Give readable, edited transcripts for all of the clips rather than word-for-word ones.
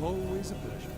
Always a pleasure.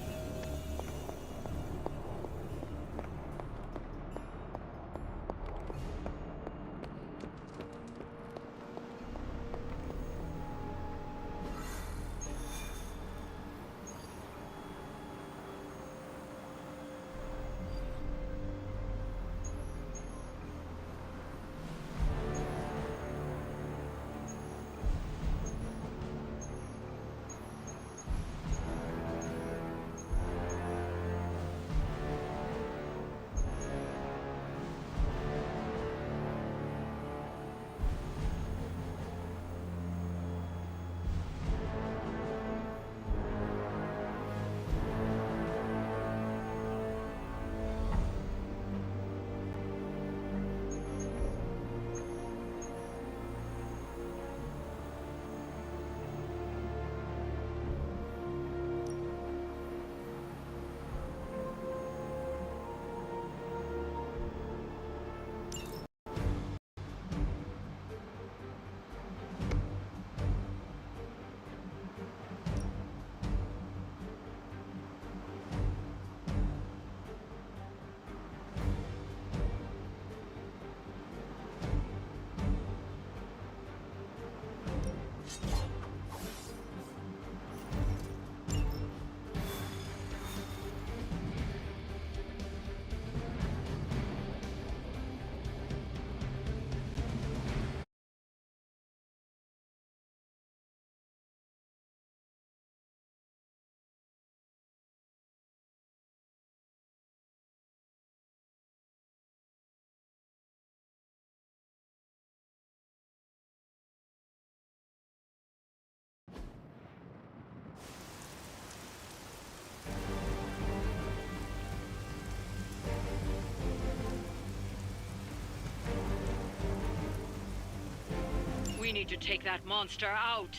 We need to take that monster out.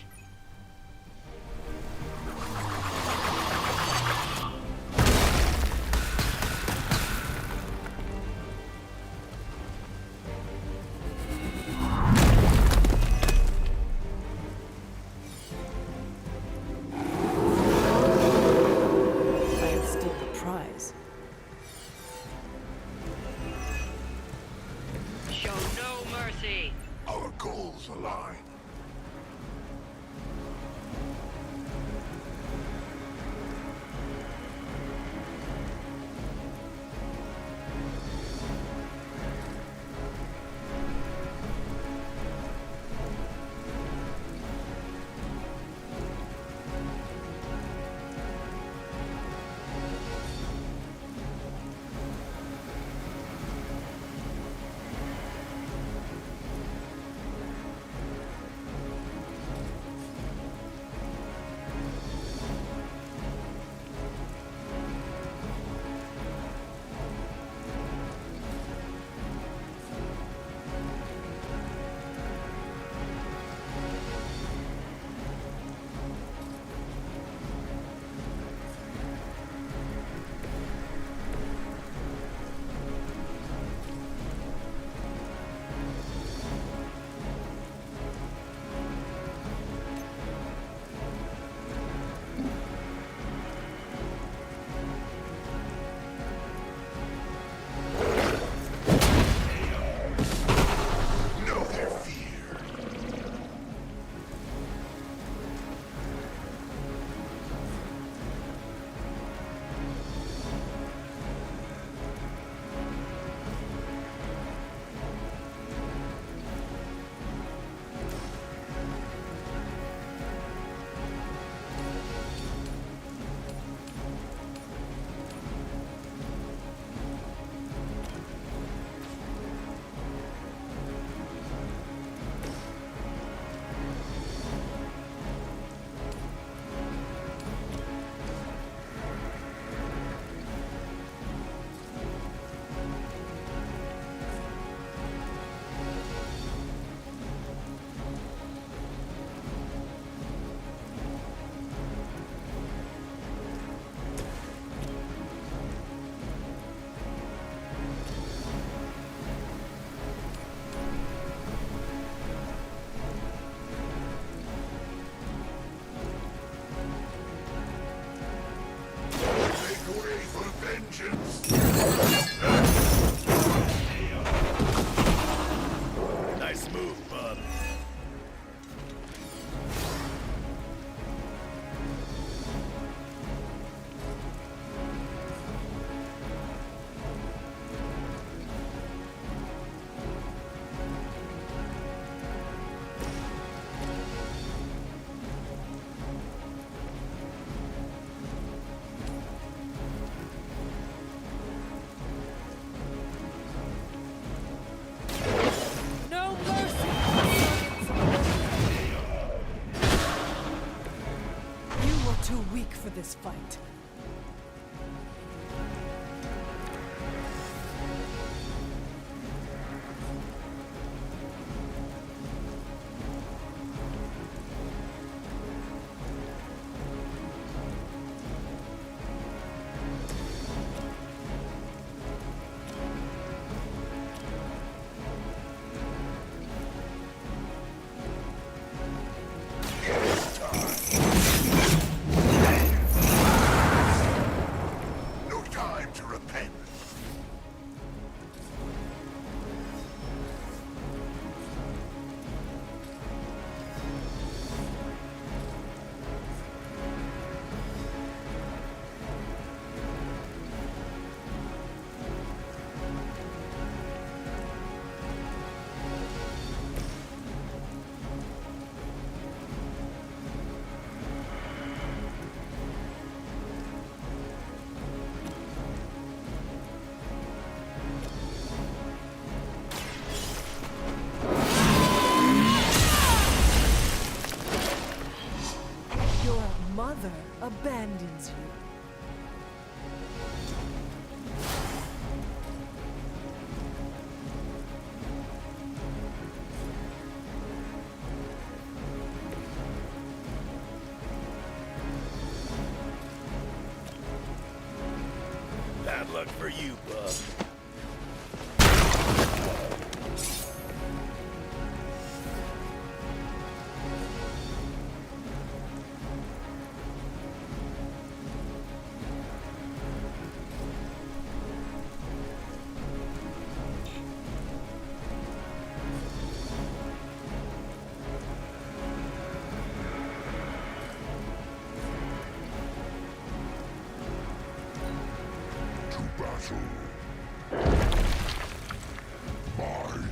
I have still the prize. Show no mercy. Our goals align. You're too weak for this fight. No time to repent. Your mother abandons you. Bad luck for you, bub. To battle. Mine.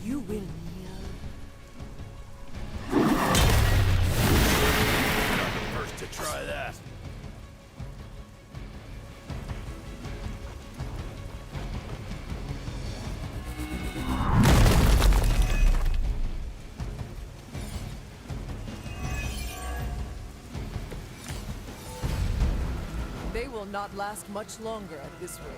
You will kneel. First to try that. They will not last much longer at this rate.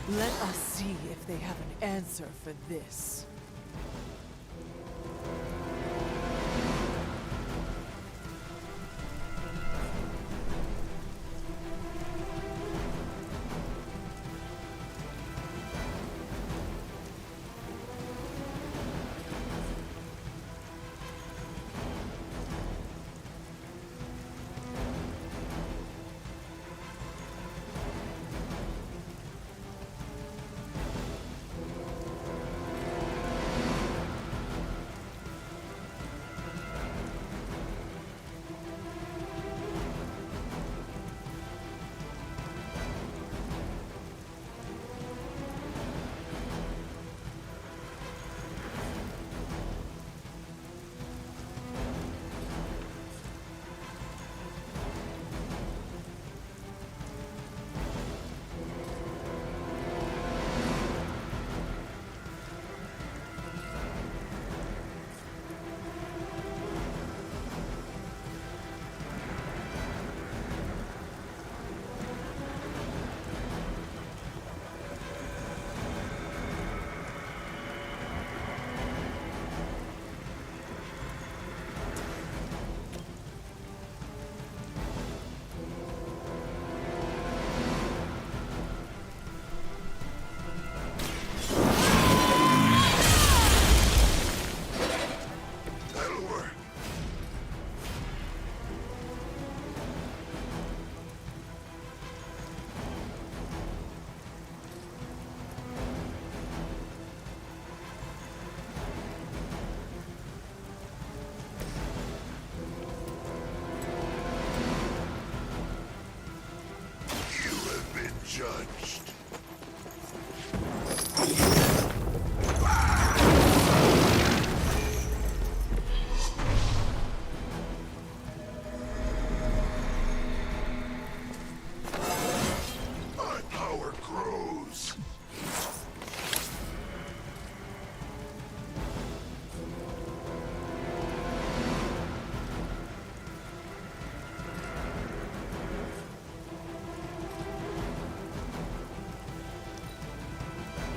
Let us see if they have an answer for this.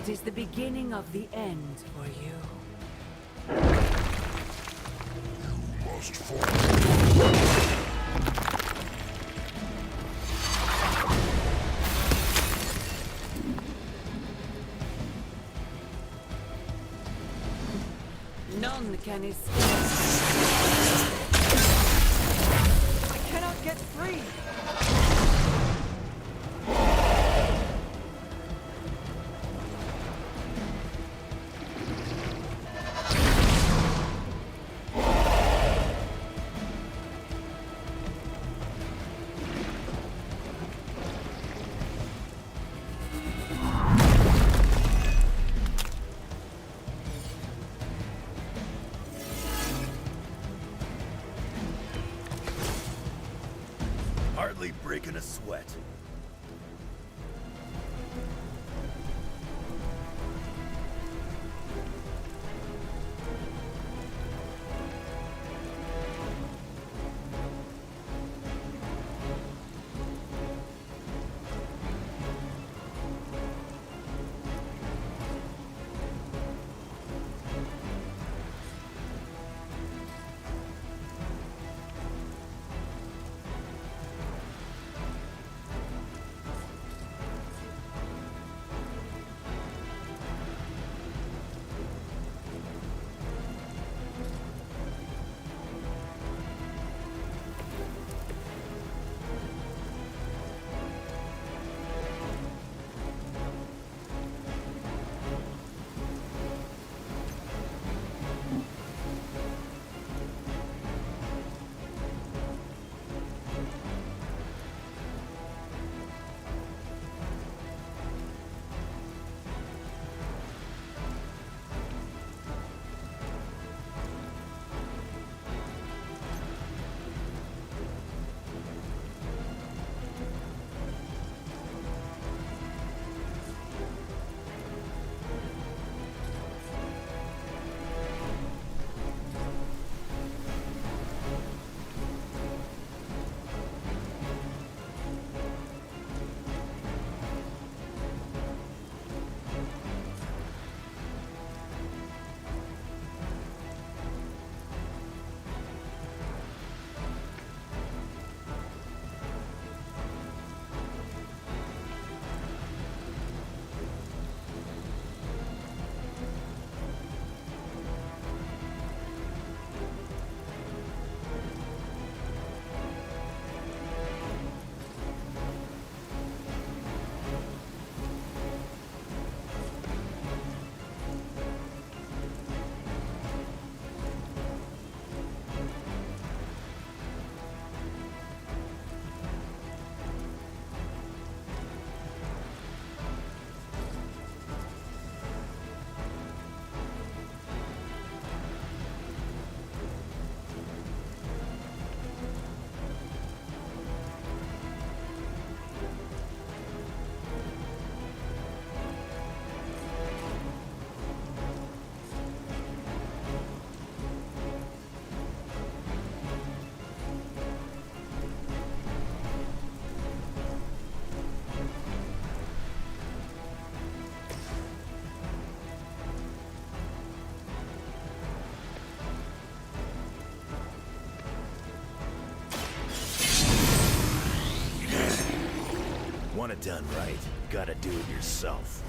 It is the beginning of the end for you. You must fall. None can escape. I cannot get free. Hardly breaking a sweat. Want it done right, gotta do it yourself.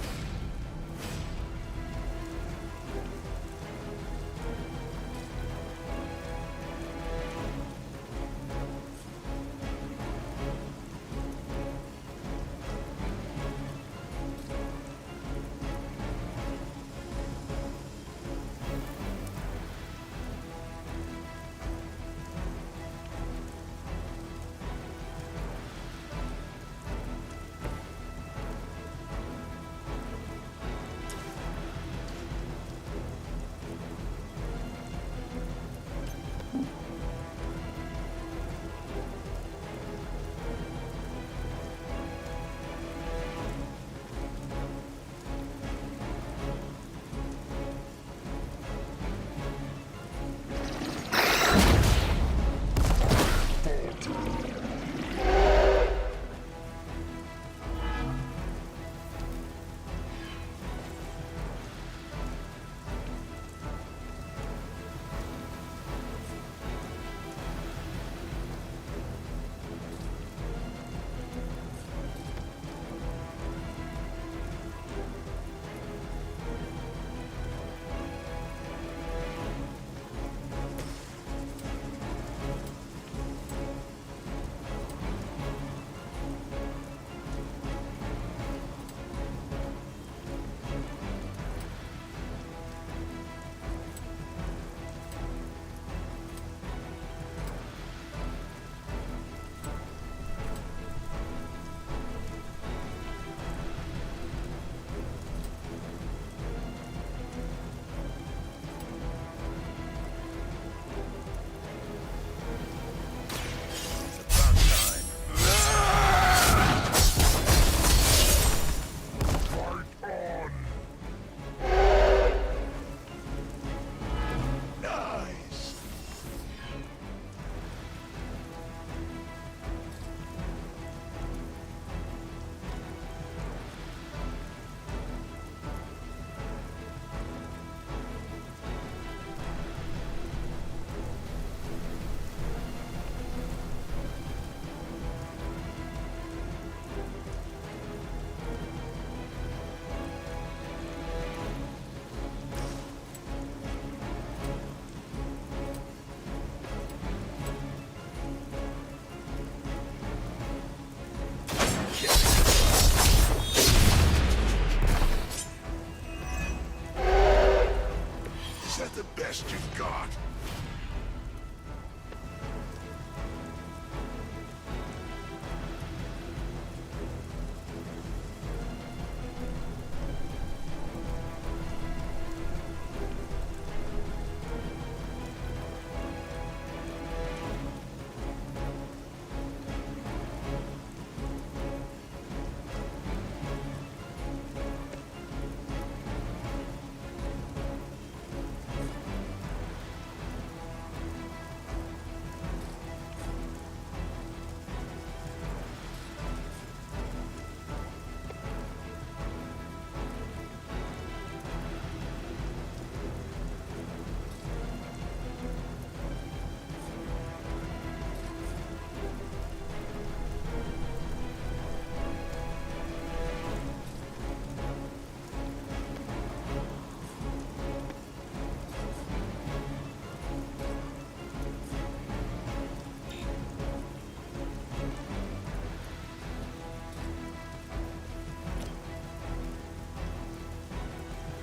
best you've got.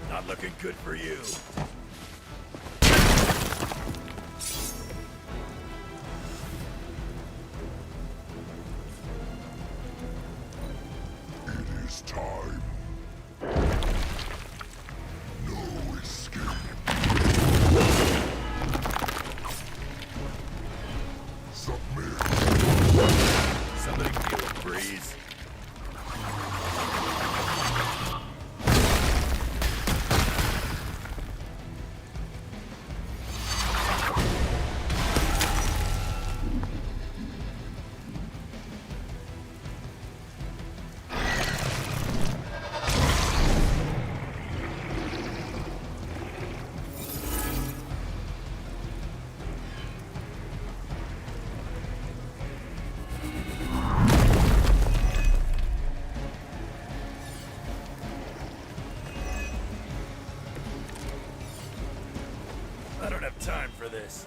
Not looking good for you. It is time. No escape. Submit. Somebody feel a breeze? I don't have time for this.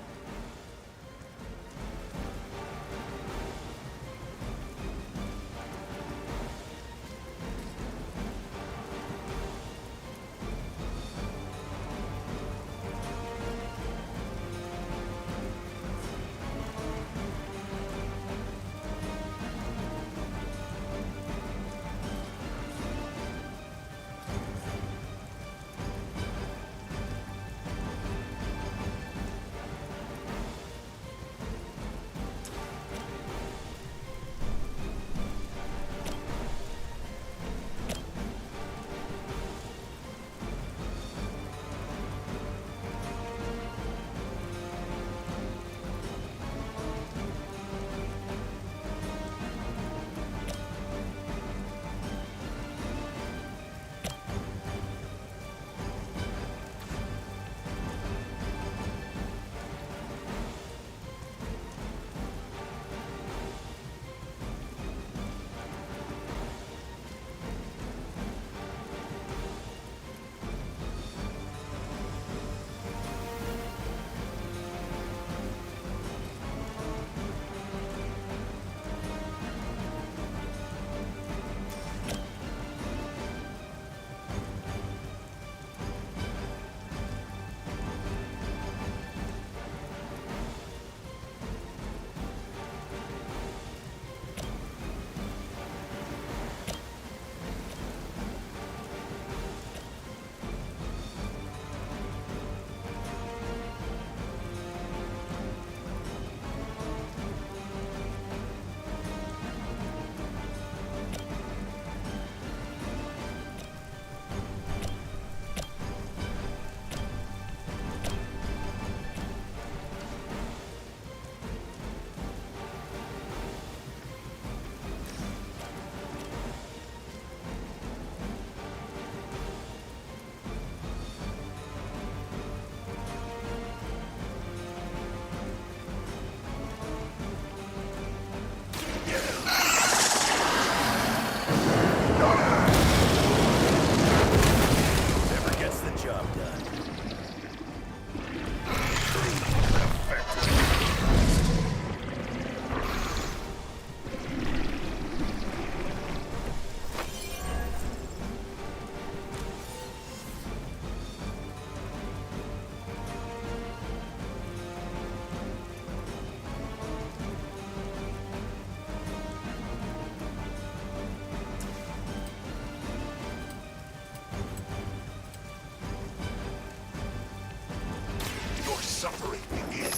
suffering begins.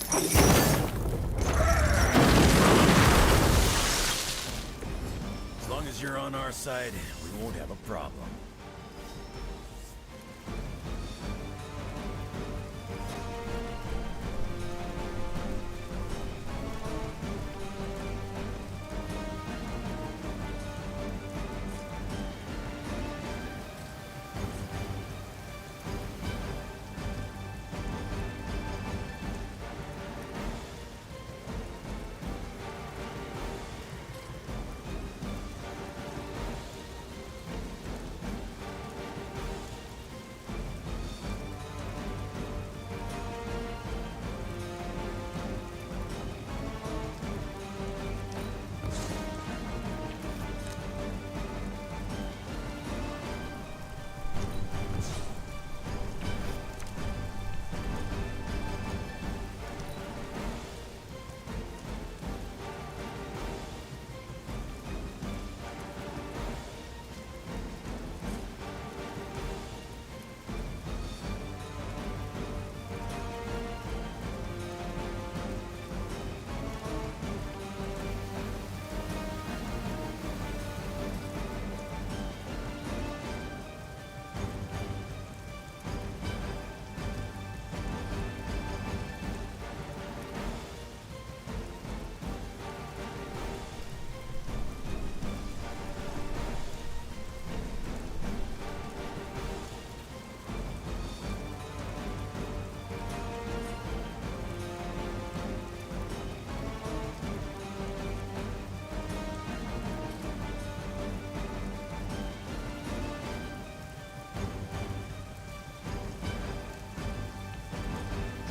As long as you're on our side, we won't have a problem.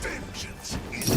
Vengeance is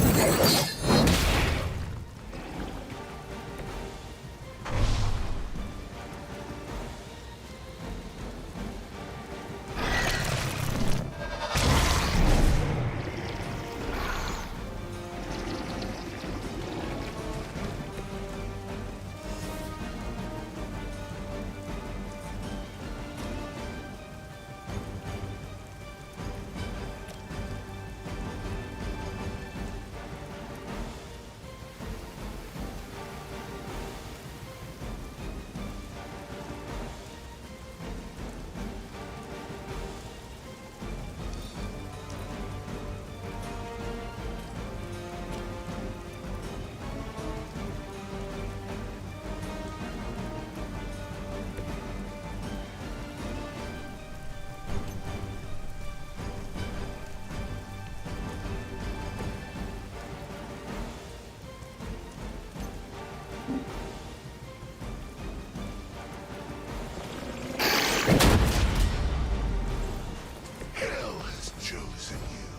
hell has chosen you.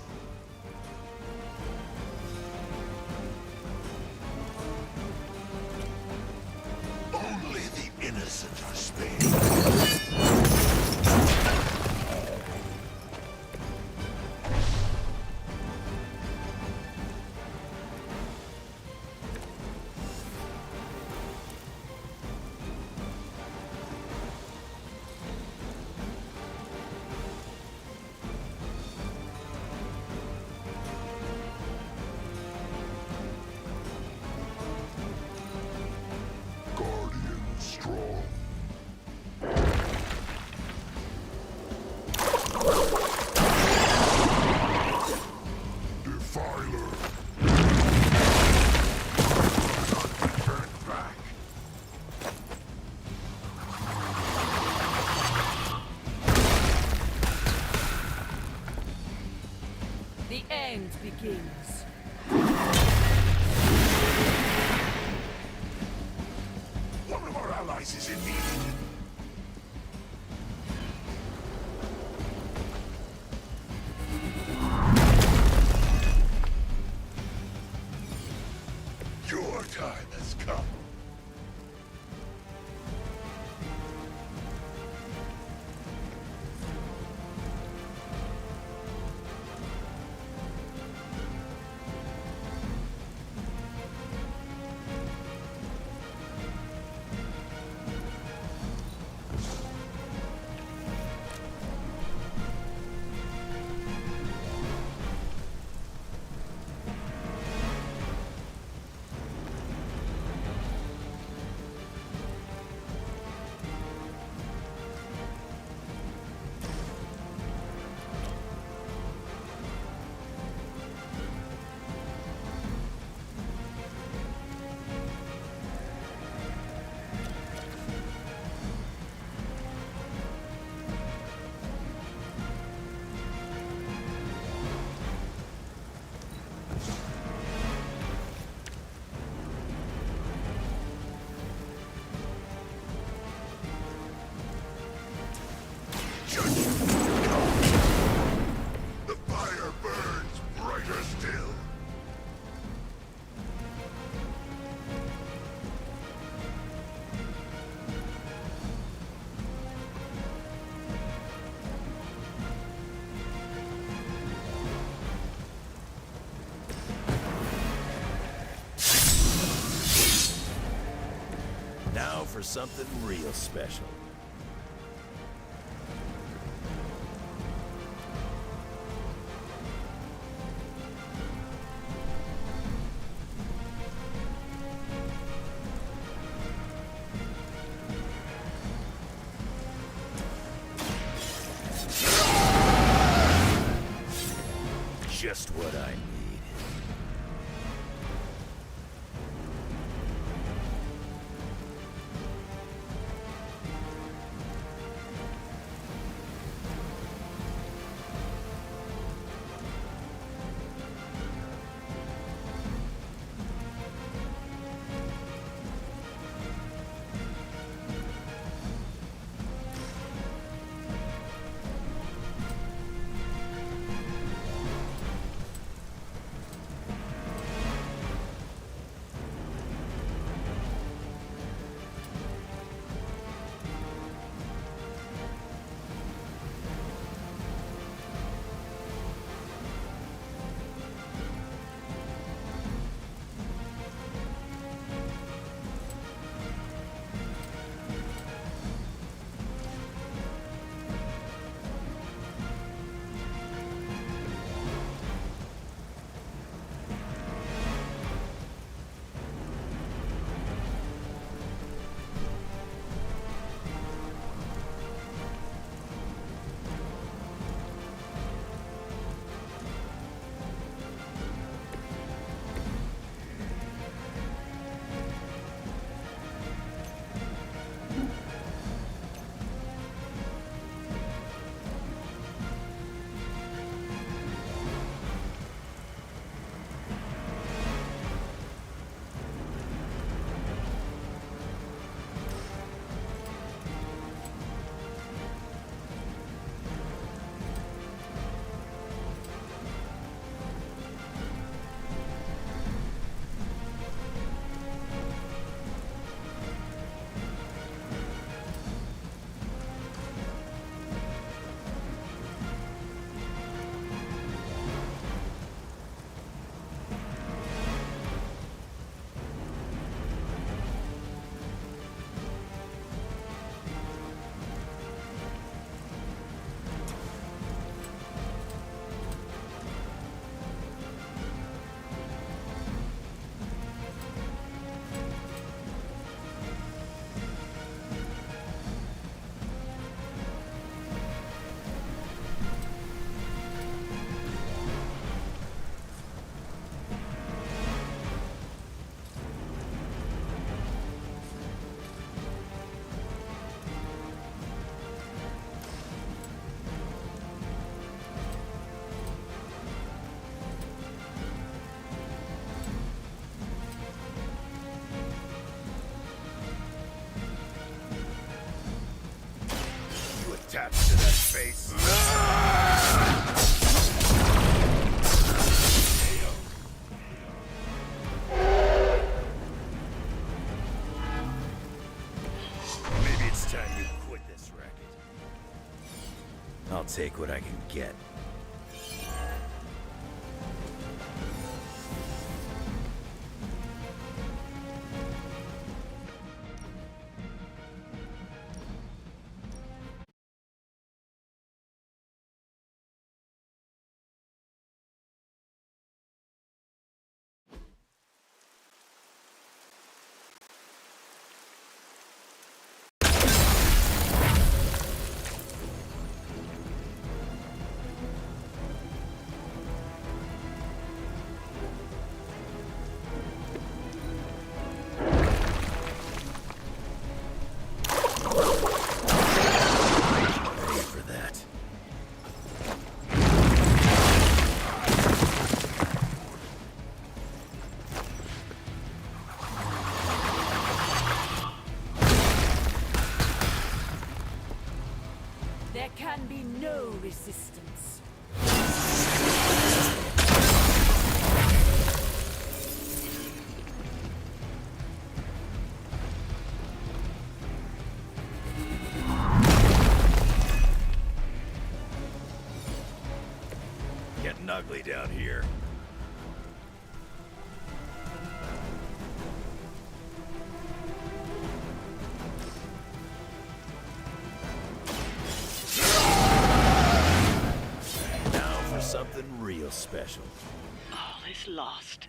Only the innocent are spared. Guardian strong. Defiler. Turn back. The end begins. One of our allies is in need. Your time has come. for something real special. Just what I need. Attached to that face. Maybe it's time you quit this racket. I'll take what I can get. There can be no resistance. Getting ugly down here. special. All is lost.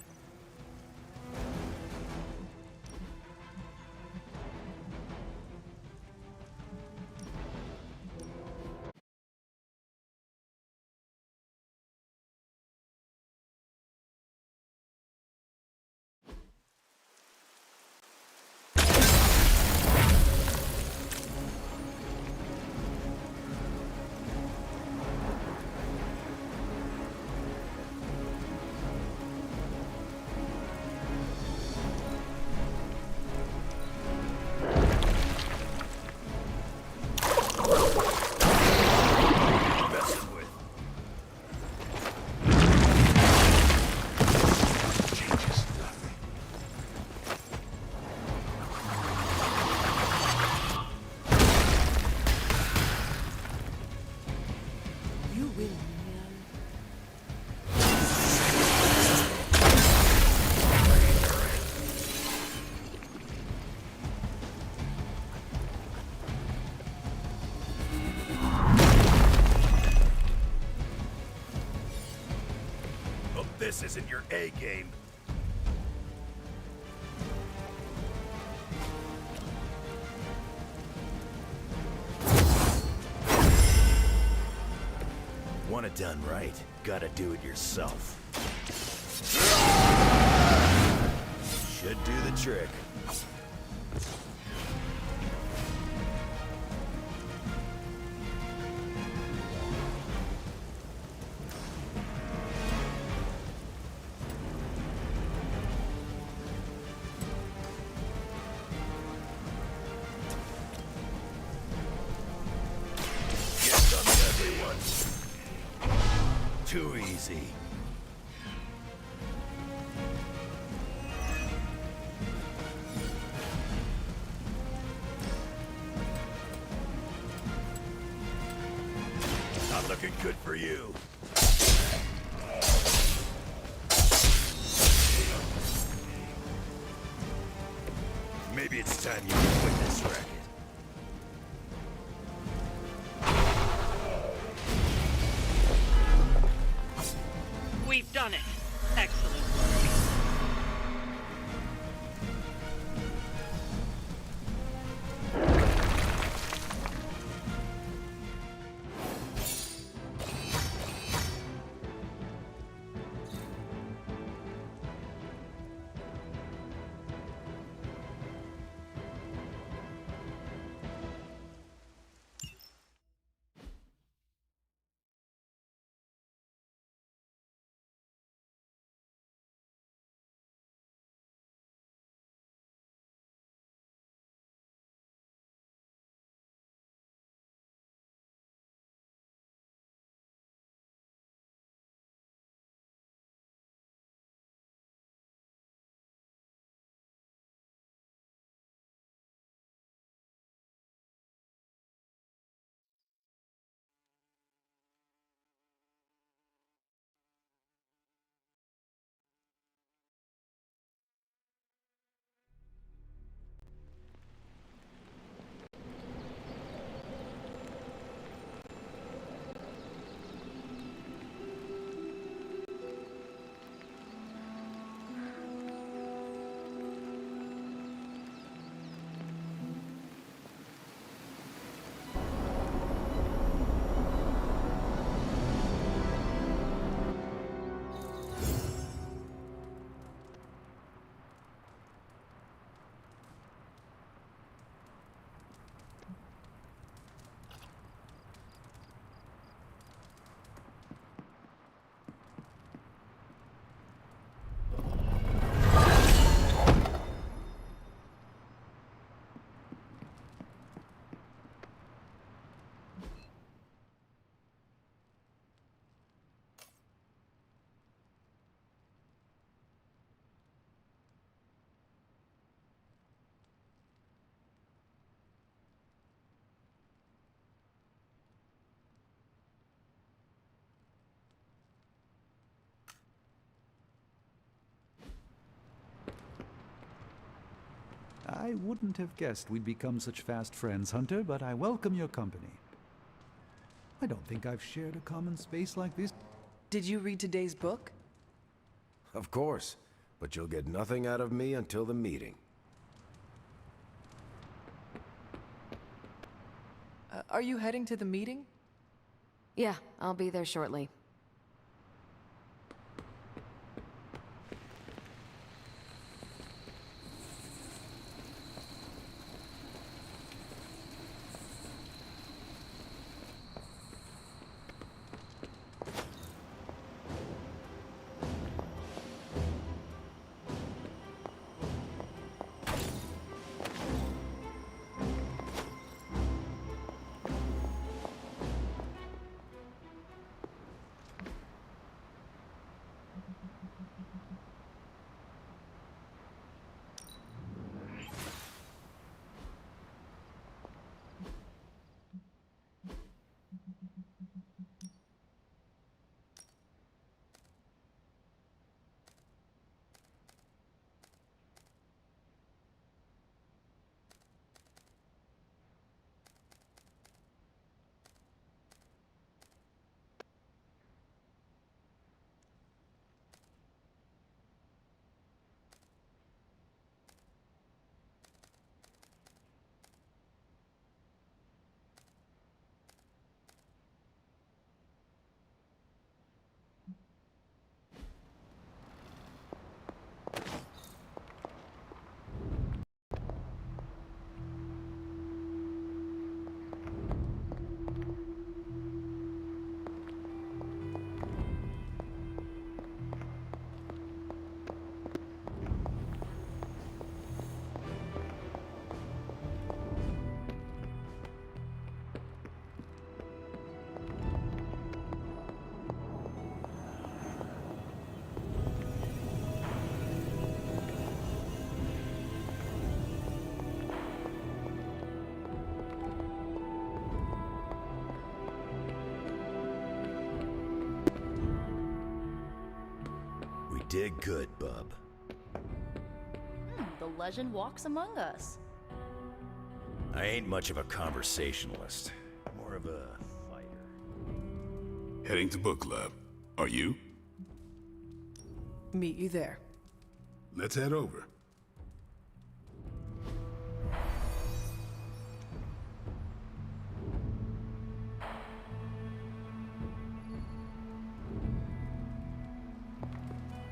You will know. Hope this isn't your A game. Want it done right, gotta do it yourself. Should do the trick. Get some, everyone. Too easy. Not looking good for you. Maybe it's time you quit this racket. We've done it. Excellent. I wouldn't have guessed we'd become such fast friends, Hunter, but I welcome your company. I don't think I've shared a common space like this. Did you read today's book? Of course, but you'll get nothing out of me until the meeting. Are you heading to the meeting? Yeah, I'll be there shortly. We did good, bub. The legend walks among us. I ain't much of a conversationalist. More of a fighter. Heading to book club. Are you? Meet you there. Let's head over.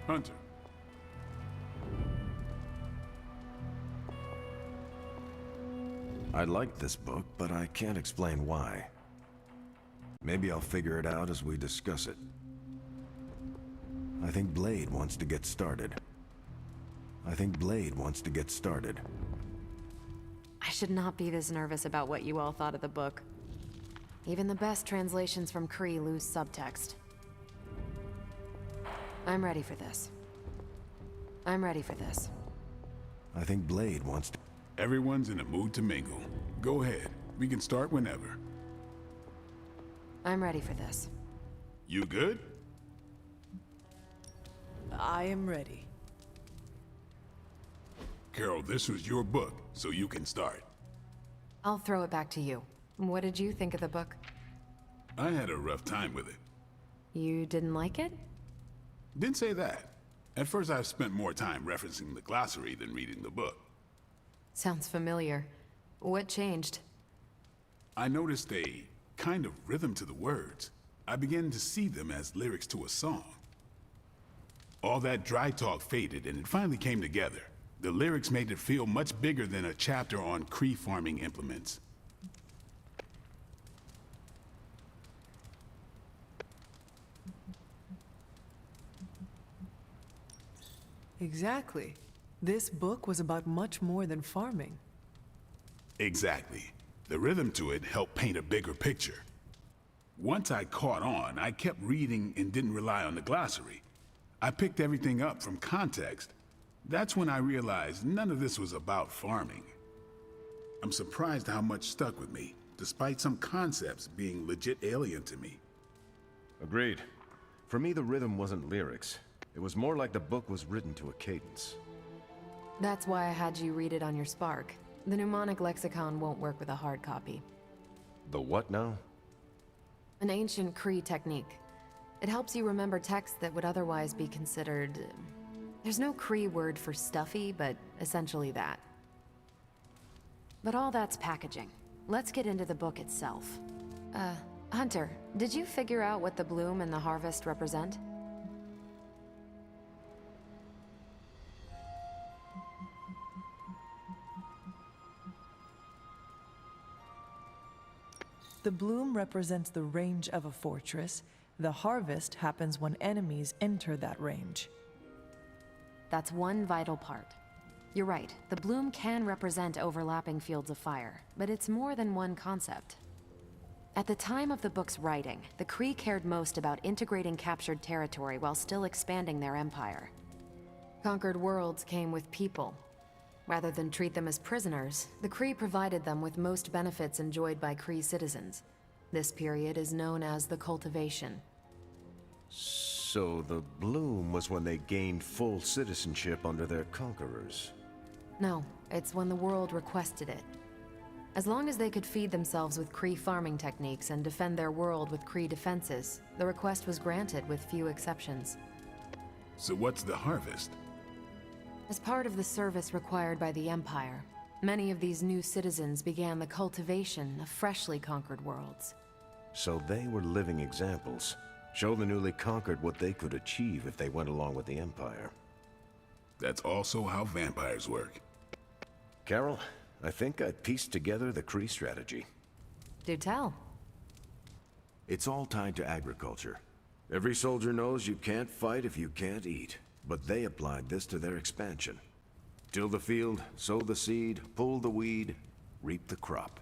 Hunter. I like this book, but I can't explain why. Maybe I'll figure it out as we discuss it. I think Blade wants to get started. I should not be this nervous about what you all thought of the book. Even the best translations from Kree lose subtext. I'm ready for this. I think Blade wants to... Everyone's in a mood to mingle. Go ahead. We can start whenever. I'm ready for this. You good? I am ready. Carol, this was your book, so you can start. I'll throw it back to you. What did you think of the book? I had a rough time with it. You didn't like it? Didn't say that. At first, I spent more time referencing the glossary than reading the book. Sounds familiar. What changed? I noticed a kind of rhythm to the words. I began to see them as lyrics to a song. All that dry talk faded, and it finally came together. The lyrics made it feel much bigger than a chapter on Kree farming implements. Exactly. This book was about much more than farming. Exactly. The rhythm to it helped paint a bigger picture. Once I caught on, I kept reading and didn't rely on the glossary. I picked everything up from context. That's when I realized none of this was about farming. I'm surprised how much stuck with me, despite some concepts being legit alien to me. Agreed. For me, the rhythm wasn't lyrics. It was more like the book was written to a cadence. That's why I had you read it on your Spark. The mnemonic lexicon won't work with a hard copy. The what now? An ancient Kree technique. It helps you remember texts that would otherwise be considered... There's no Cree word for stuffy, but essentially that. But all that's packaging. Let's get into the book itself. Hunter, did you figure out what the bloom and the harvest represent? The bloom represents the range of a fortress. The harvest happens when enemies enter that range. That's one vital part. You're right, the bloom can represent overlapping fields of fire, but it's more than one concept. At the time of the book's writing, the Kree cared most about integrating captured territory while still expanding their empire. Conquered worlds came with people. Rather than treat them as prisoners, the Kree provided them with most benefits enjoyed by Kree citizens. This period is known as the cultivation. So the bloom was when they gained full citizenship under their conquerors. No, it's when the world requested it. As long as they could feed themselves with Kree farming techniques and defend their world with Kree defenses, the request was granted with few exceptions. So what's the harvest? As part of the service required by the Empire, many of these new citizens began the cultivation of freshly conquered worlds. So they were living examples. Show the newly conquered what they could achieve if they went along with the Empire. That's also how vampires work. Carol, I think I pieced together the Kree strategy. Do tell. It's all tied to agriculture. Every soldier knows you can't fight if you can't eat, but they applied this to their expansion. Till the field, sow the seed, pull the weed, reap the crop.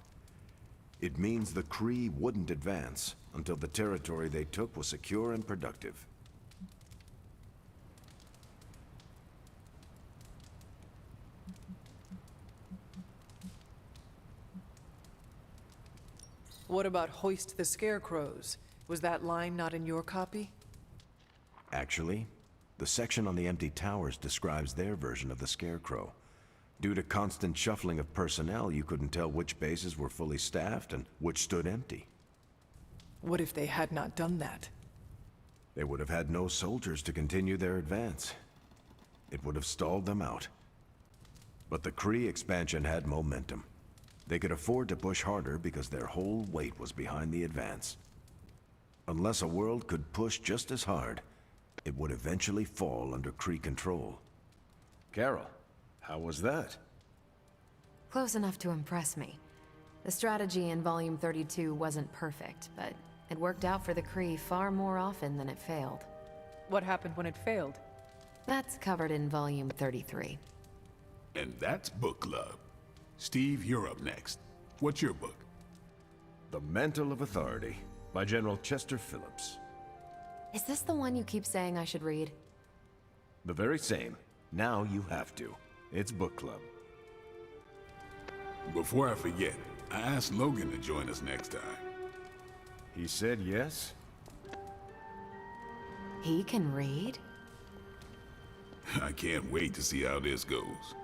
It means the Kree wouldn't advance until the territory they took was secure and productive. What about hoist the scarecrows? Was that line not in your copy? Actually, the section on the empty towers describes their version of the Scarecrow. Due to constant shuffling of personnel, you couldn't tell which bases were fully staffed and which stood empty. What if they had not done that? They would have had no soldiers to continue their advance. It would have stalled them out. But the Kree expansion had momentum. They could afford to push harder because their whole weight was behind the advance. Unless a world could push just as hard, it would eventually fall under Kree control. Carol, how was that? Close enough to impress me. The strategy in Volume 32 wasn't perfect, but it worked out for the Kree far more often than it failed. What happened when it failed? That's covered in Volume 33. And that's book club. Steve, you're up next. What's your book? The Mantle of Authority, by General Chester Phillips. Is this the one you keep saying I should read? The very same. Now you have to. It's book club. Before I forget, I asked Logan to join us next time. He said yes? He can read? I can't wait to see how this goes.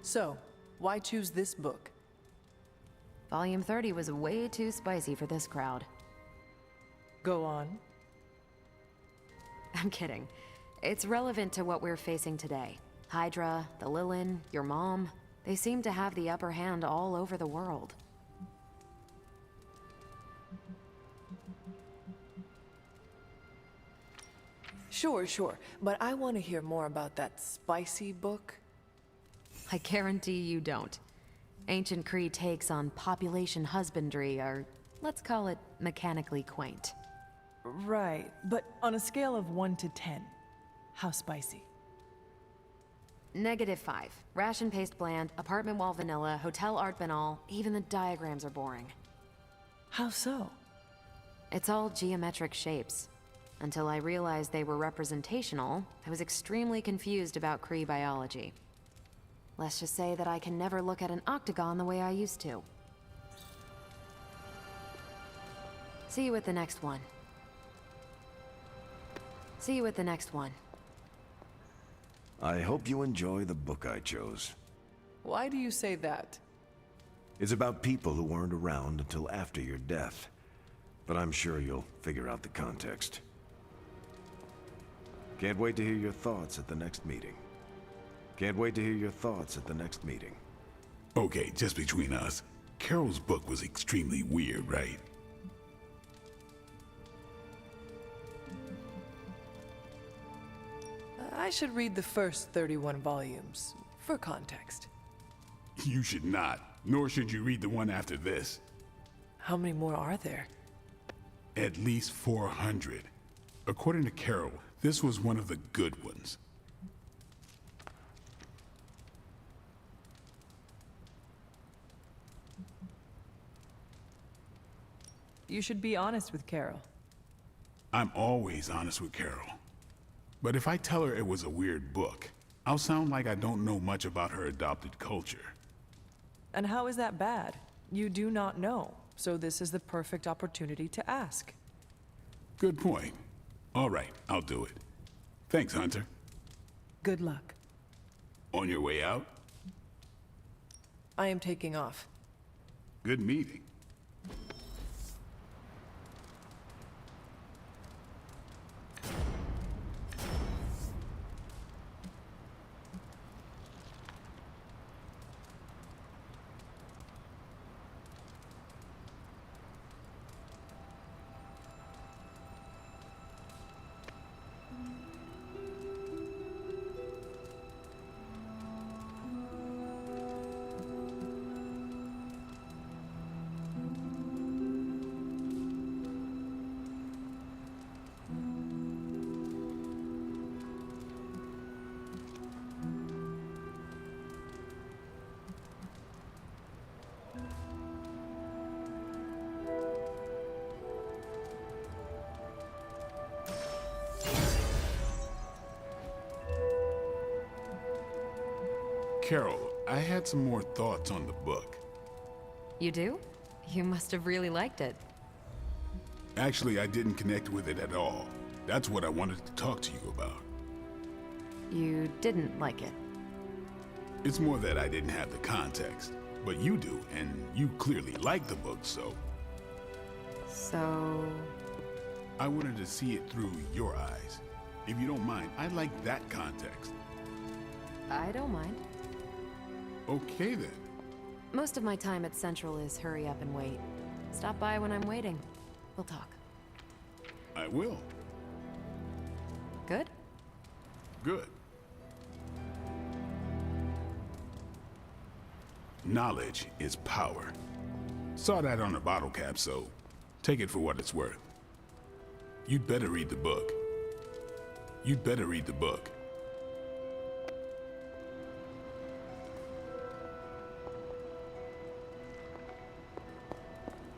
So, why choose this book? Volume 30 was way too spicy for this crowd. Go on. I'm kidding. It's relevant to what we're facing today. Hydra, the Lilin, your mom, they seem to have the upper hand all over the world. Sure, but I want to hear more about that spicy book. I guarantee you don't. Ancient Kree takes on population husbandry are, let's call it, mechanically quaint. Right, but on a scale of 1 to 10, how spicy? -5. Ration paste bland, apartment wall vanilla, hotel art banal, even the diagrams are boring. How so? It's all geometric shapes. Until I realized they were representational, I was extremely confused about Kree biology. Let's just say that I can never look at an octagon the way I used to. See you at the next one. See you at the next one. I hope you enjoy the book I chose. Why do you say that? It's about people who weren't around until after your death. but I'm sure you'll figure out the context. Can't wait to hear your thoughts at the next meeting. Can't wait to hear your thoughts at the next meeting. Okay, just between us. Carol's book was extremely weird, right? I should read the first 31 volumes, for context. You should not, nor should you read the one after this. How many more are there? At least 400. According to Carol, this was one of the good ones. You should be honest with Carol. I'm always honest with Carol. But if I tell her it was a weird book, I'll sound like I don't know much about her adopted culture. And how is that bad? You do not know, so this is the perfect opportunity to ask. Good point. All right, I'll do it. Thanks, Hunter. Good luck. On your way out? I am taking off. Good meeting. Carol, I had some more thoughts on the book. You do? You must have really liked it. Actually, I didn't connect with it at all. That's what I wanted to talk to you about. You didn't like it. It's more that I didn't have the context. But you do, and you clearly like the book, so... So... I wanted to see it through your eyes. If you don't mind, I'd like that context. I don't mind. Okay, then. Most of my time at Central is hurry up and wait. Stop by when I'm waiting. We'll talk. I will. Good? Good. Knowledge is power. Saw that on the bottle cap, so take it for what it's worth. You'd better read the book. You'd better read the book.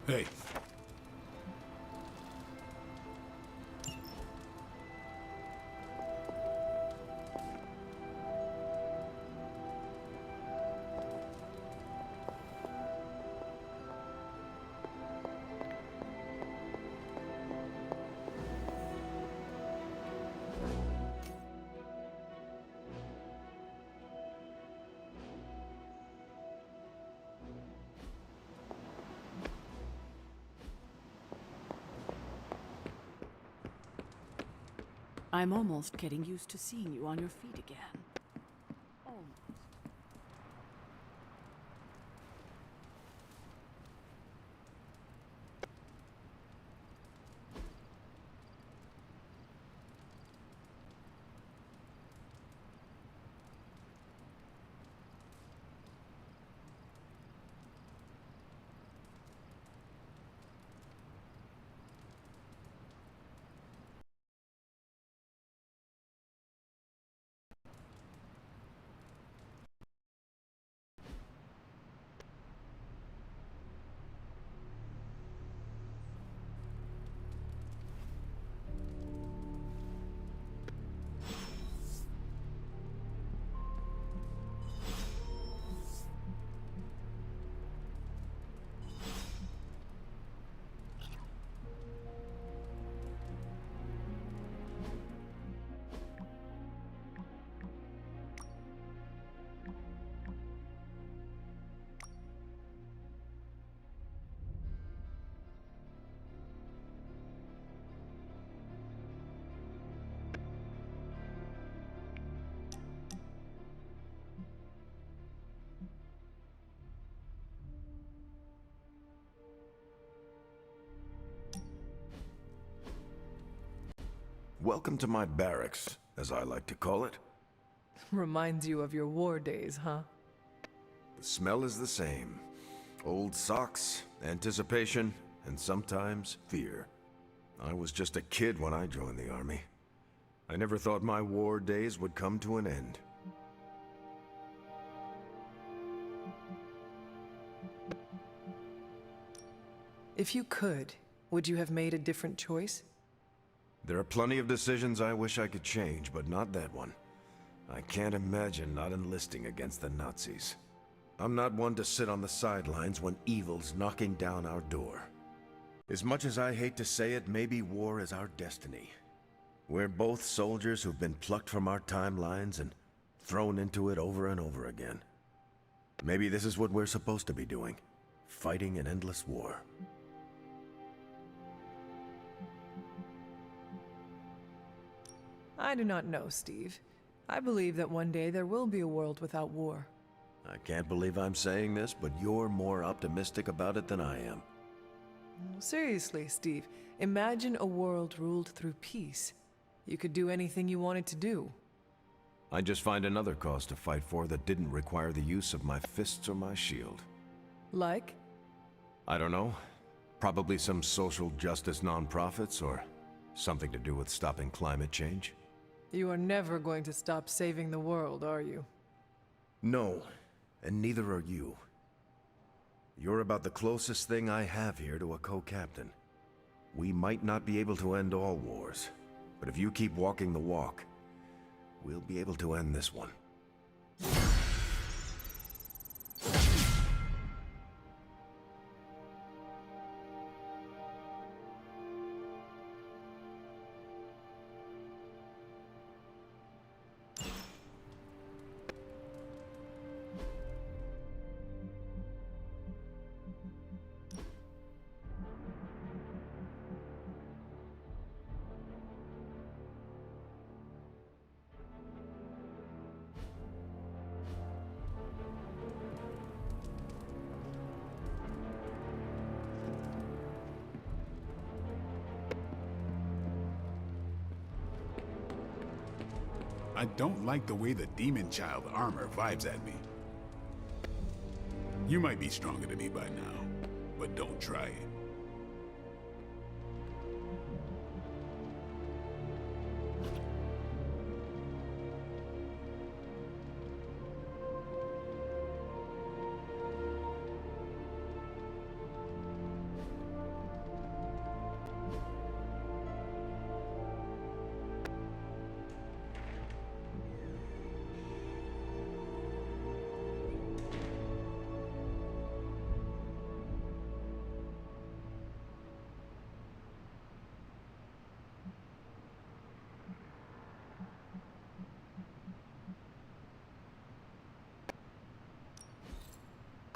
Hey. I'm almost getting used to seeing you on your feet again. Almost. Welcome to my barracks, as I like to call it. Reminds you of your war days, huh? The smell is the same. Old socks, anticipation, and sometimes fear. I was just a kid when I joined the army. I never thought my war days would come to an end. If you could, would you have made a different choice? There are plenty of decisions I wish I could change, but not that one. I can't imagine not enlisting against the Nazis. I'm not one to sit on the sidelines when evil's knocking down our door. As much as I hate to say it, maybe war is our destiny. We're both soldiers who've been plucked from our timelines and thrown into it over and over again. Maybe this is what we're supposed to be doing, fighting an endless war. I do not know, Steve. I believe that one day there will be a world without war. I can't believe I'm saying this, but you're more optimistic about it than I am. Seriously, Steve, imagine a world ruled through peace. You could do anything you wanted to do. I'd just find another cause to fight for that didn't require the use of my fists or my shield. Like? I don't know. Probably some social justice nonprofits or something to do with stopping climate change. You are never going to stop saving the world, are you? No, and neither are you. You're about the closest thing I have here to a co-captain. We might not be able to end all wars, but if you keep walking the walk, we'll be able to end this one. I don't like the way the demon child armor vibes at me. You might be stronger than me by now, but don't try it.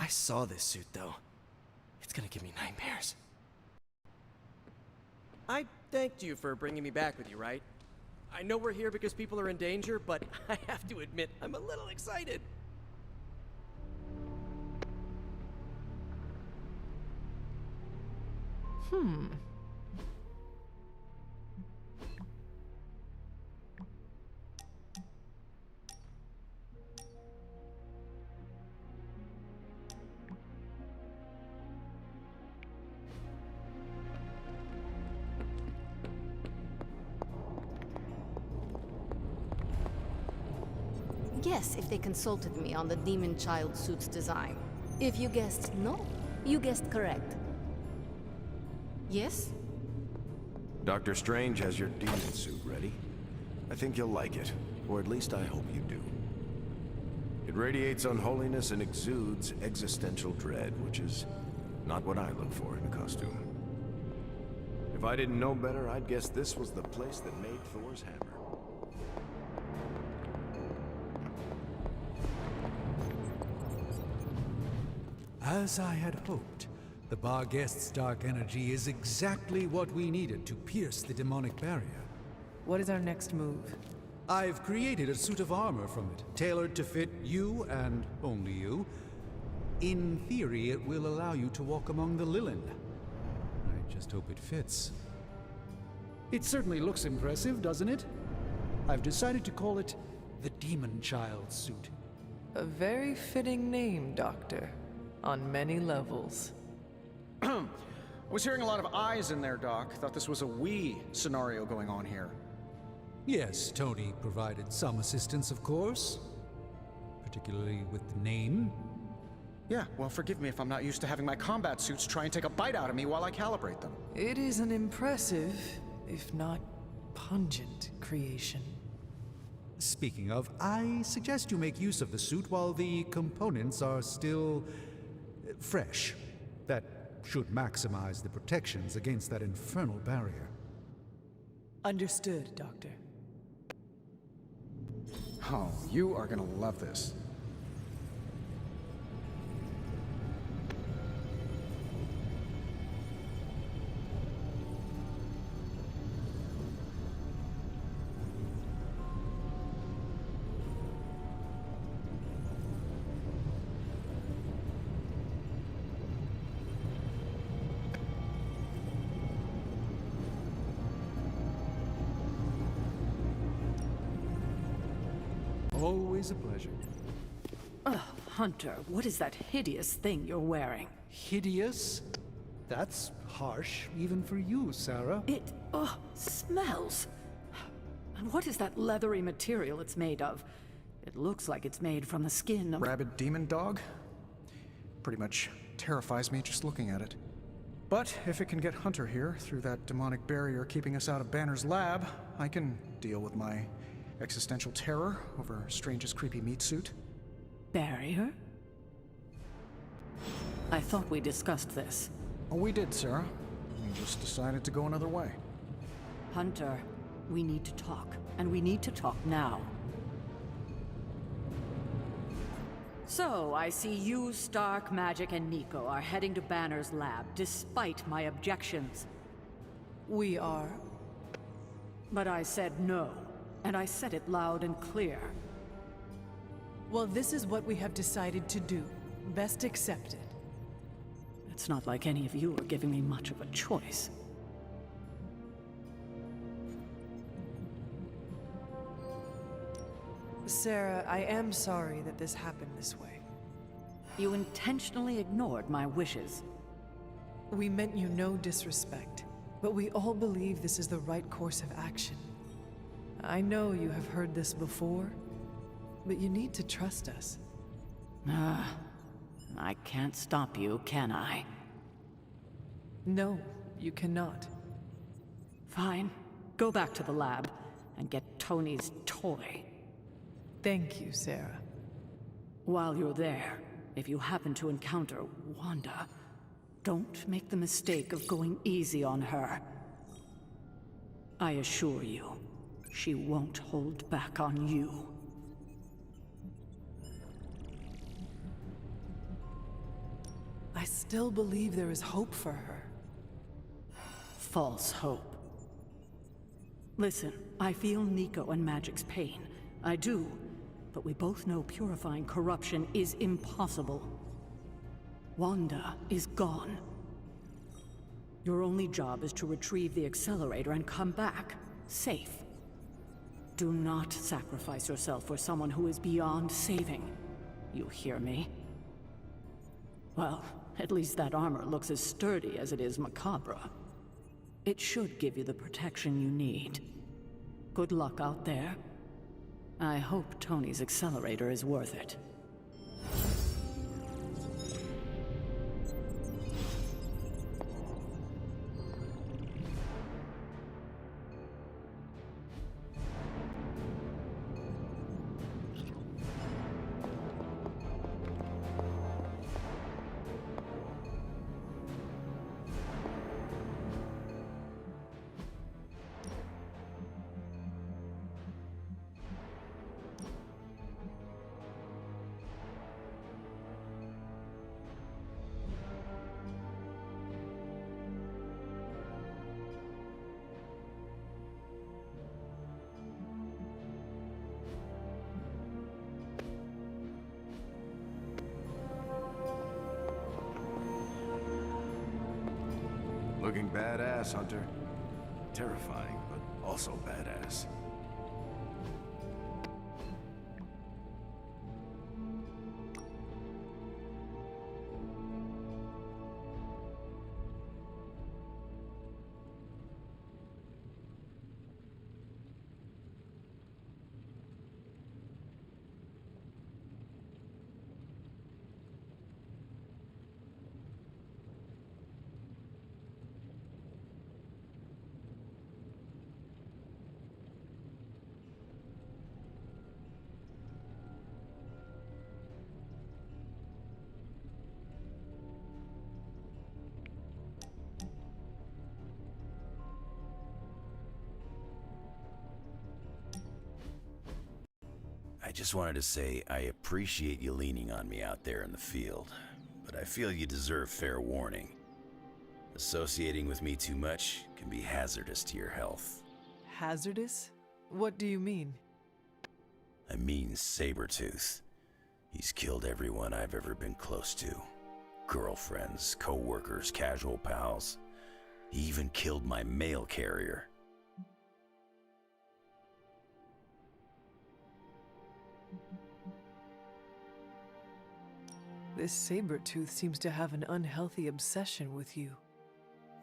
I saw this suit, though. It's gonna give me nightmares. I thanked you for bringing me back with you, right? I know we're here because people are in danger, but I have to admit, I'm a little excited. Guess if they consulted me on the demon child suit's design. If you guessed no, you guessed correct. Yes? Dr. Strange has your demon suit ready. I think you'll like it, or at least I hope you do. It radiates unholiness and exudes existential dread, which is not what I look for in a costume. If I didn't know better, I'd guess this was the place that made Thor's hammer. As I had hoped, the bar guest's dark energy is exactly what we needed to pierce the demonic barrier. What is our next move? I've created a suit of armor from it, tailored to fit you and only you. In theory, it will allow you to walk among the Lilin. I just hope it fits. It certainly looks impressive, doesn't it? I've decided to call it the Demon Child suit. A very fitting name, Doctor. On many levels. I was hearing a lot of I's in there, Doc. Thought this was a we scenario going on here. Yes, Tony provided some assistance, of course. Particularly with the name. Yeah, well, forgive me if I'm not used to having my combat suits try and take a bite out of me while I calibrate them. It is an impressive, if not pungent, creation. Speaking of, I suggest you make use of the suit while the components are still fresh. That should maximize the protections against that infernal barrier. Understood, Doctor. Oh, you are gonna love this. Always a pleasure. Ugh, Hunter, what is that hideous thing you're wearing? Hideous? That's harsh, even for you, Sarah. It, smells. And what is that leathery material it's made of? It looks like it's made from the skin of... Rabid demon dog? Pretty much terrifies me just looking at it. But if it can get Hunter here through that demonic barrier keeping us out of Banner's lab, I can deal with my existential terror over Strange's creepy meat suit. Barrier? I thought we discussed this. Oh, we did, Sarah. We just decided to go another way. Hunter, we need to talk, and we need to talk now. So, I see you, Stark, Magic, and Nico are heading to Banner's lab, despite my objections. We are. But I said no, and I said it loud and clear. Well, this is what we have decided to do. Best accept it. It's not like any of you are giving me much of a choice. Sarah, I am sorry that this happened this way. You intentionally ignored my wishes. We meant you no disrespect, but we all believe this is the right course of action. I know you have heard this before, but you need to trust us. I can't stop you, can I? No, you cannot. Fine. Go back to the lab and get Tony's toy. Thank you, Sarah. While you're there, if you happen to encounter Wanda, don't make the mistake of going easy on her. I assure you, she won't hold back on you. I still believe there is hope for her. False hope. Listen, I feel Nico and Magic's pain. I do. But we both know purifying corruption is impossible. Wanda is gone. Your only job is to retrieve the accelerator and come back, safe. Do not sacrifice yourself for someone who is beyond saving. You hear me? Well, at least that armor looks as sturdy as it is macabre. It should give you the protection you need. Good luck out there. I hope Tony's accelerator is worth it. Looking badass, Hunter. Terrifying, but also badass. I just wanted to say I appreciate you leaning on me out there in the field, but I feel you deserve fair warning. Associating with me too much can be hazardous to your health. Hazardous? What do you mean? I mean Sabretooth. He's killed everyone I've ever been close to. Girlfriends, co-workers, casual pals. He even killed my mail carrier. This Sabretooth seems to have an unhealthy obsession with you.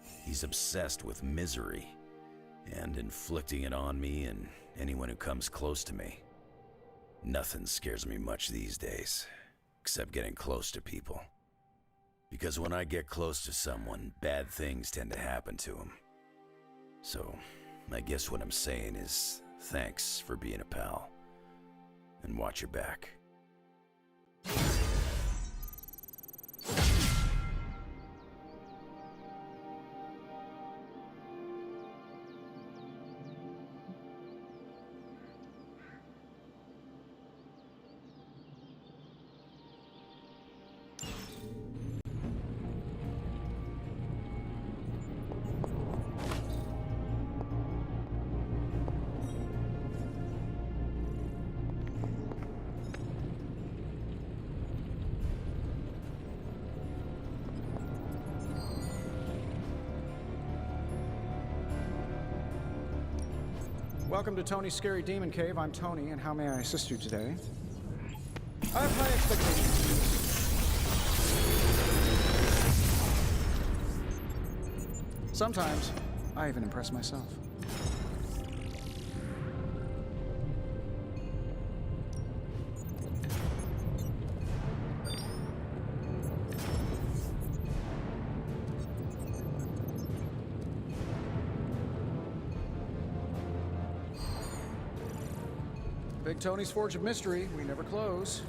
He's obsessed with misery, and inflicting it on me and anyone who comes close to me. Nothing scares me much these days, except getting close to people. Because when I get close to someone, bad things tend to happen to them. So, I guess what I'm saying is, thanks for being a pal. And watch your back. Welcome to Tony's Scary Demon Cave. I'm Tony, and how may I assist you today? I have high expectations. Sometimes, I even impress myself. Big Tony's Forge of Mystery. We never close.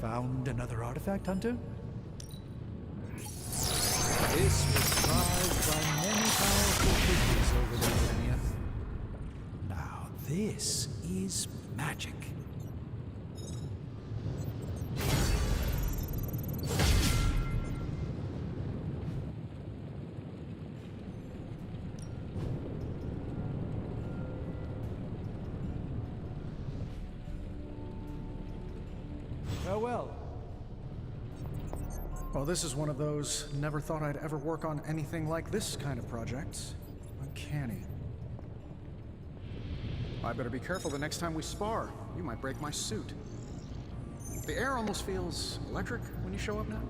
Found another artifact, Hunter? This was prized by many powerful figures over the millennia. Now this is magic. Well, this is one of those never thought I'd ever work on anything like this kind of projects. Uncanny. I better be careful the next time we spar. You might break my suit. The air almost feels electric when you show up now.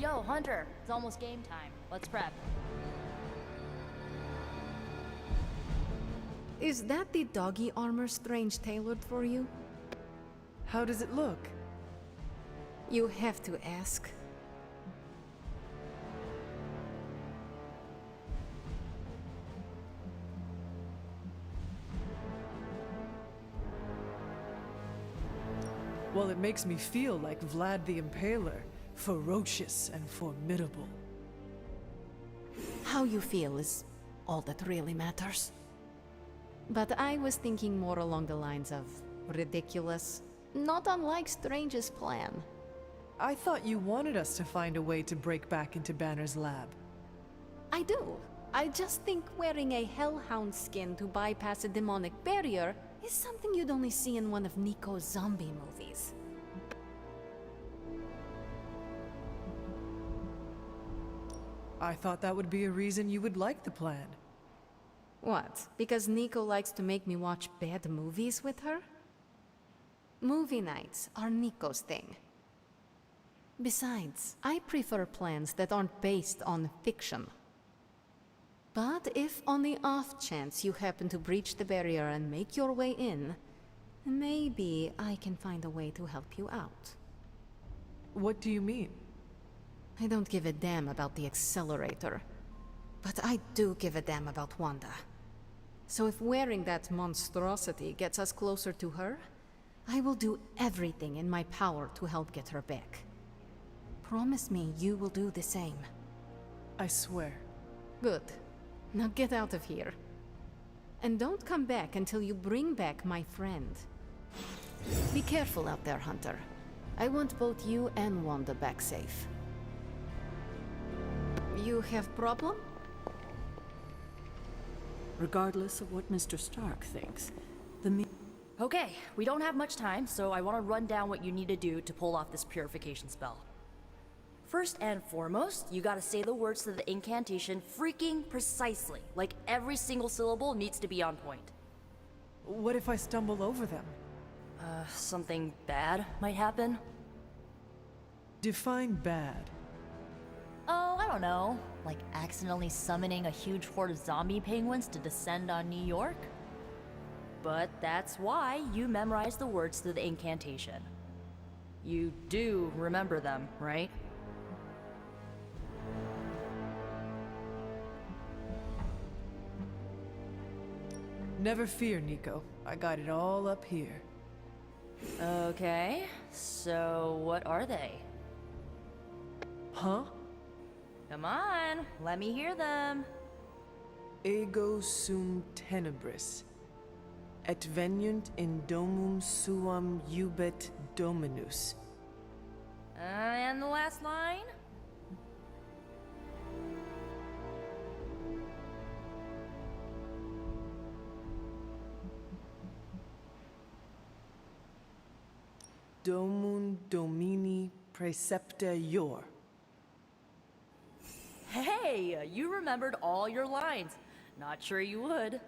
Yo, Hunter, it's almost game time. Let's prep. Is that the doggy armor Strange tailored for you? How does it look? You have to ask. Well, it makes me feel like Vlad the Impaler, ferocious and formidable. How you feel is all that really matters. But I was thinking more along the lines of ridiculous, not unlike Strange's plan. I thought you wanted us to find a way to break back into Banner's lab. I do. I just think wearing a hellhound skin to bypass a demonic barrier is something you'd only see in one of Nico's zombie movies. I thought that would be a reason you would like the plan. What? Because Nico likes to make me watch bad movies with her? Movie nights are Nico's thing. Besides, I prefer plans that aren't based on fiction. But if on the off chance you happen to breach the barrier and make your way in, maybe I can find a way to help you out. What do you mean? I don't give a damn about the accelerator, but I do give a damn about Wanda. So if wearing that monstrosity gets us closer to her, I will do everything in my power to help get her back. Promise me you will do the same. I swear. Good. Now get out of here. And don't come back until you bring back my friend. Be careful out there, Hunter. I want both you and Wanda back safe. You have problem? Regardless of what Mr. Stark thinks, Okay, we don't have much time, so I want to run down what you need to do to pull off this purification spell. First and foremost, you gotta say the words to the incantation freaking precisely. Like every single syllable needs to be on point. What if I stumble over them? Something bad might happen. Define bad. Oh, I don't know. Like accidentally summoning a huge horde of zombie penguins to descend on New York? But that's why you memorize the words to the incantation. You do remember them, right? Never fear, Nico. I got it all up here. Okay, so what are they? Huh? Come on, let me hear them. Ego sum tenebris. Et veniunt in domum suam iubet dominus. And the last line? Domum domini praecepta ior. Hey, you remembered all your lines. Not sure you would.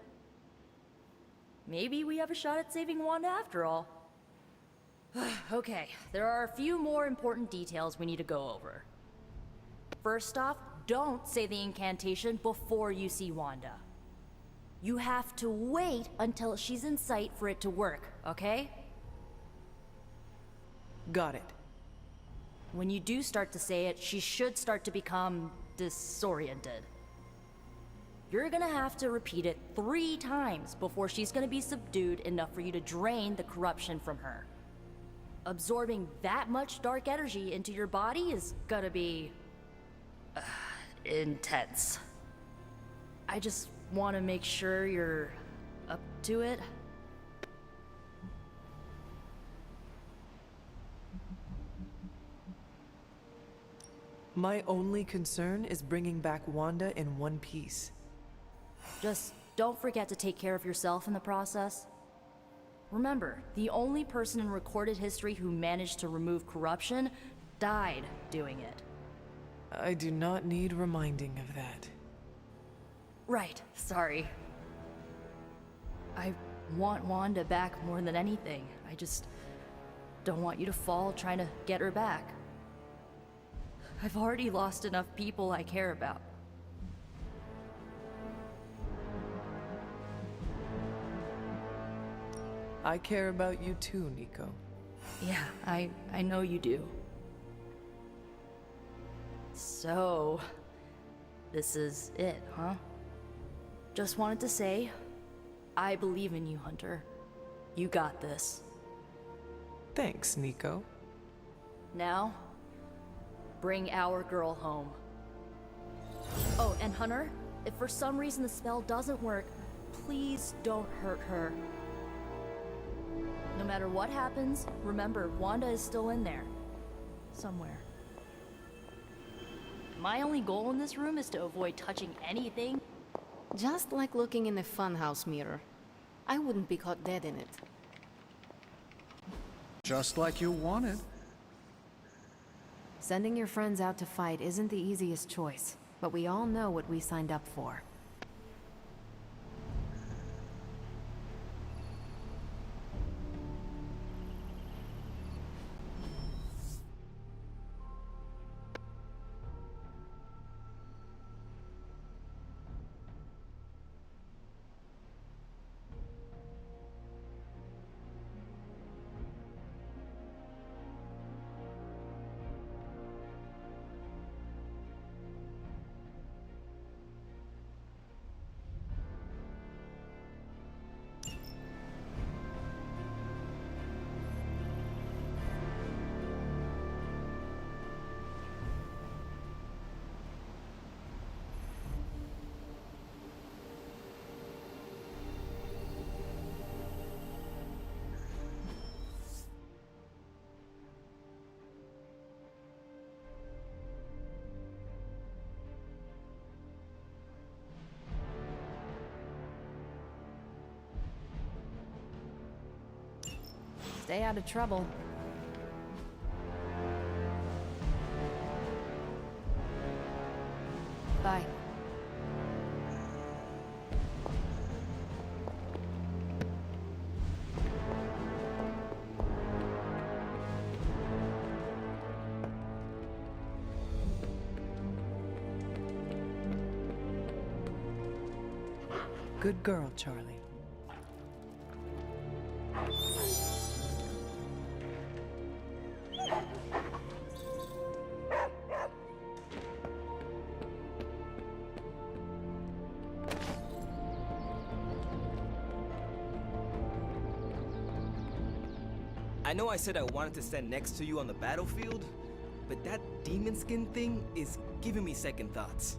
Maybe we have a shot at saving Wanda after all. Okay, there are a few more important details we need to go over. First off, don't say the incantation before you see Wanda. You have to wait until she's in sight for it to work, okay? Got it. When you do start to say it, she should start to become disoriented. You're gonna have to repeat it 3 times before she's gonna be subdued enough for you to drain the corruption from her. Absorbing that much dark energy into your body is gonna be intense. I just want to make sure you're up to it. My only concern is bringing back Wanda in one piece. Just don't forget to take care of yourself in the process. Remember, the only person in recorded history who managed to remove corruption died doing it. I do not need reminding of that. Right, sorry. I want Wanda back more than anything. I just don't want you to fall trying to get her back. I've already lost enough people I care about. I care about you too, Nico. Yeah, I know you do. So, this is it, huh? Just wanted to say, I believe in you, Hunter. You got this. Thanks, Nico. Now, bring our girl home. Oh, and Hunter, if for some reason the spell doesn't work, please don't hurt her. No matter what happens, remember, Wanda is still in there. Somewhere. My only goal in this room is to avoid touching anything. Just like looking in a funhouse mirror. I wouldn't be caught dead in it. Just like you wanted. Sending your friends out to fight isn't the easiest choice, but we all know what we signed up for. Stay out of trouble. Bye. Good girl, Charlie. I know I said I wanted to stand next to you on the battlefield, but that demon skin thing is giving me second thoughts.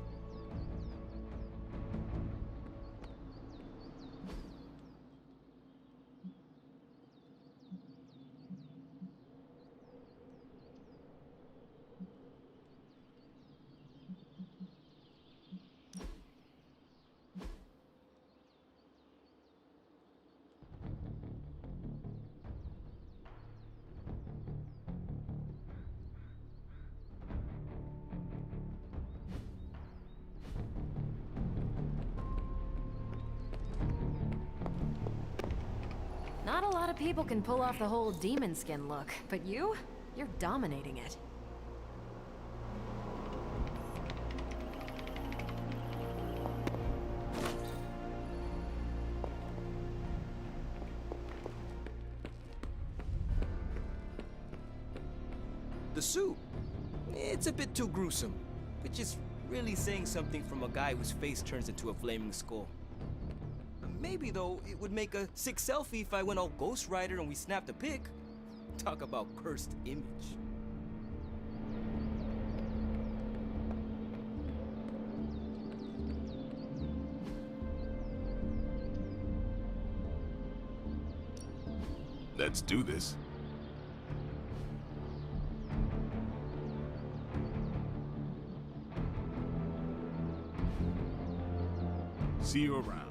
Not a lot of people can pull off the whole demon skin look, but you're dominating it. The suit, it's a bit too gruesome, which is really saying something from a guy whose face turns into a flaming skull. Maybe, though, it would make a sick selfie if I went all Ghost Rider and we snapped a pic. Talk about cursed image. Let's do this. See you around.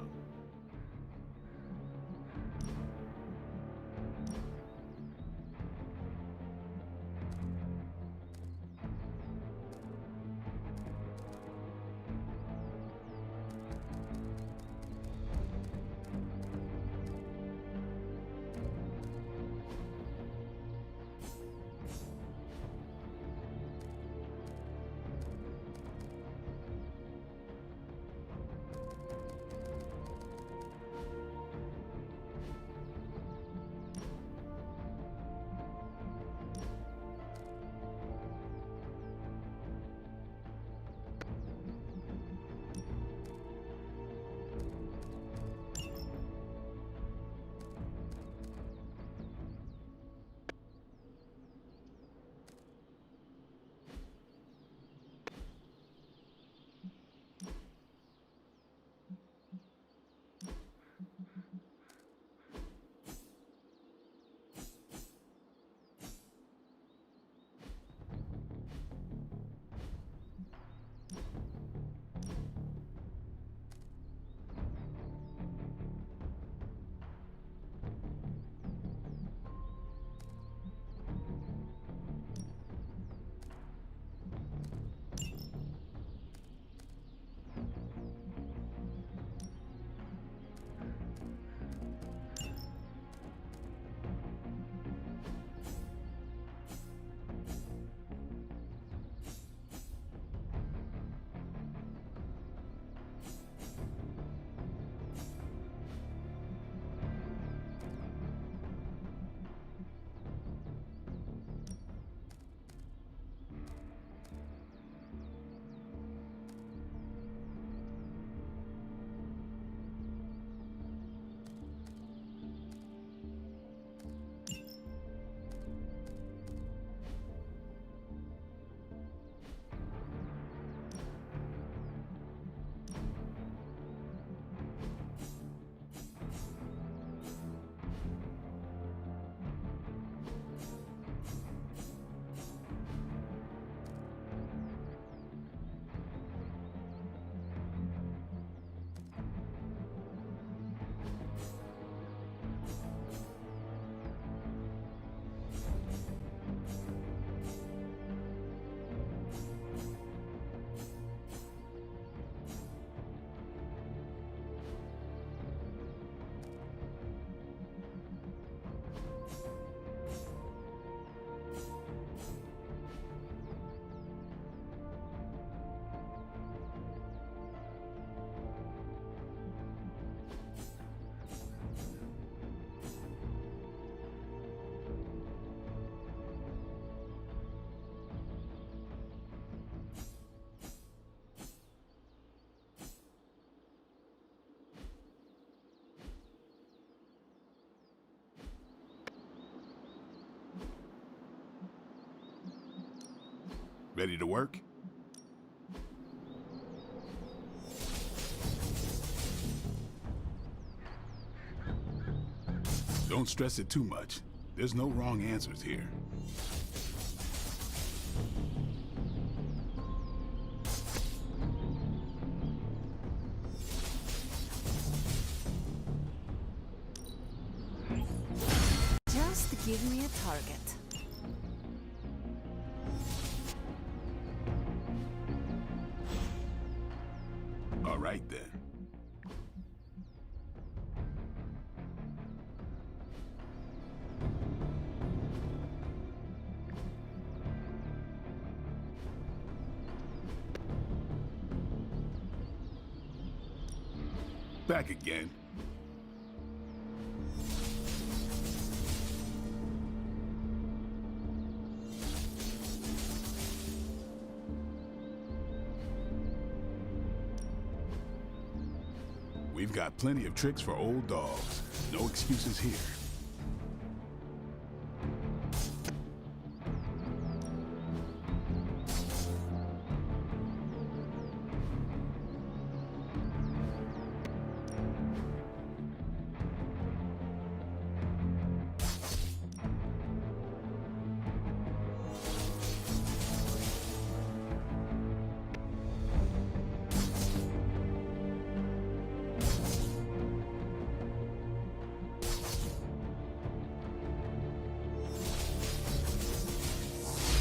Ready to work? Don't stress it too much. There's no wrong answers here. Just give me a target. All right then. Back again. We've got plenty of tricks for old dogs. No excuses here.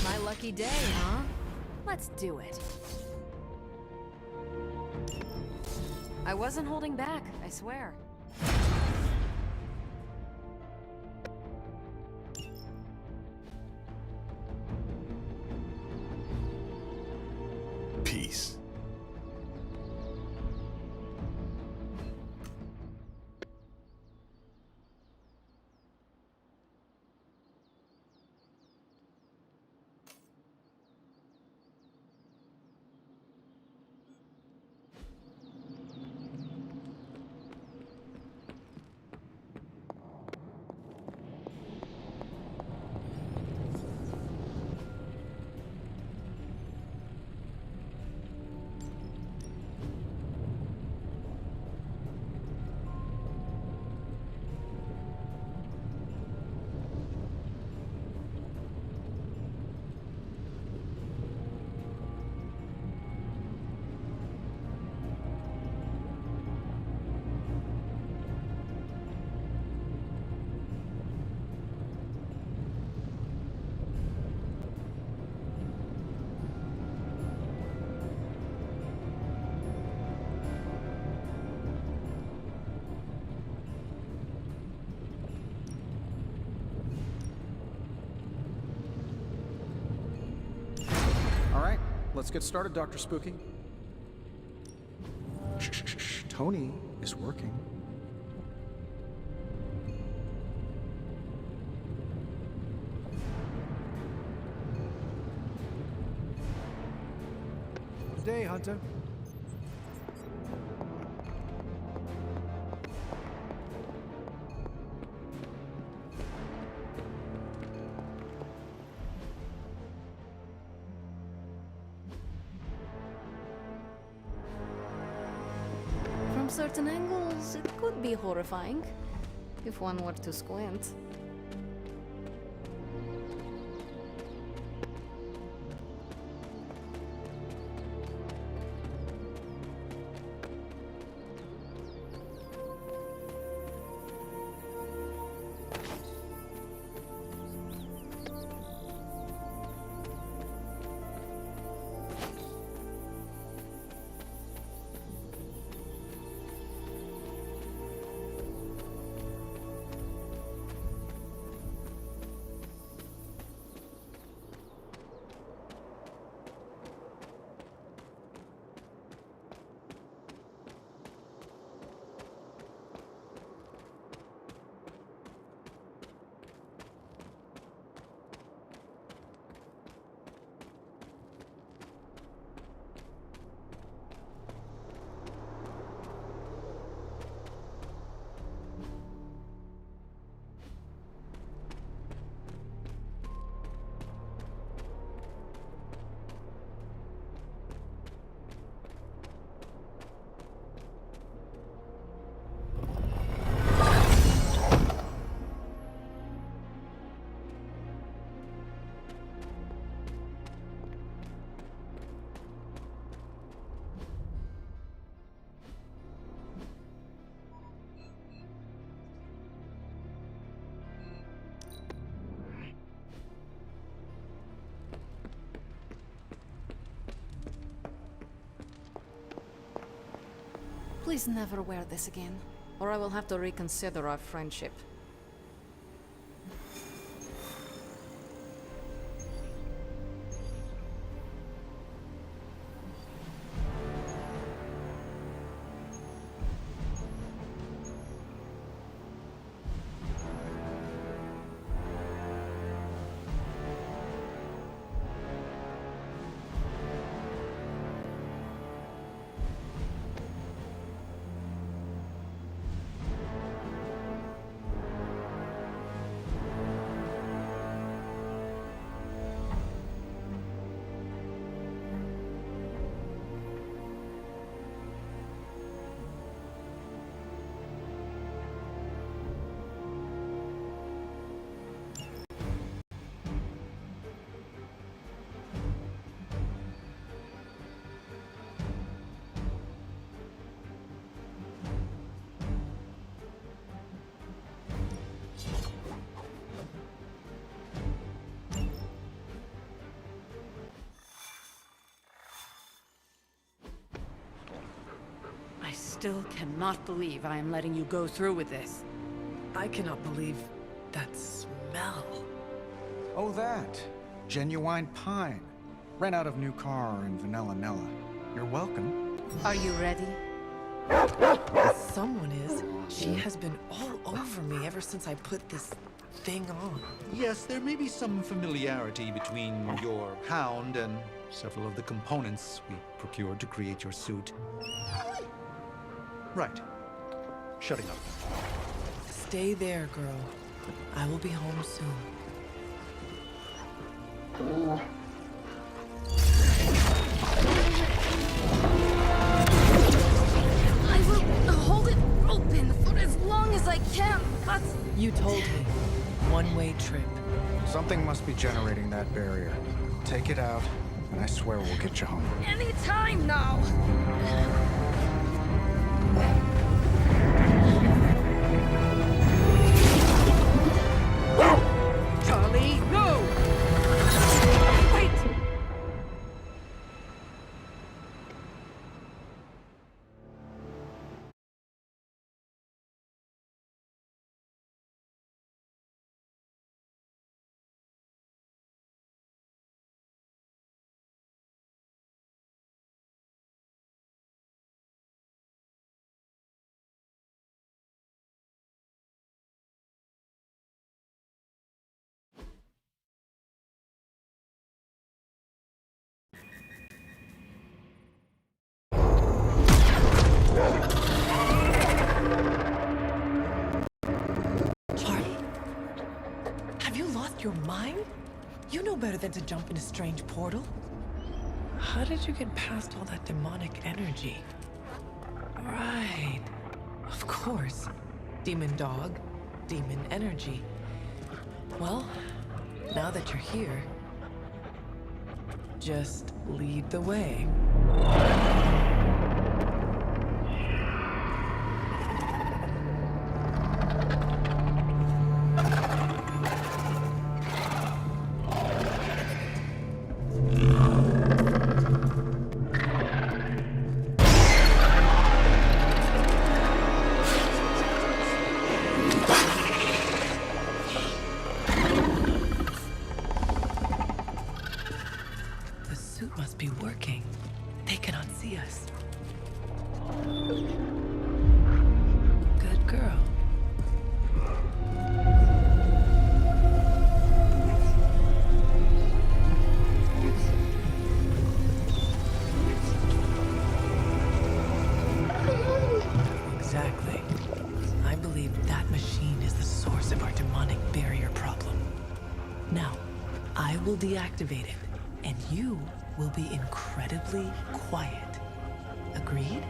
My lucky day, huh? Let's do it. I wasn't holding back, I swear. Peace. All right, let's get started, Dr. Spooky. Shh. Tony is working. Good day, Hunter. From certain angles, it could be horrifying, if one were to squint. Please never wear this again, or I will have to reconsider our friendship. I still cannot believe I am letting you go through with this. I cannot believe that smell. Oh, that. Genuine pine. Ran out of new car in Vanilla Nella. You're welcome. Are you ready? Someone is. She has been all over me ever since I put this thing on. Yes, there may be some familiarity between your hound and several of the components we procured to create your suit. Right. Shutting up. Stay there, girl. I will be home soon. I will hold it open for as long as I can, but... You told me. One-way trip. Something must be generating that barrier. Take it out, and I swear we'll get you home. Any time now! Charlie, no! Wait! Charlie, have you lost your mind? You know better than to jump in a strange portal. How did you get past all that demonic energy? Right. Of course. Demon dog, demon energy. Well, now that you're here, just lead the way. The suit must be working. They cannot see us. Good girl. Exactly. I believe that machine is the source of our demonic barrier problem. Now, I will deactivate it, and you will be incredibly quiet. Agreed?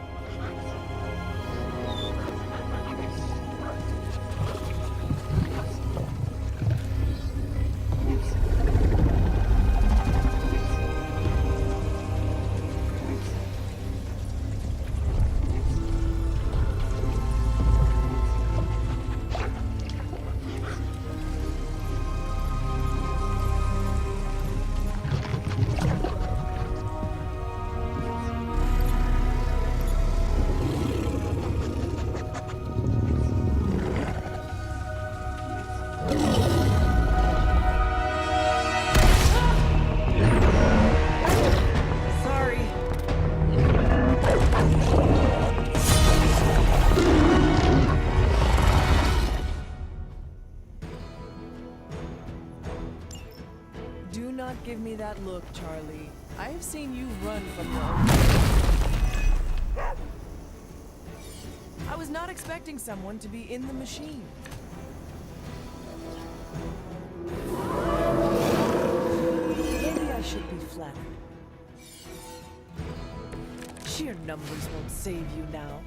not give me that look, Charlie. I've seen you run from your own. I was not expecting someone to be in the machine. Maybe I should be flattered. Sheer numbers won't save you now.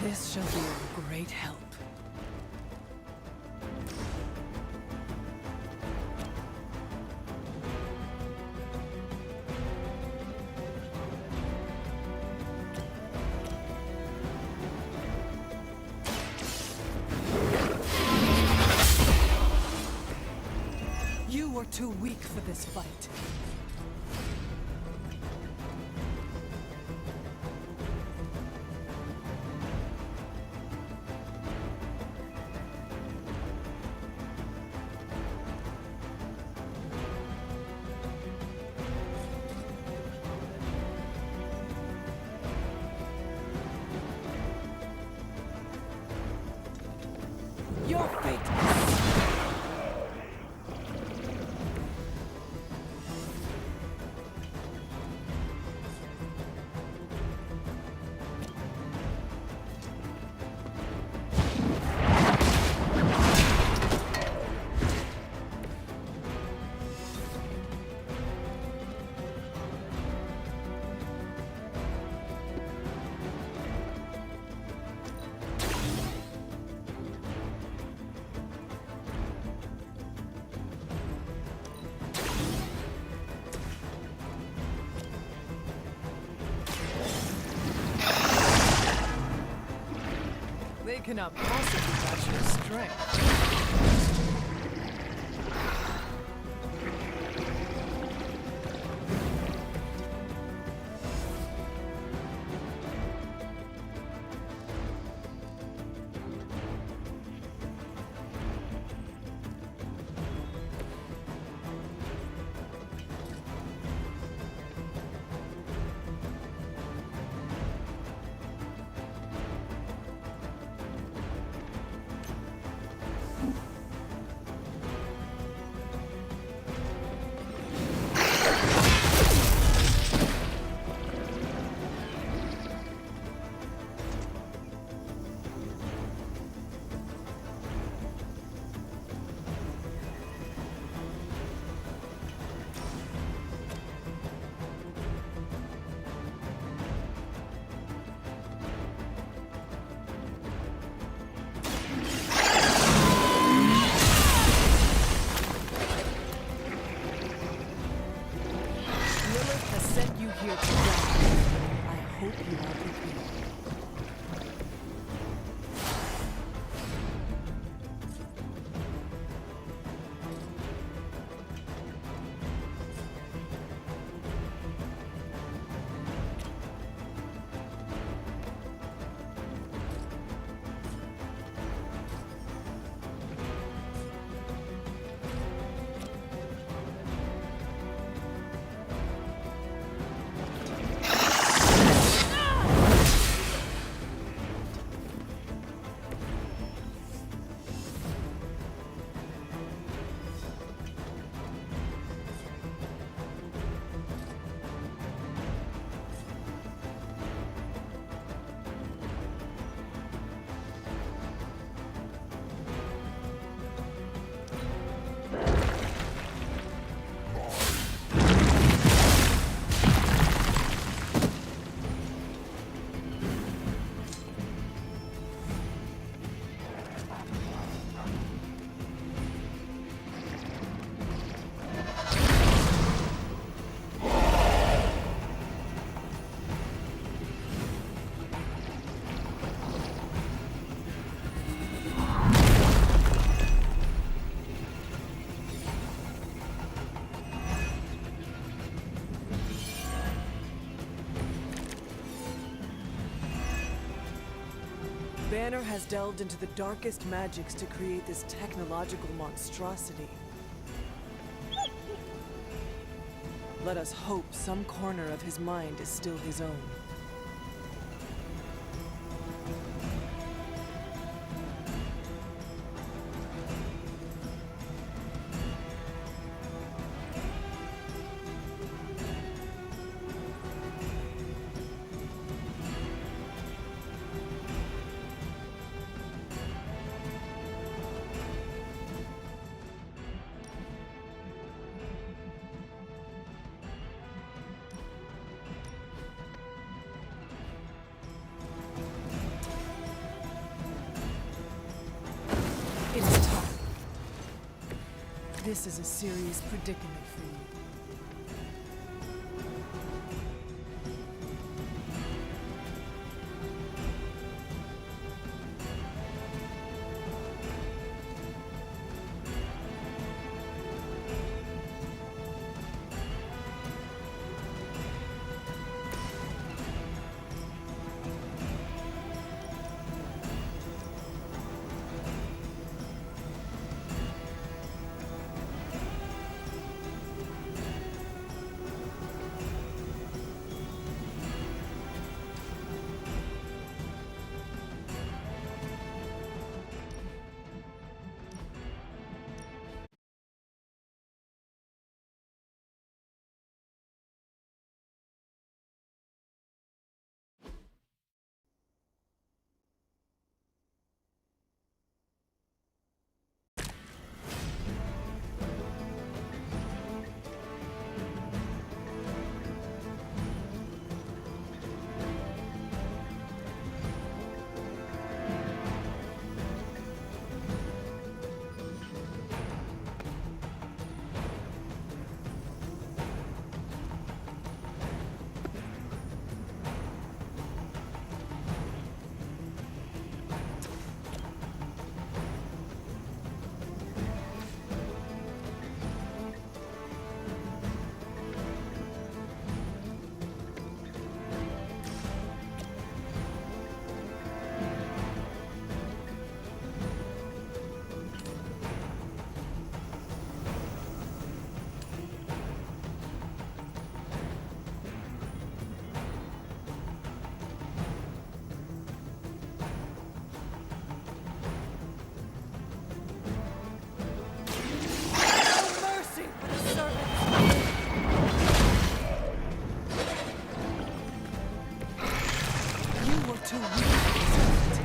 This shall be of great help. You were too weak for this fight. Your fate is They cannot possibly match your strength. Here to die. I hope you are prepared. Banner has delved into the darkest magics to create this technological monstrosity. Let us hope some corner of his mind is still his own. It is time. This is a serious predicament for you. too weak for this fight.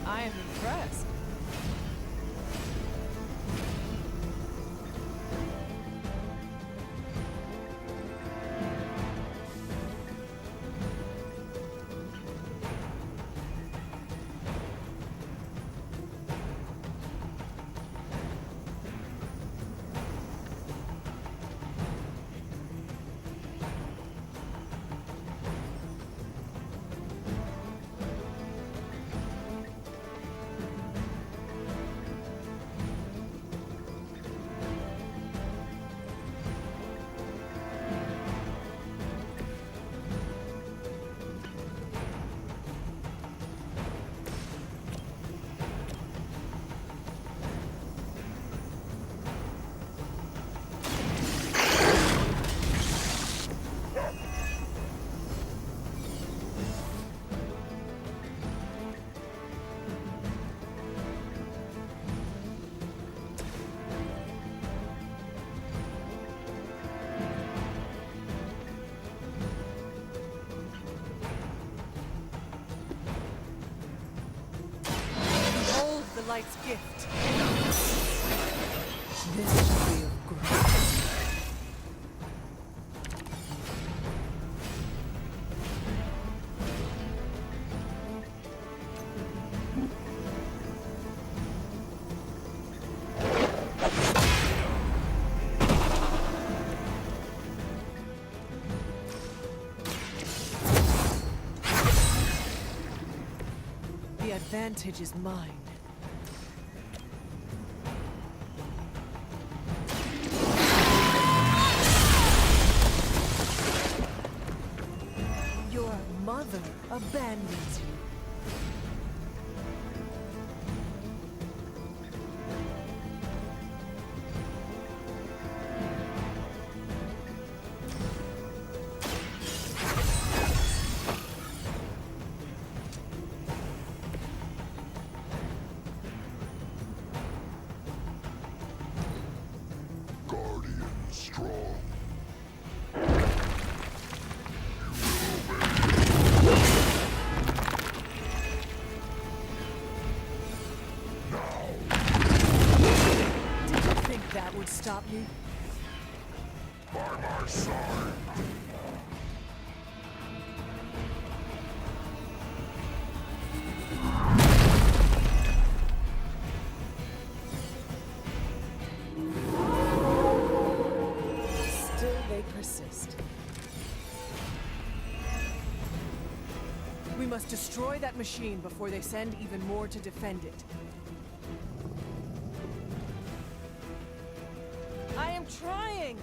I am impressed. Behold the light's gift. This shall be of grace. The advantage is mine. Your mother abandons you. That would stop me? By my side. Still they persist. We must destroy that machine before they send even more to defend it. I am trying!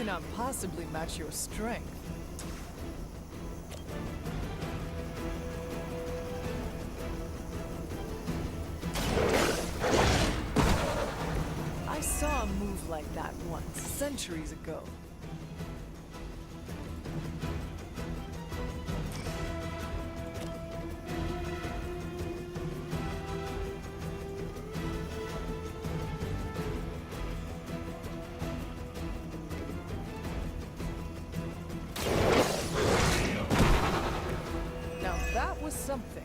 cannot possibly match your strength. I saw a move like that once, centuries ago. Now that was something.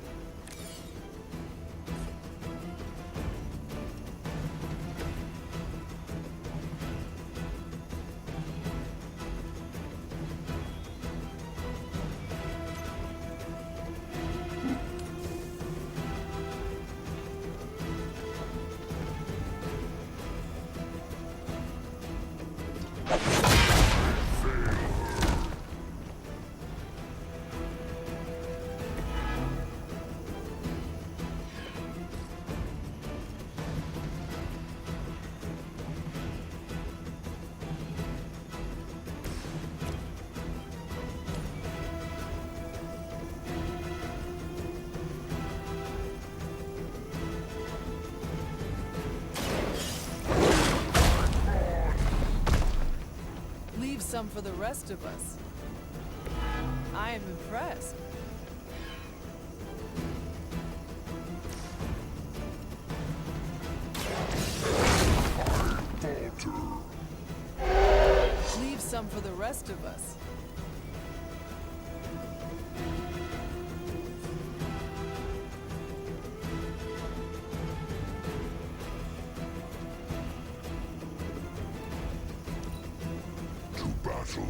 Leave some for the rest of us. I am impressed. Leave some for the rest of us. To battle.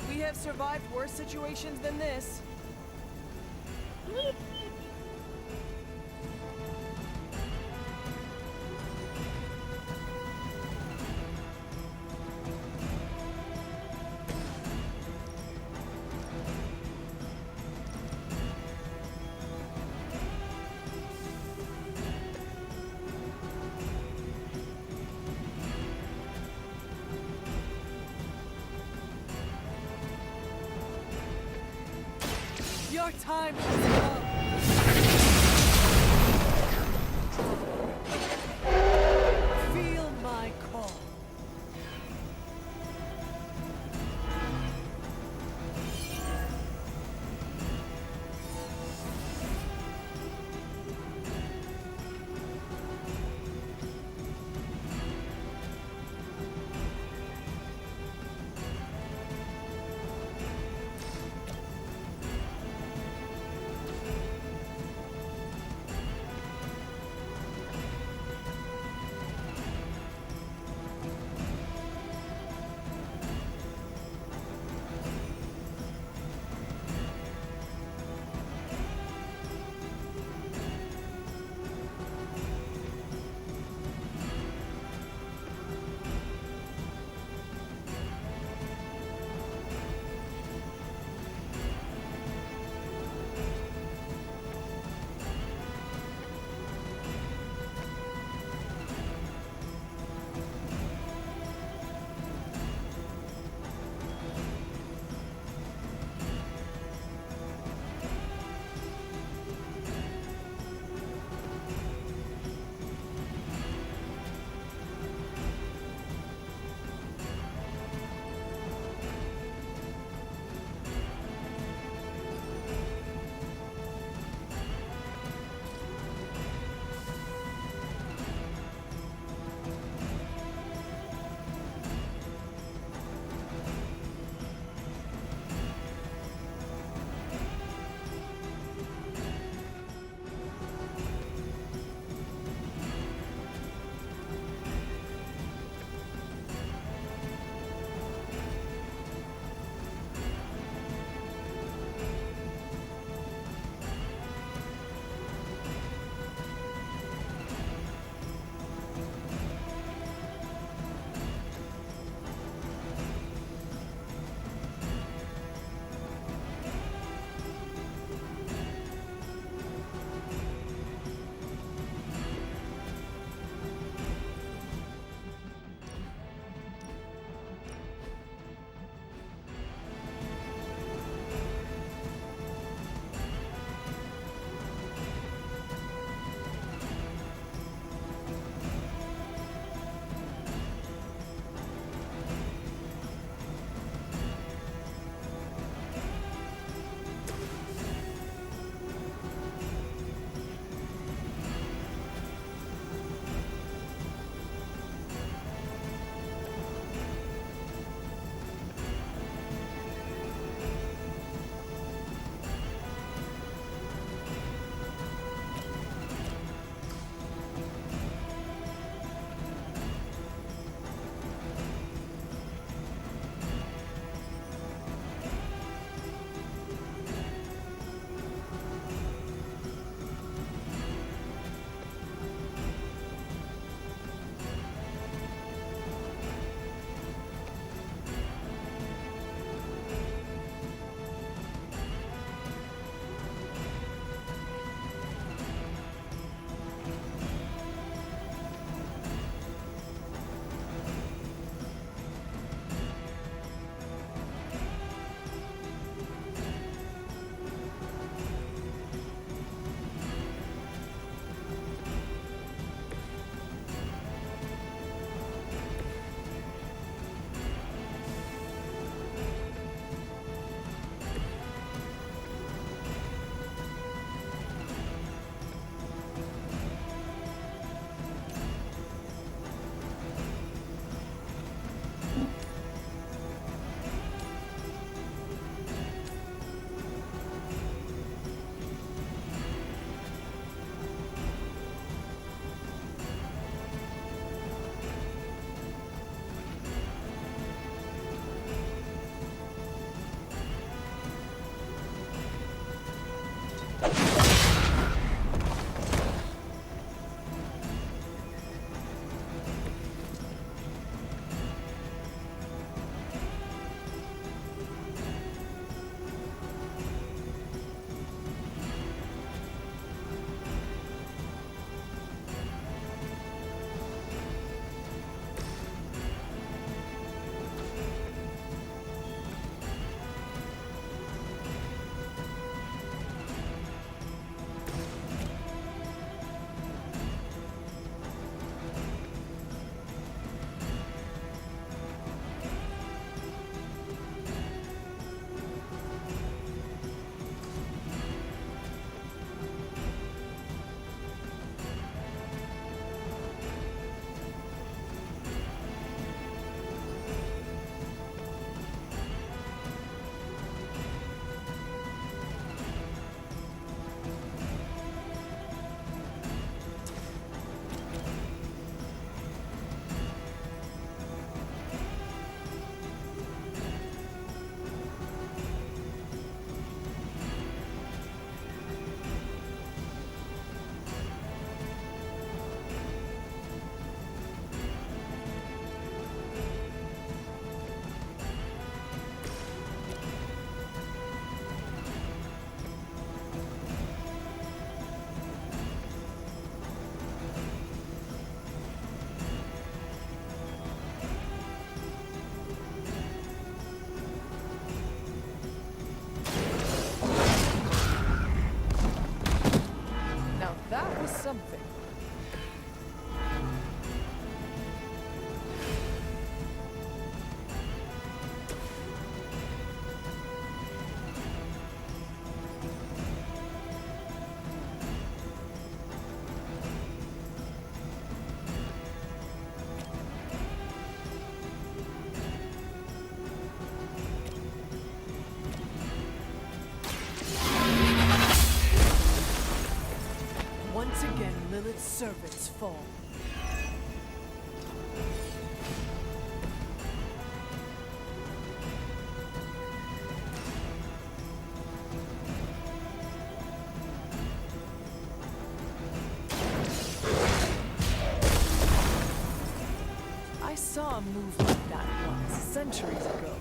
We have survived worse situations than this. Your time has come. Feel my call. That was something. Once again, Lilith's servants fall. I saw a move like that once, centuries ago.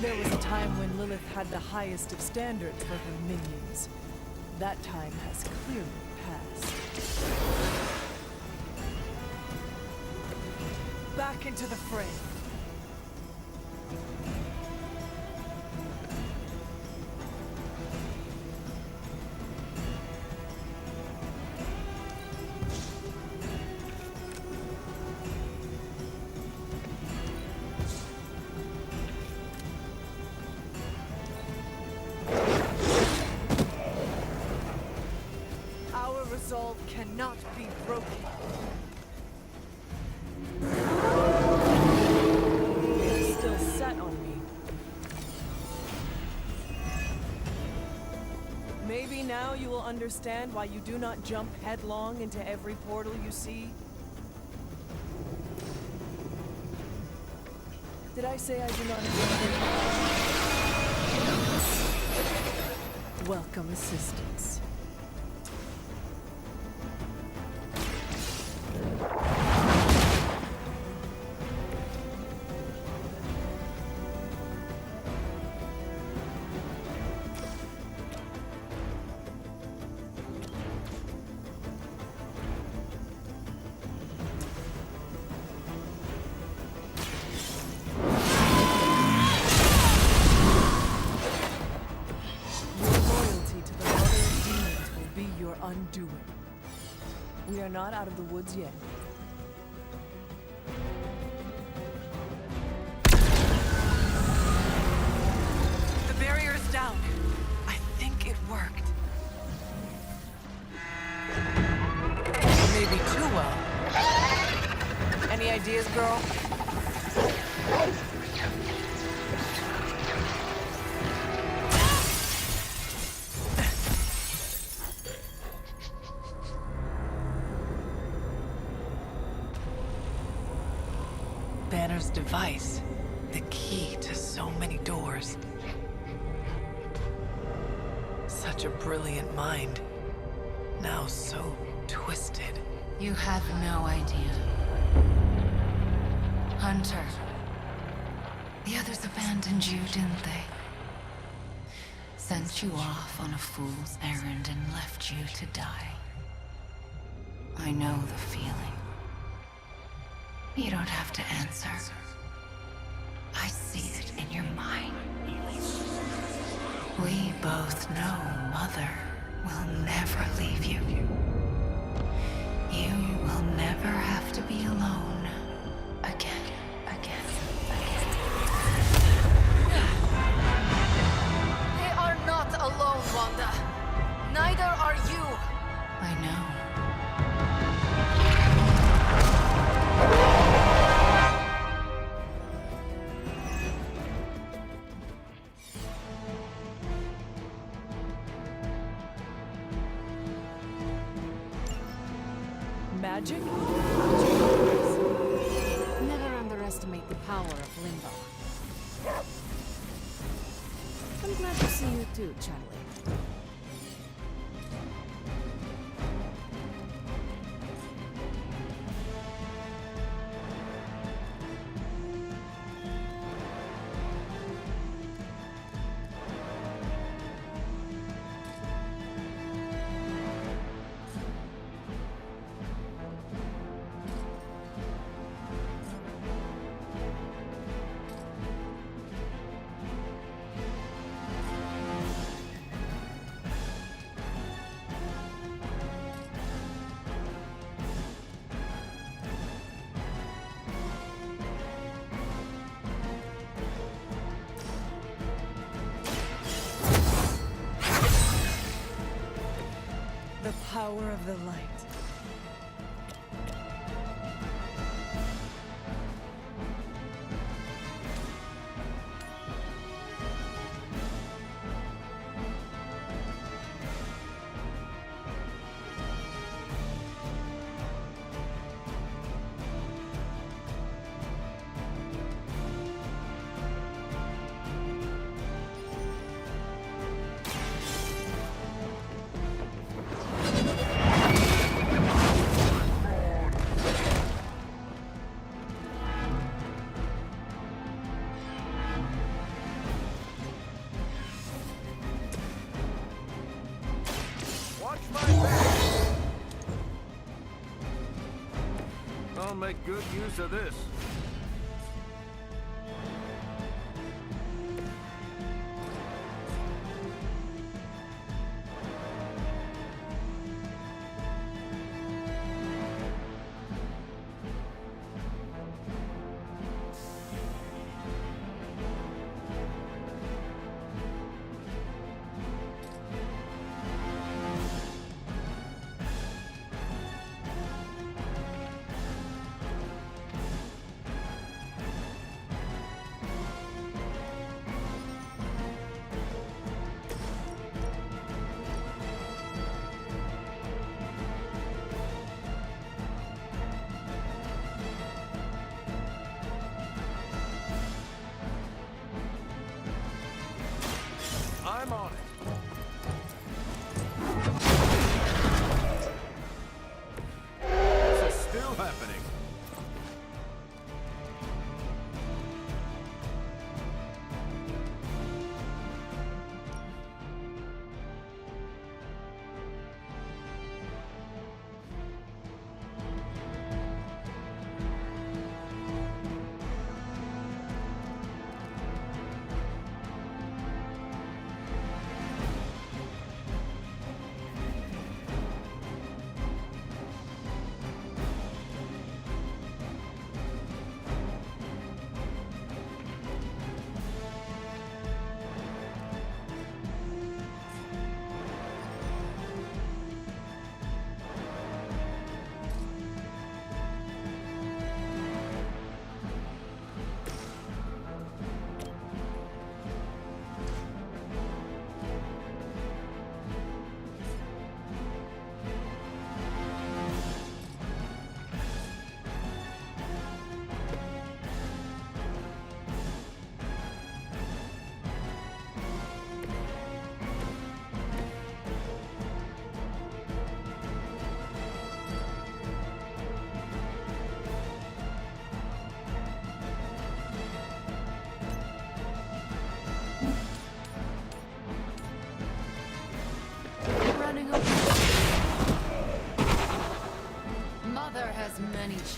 There was a time when Lilith had the highest of standards for her minions. That time has clearly passed. Back into the fray. Resolve cannot be broken. You're still set on me. Maybe now you will understand why you do not jump headlong into every portal you see. Did I say I do not agree? Welcome assistance. Undoing. We are not out of the woods yet. The barrier is down. I think it worked. Maybe too well. Any ideas, girl? Banner's device, the key to so many doors. Such a brilliant mind, now so twisted. You have no idea. Hunter, the others abandoned you, didn't they? Sent you off on a fool's errand and left you to die. I know the feeling. You don't have to answer. I see it in your mind. We both know Mother will never leave you. You will never have to be alone again. They are not alone, Wanda. Neither are you. I know. Magic? Never underestimate the power of limbo. I'm glad to see you too, Charlie. The power of the light. I'll make good use of this.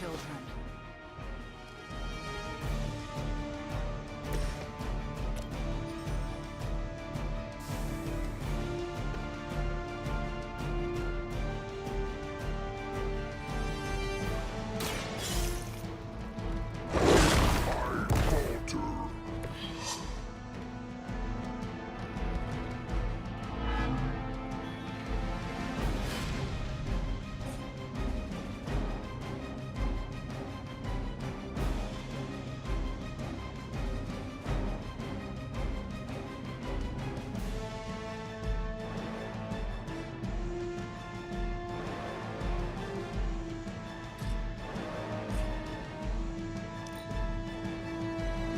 children.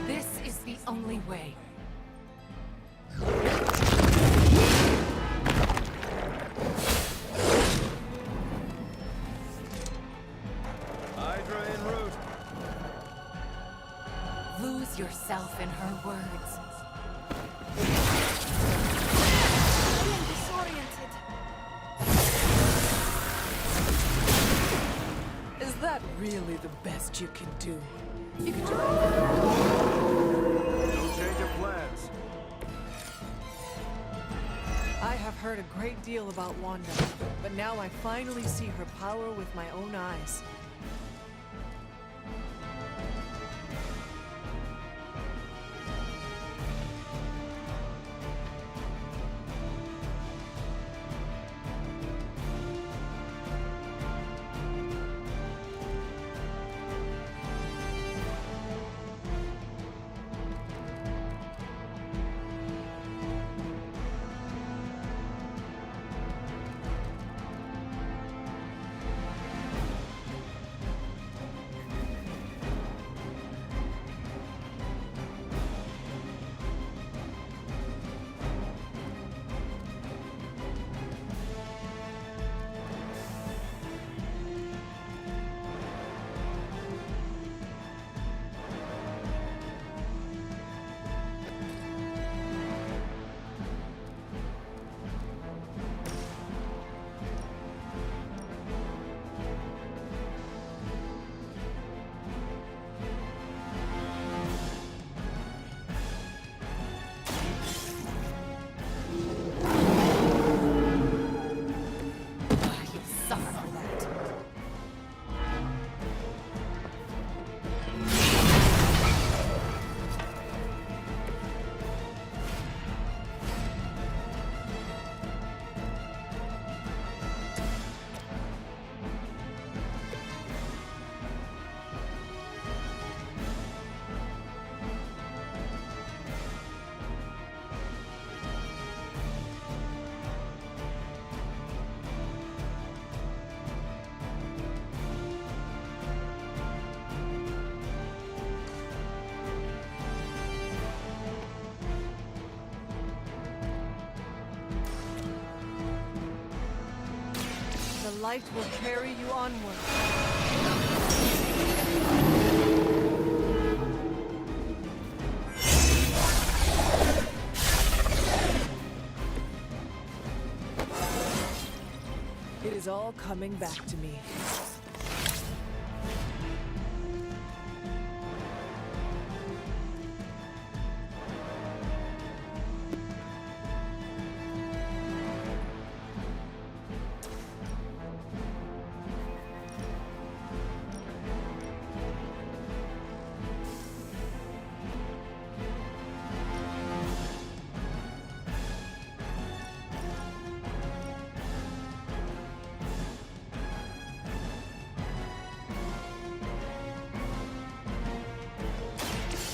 This is the only way. Hydra en route. Lose yourself in her words. I am disoriented. Is that really the best you can do? You can try. No change of plans. I have heard a great deal about Wanda, but now I finally see her power with my own eyes. The light will carry you onward. It is all coming back to me.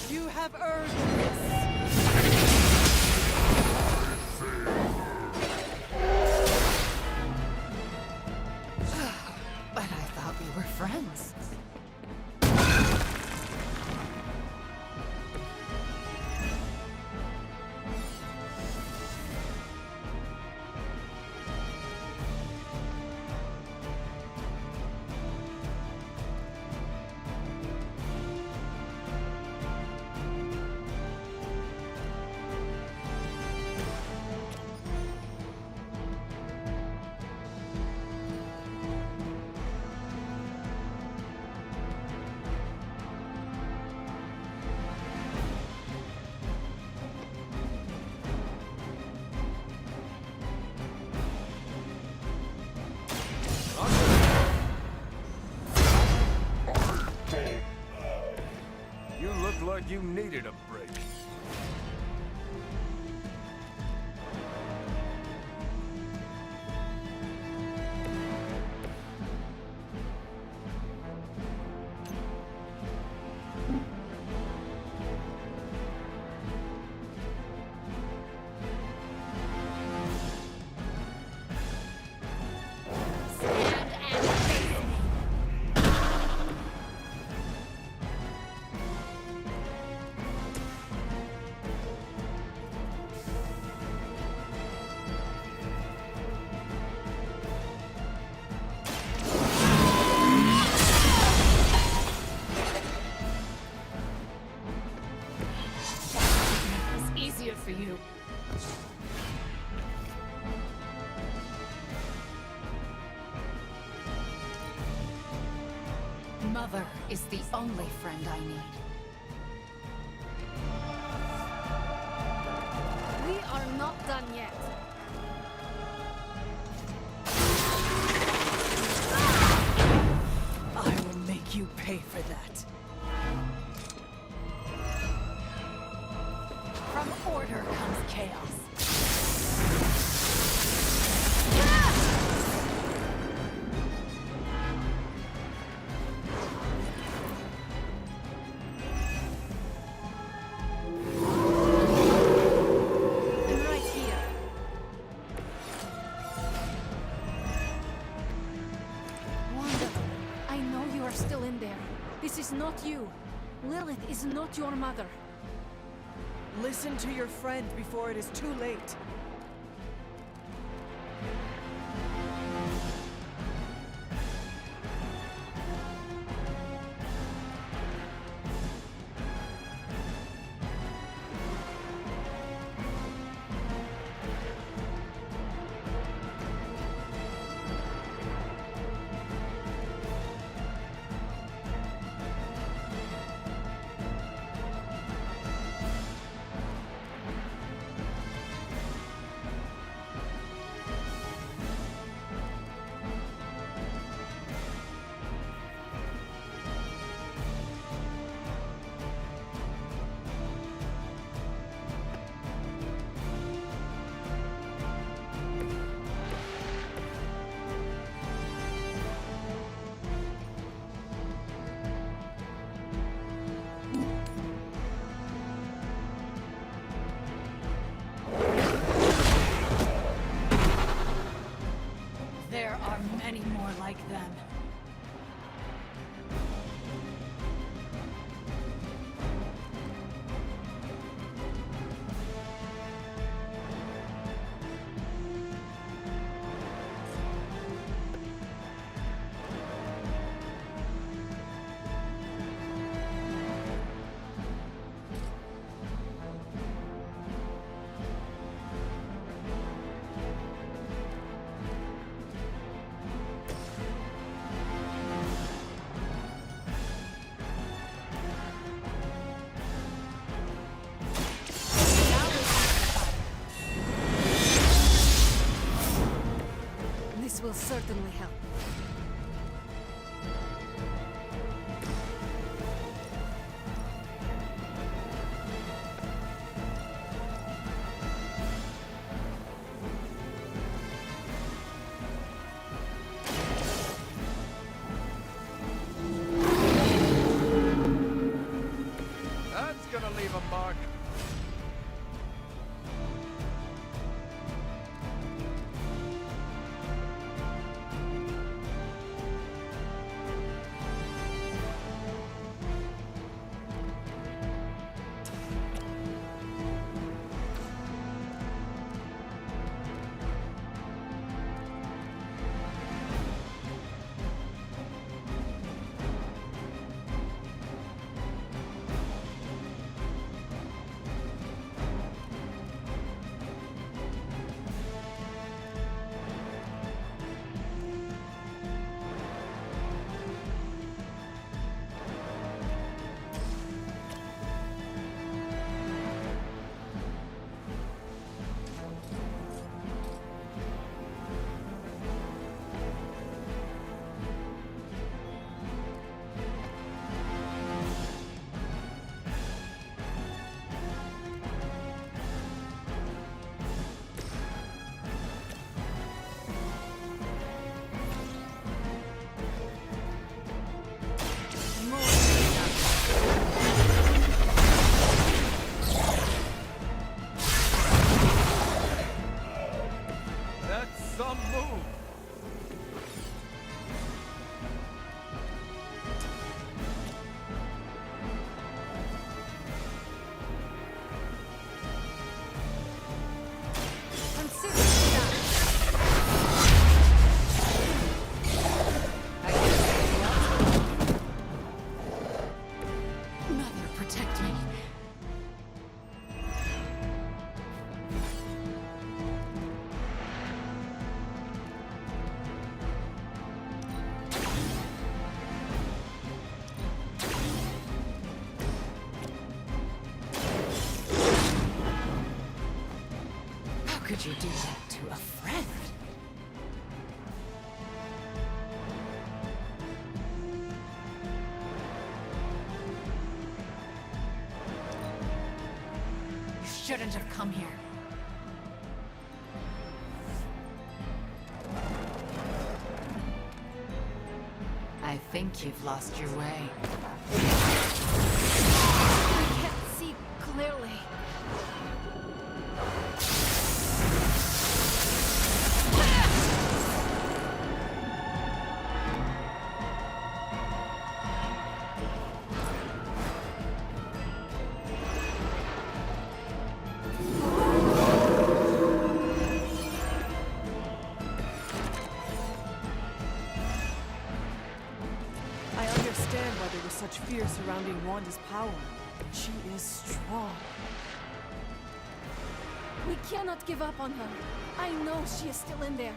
You have earned this. But I thought we were friends. you needed a break. Easier for you. Mother is the only friend I need. We are not done yet. I will make you pay for that. From order comes chaos. I'm right here. Wanda, I know you are still in there. This is not you. Lilith is not your mother. Listen to your friend before it is too late. There are many more like them. This will certainly help. That's gonna leave a mark. could you do that to a friend? You shouldn't have come here. I think you've lost your way. I can't see clearly. I understand why there was such fear surrounding Wanda's power. She is strong. We cannot give up on her. I know she is still in there.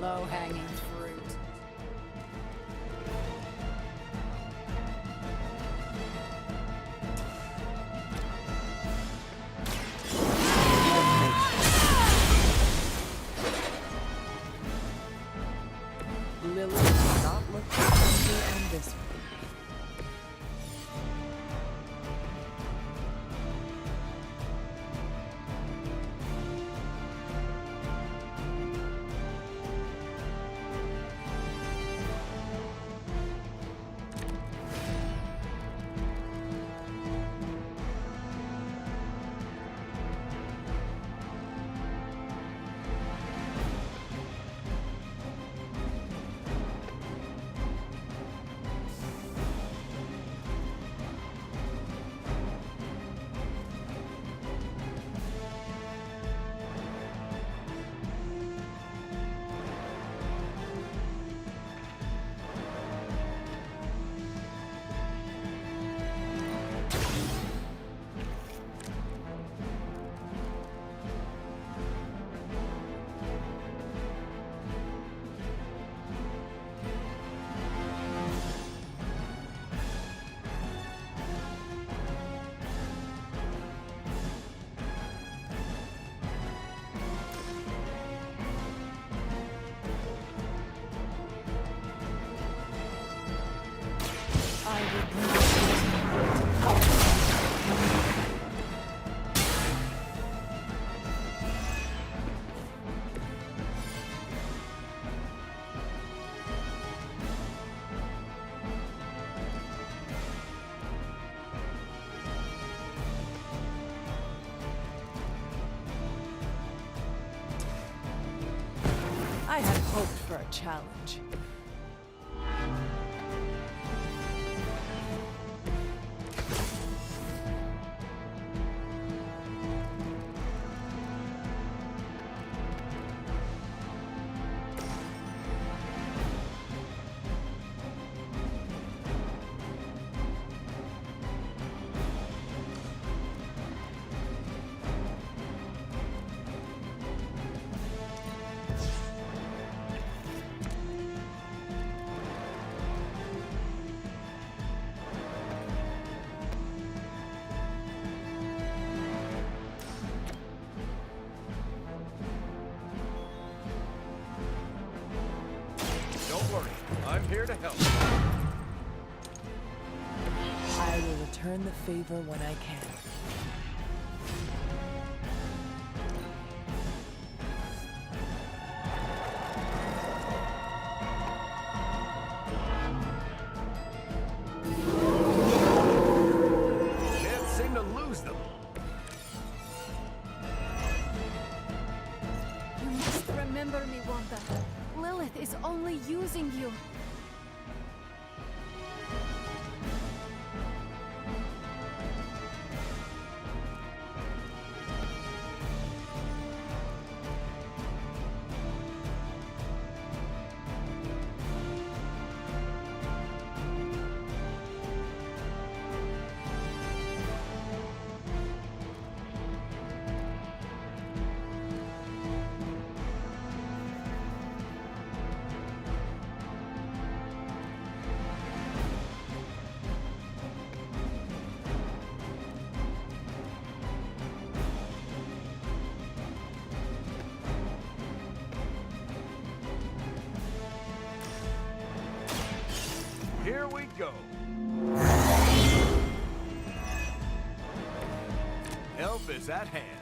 Low-hanging fruit. Lily does not look tender and this one. I had hoped for a challenge. here to help. I will return the favor when I can. Can't seem to lose them. You must remember me, Wanda. Lilith is only using you. Here we go. Help is at hand.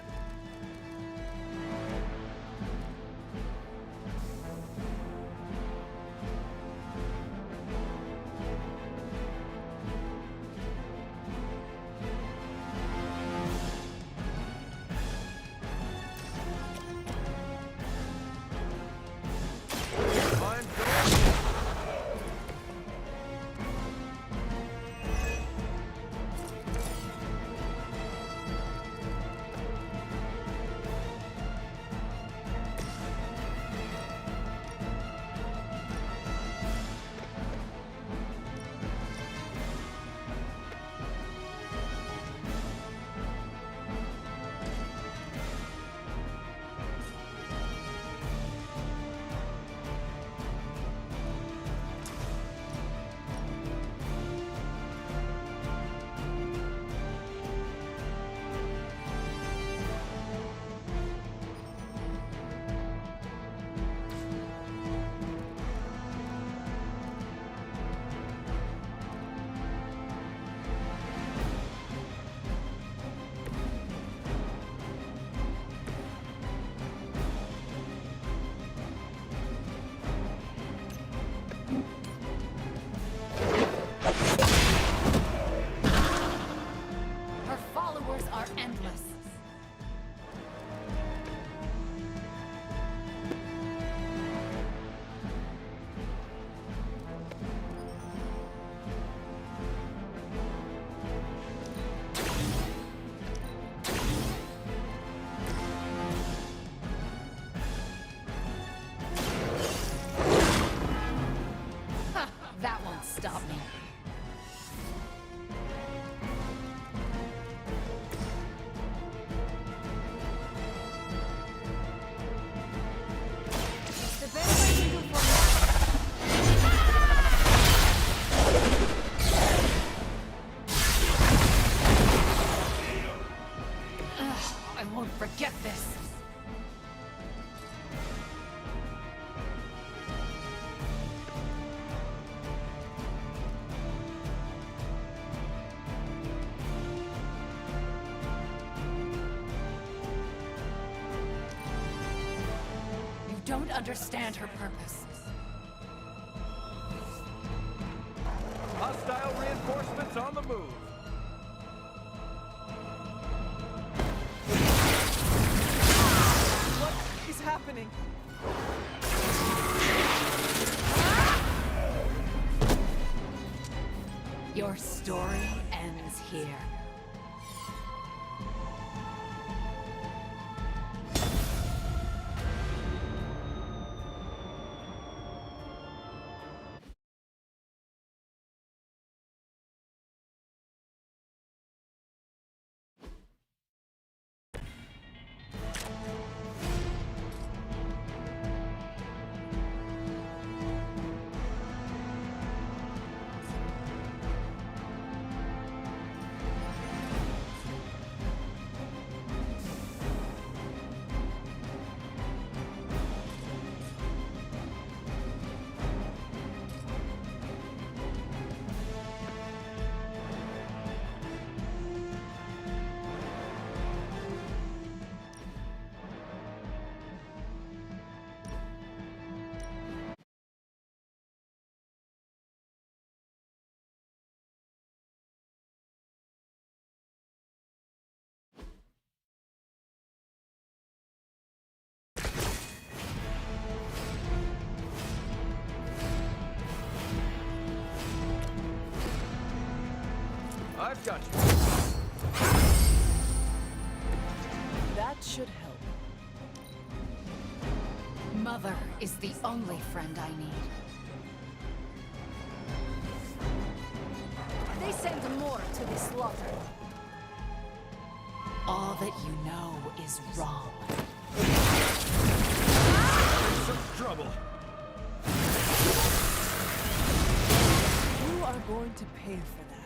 Her followers are endless. That won't stop me. The best I can do for I won't forget this. You don't understand her purpose. Hostile reinforcements on the move. What is happening? Your story ends here. I've got you. That should help. Mother is the only friend I need. They send more to the slaughter. All that you know is wrong. Some trouble. You are going to pay for that.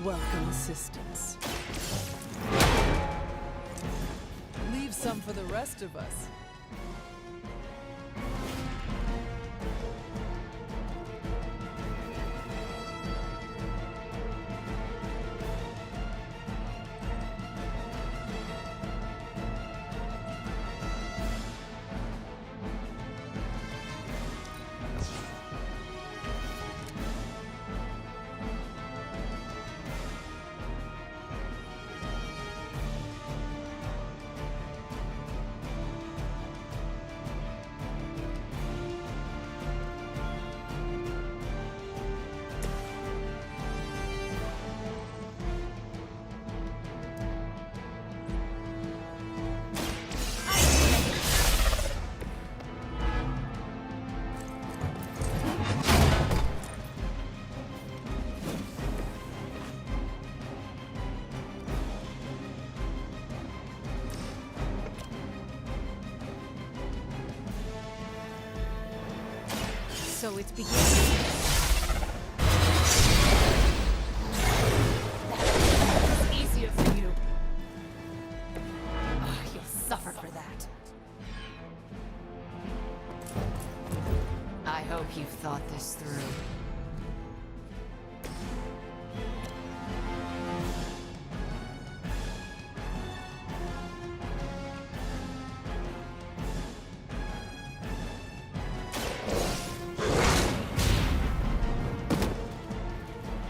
Welcome assistance. Leave some for the rest of us. So it's beginning. That's easier for you. Oh, you'll suffer for that. I hope you've thought this through.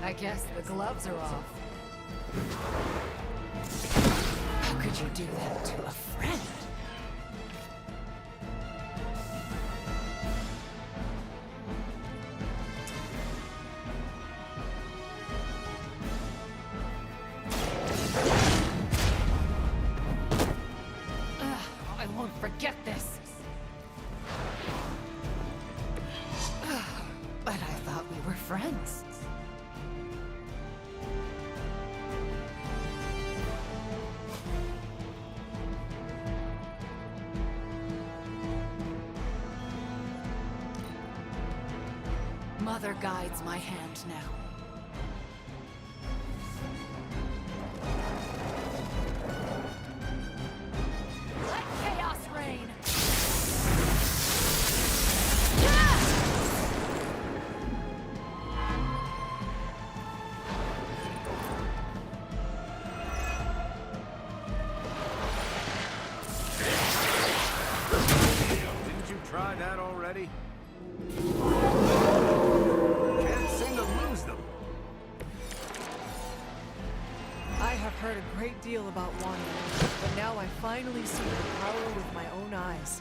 I guess the gloves are off. How could you do that to a friend? I won't forget this. But I thought we were friends. Mother guides my hand now. Let chaos reign! ready? Can't seem to lose them. I have heard a great deal about Wanda, but now I finally see her power with my own eyes.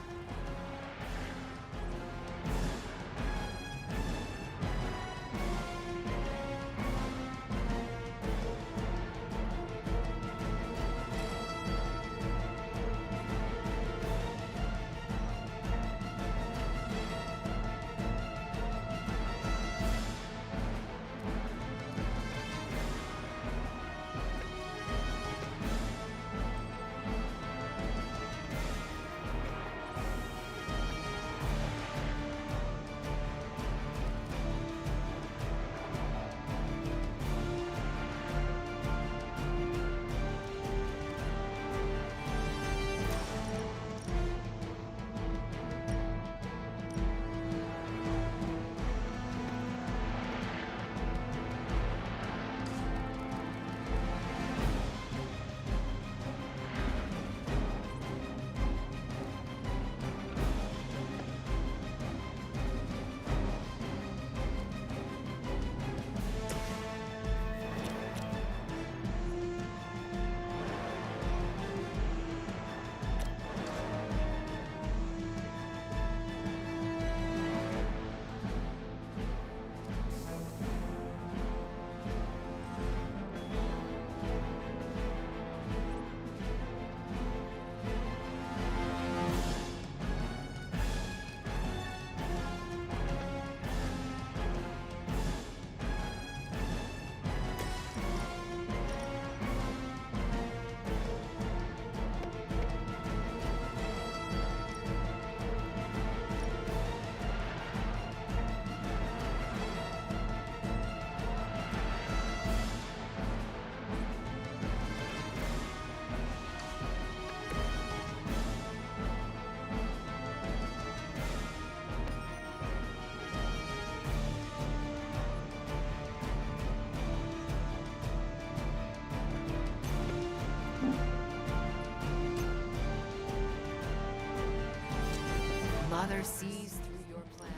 Mother sees through your plans.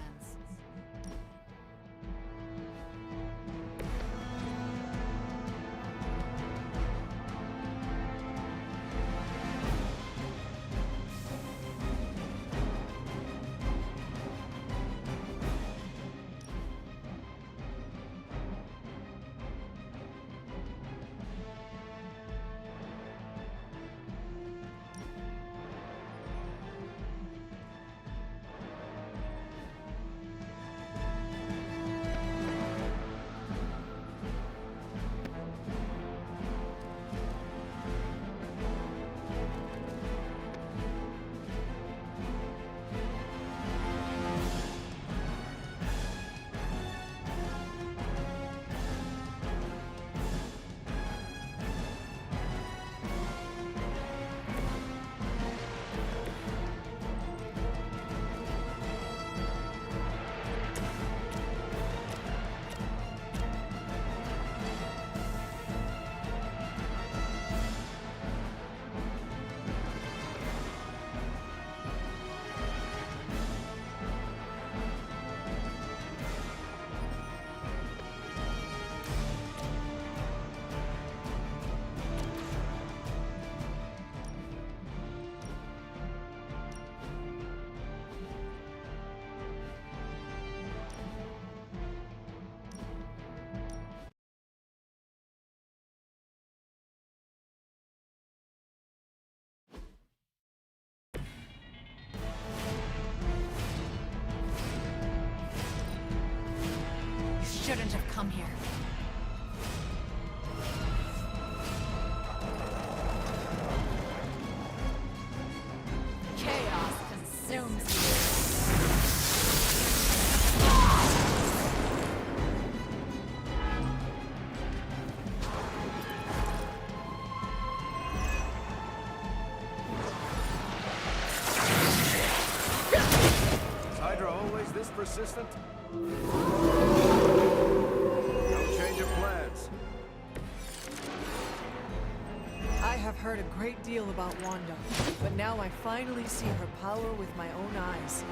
Shouldn't have come here. Chaos consumes you. Is Hydra always this persistent? Change of plans. I have heard a great deal about Wanda, but now I finally see her power with my own eyes.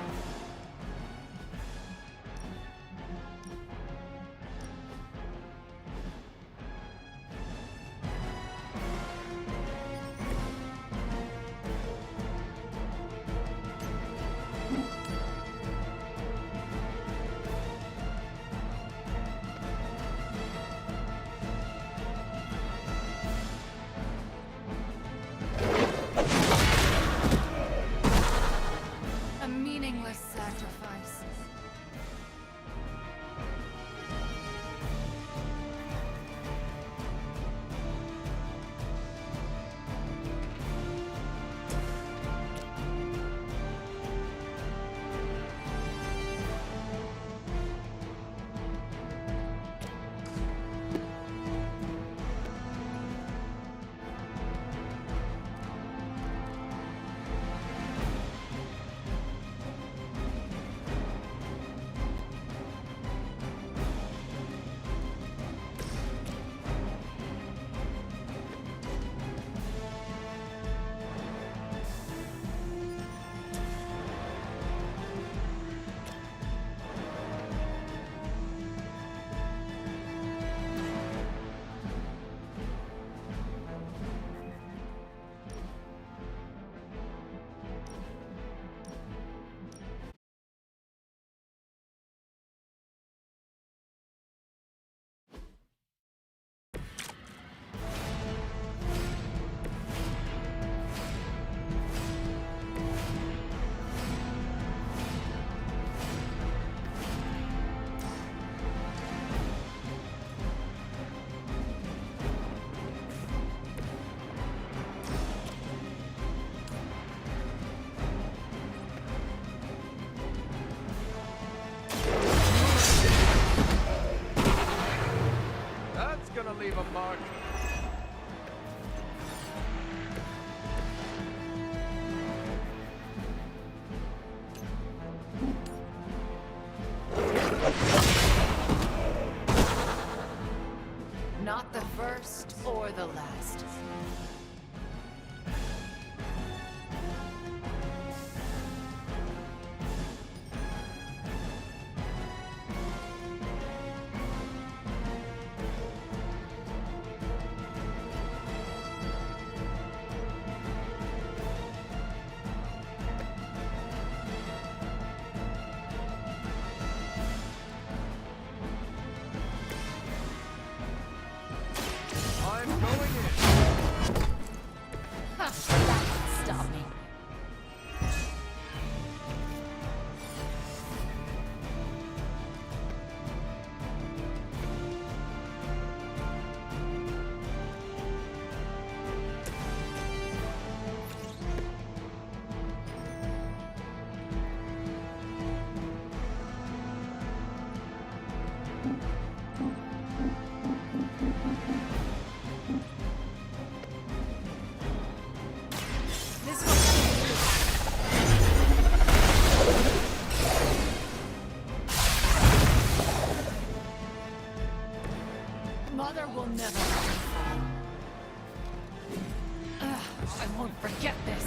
I won't forget this.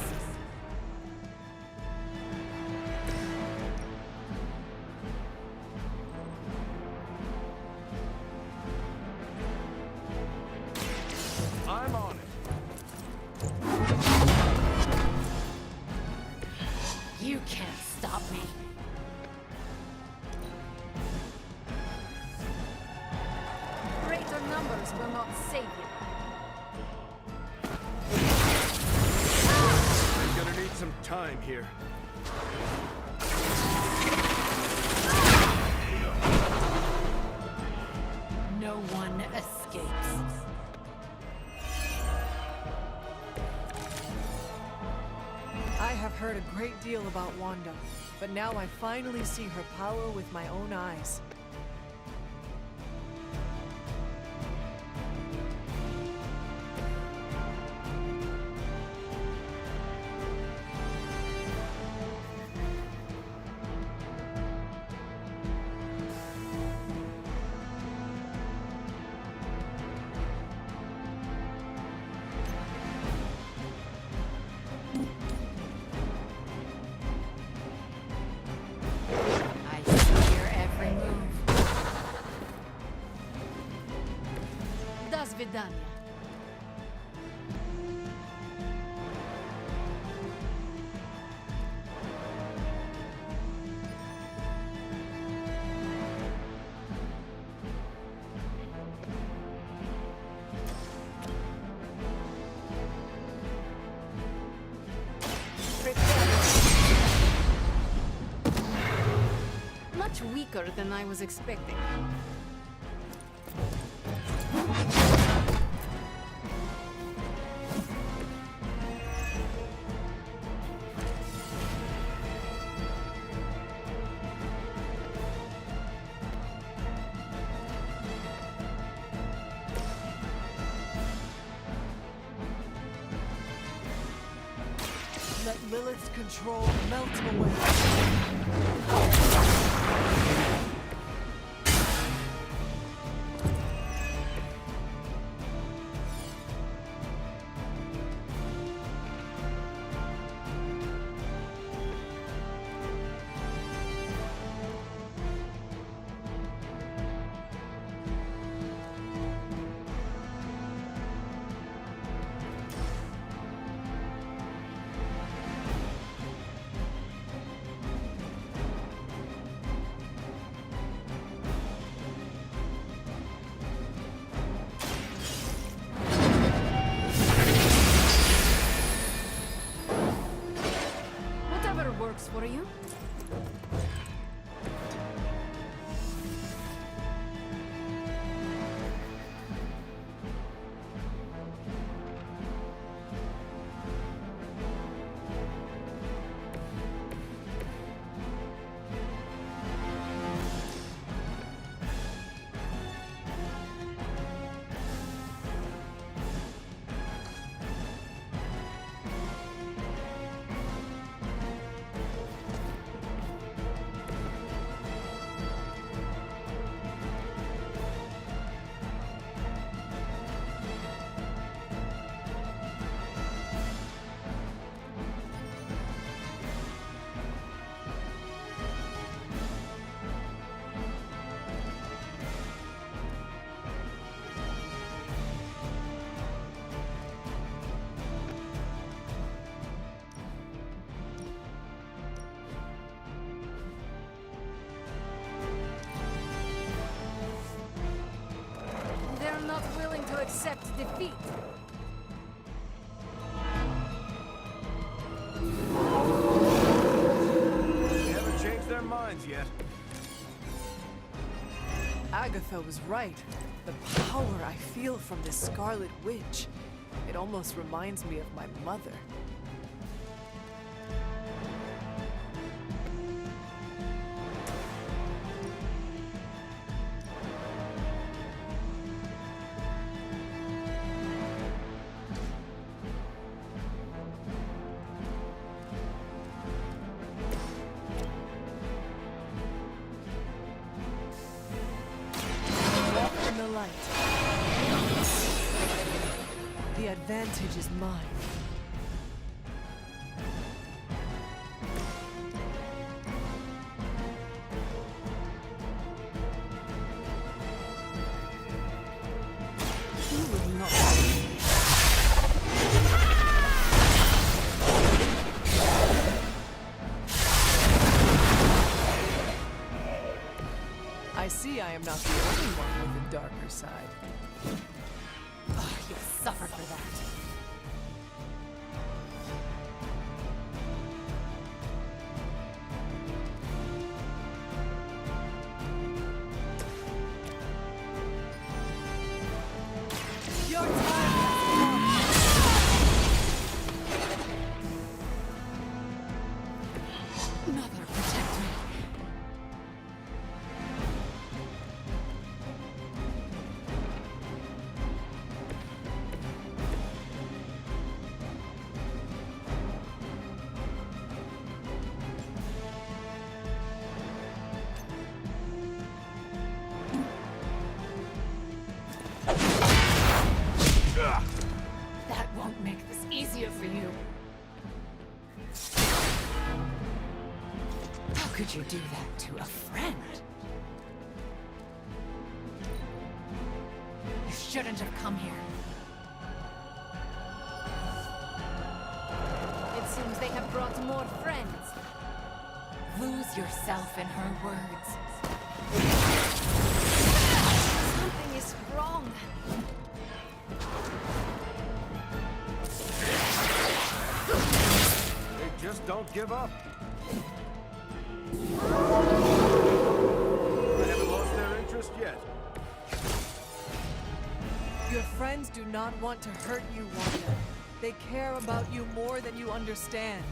I'm on it. You can't stop me. Greater numbers will not save you. I'm gonna need some time here. No one escapes. I have heard a great deal about Wanda, but now I finally see her power with my own eyes. I see your every move. До свидания. Much weaker than I was expecting. Let Lilith's control melt away. Whatever works for you. They're not willing to accept defeat. They haven't changed their minds yet. Agatha was right. The power I feel from this Scarlet Witch. It almost reminds me of my mother. Walk in the light. The advantage is mine. Maybe I am not the only one with a darker side. Oh, you'll suffer for that. Your time has come. Mother, protect me. That won't make this easier for you. How could you do that to a friend? You shouldn't have come here. It seems they have brought more friends. Lose yourself in her words. Something is wrong. They just don't give up. I haven't lost their interest yet. Your friends do not want to hurt you, Wanda. They care about you more than you understand.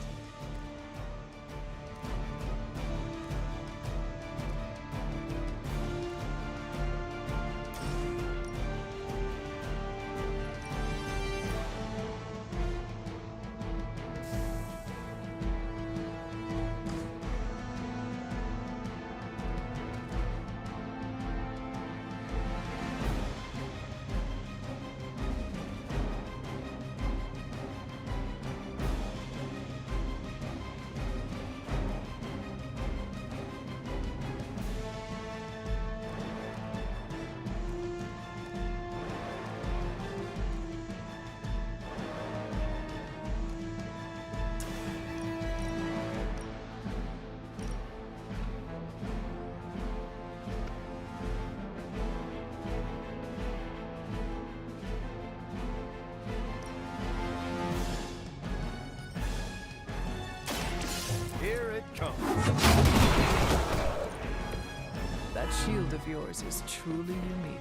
Here it comes. That shield of yours is truly unique.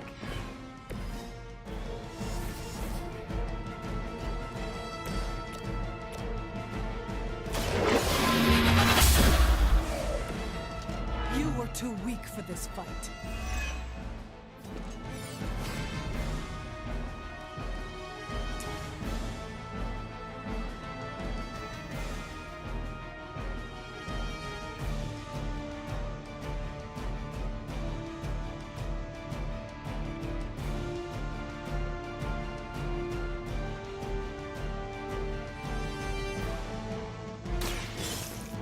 You were too weak for this fight.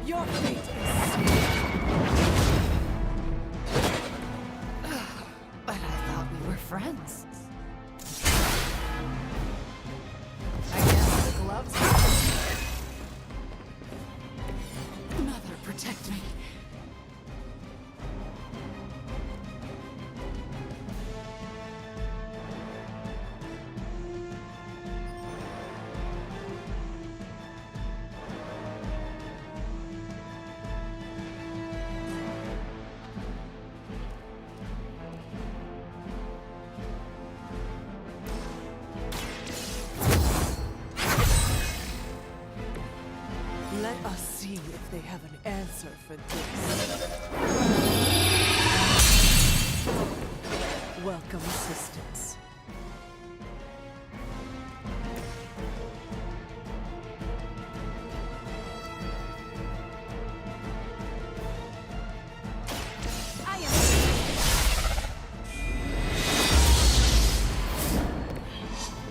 Your fate is sealed. But I thought we were friends. I guess the gloves. Mother, protect me. Let us see if they have an answer for this. Welcome assistance. I am.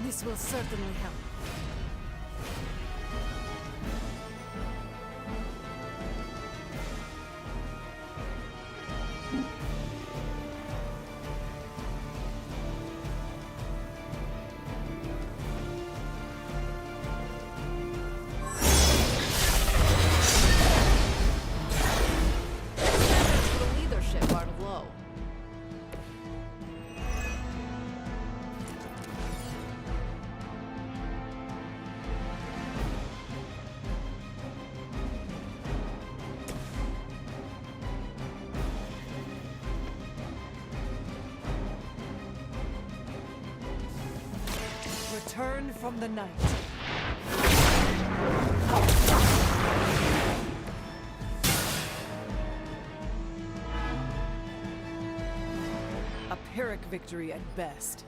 This will certainly help. return from the night. A Pyrrhic victory at best.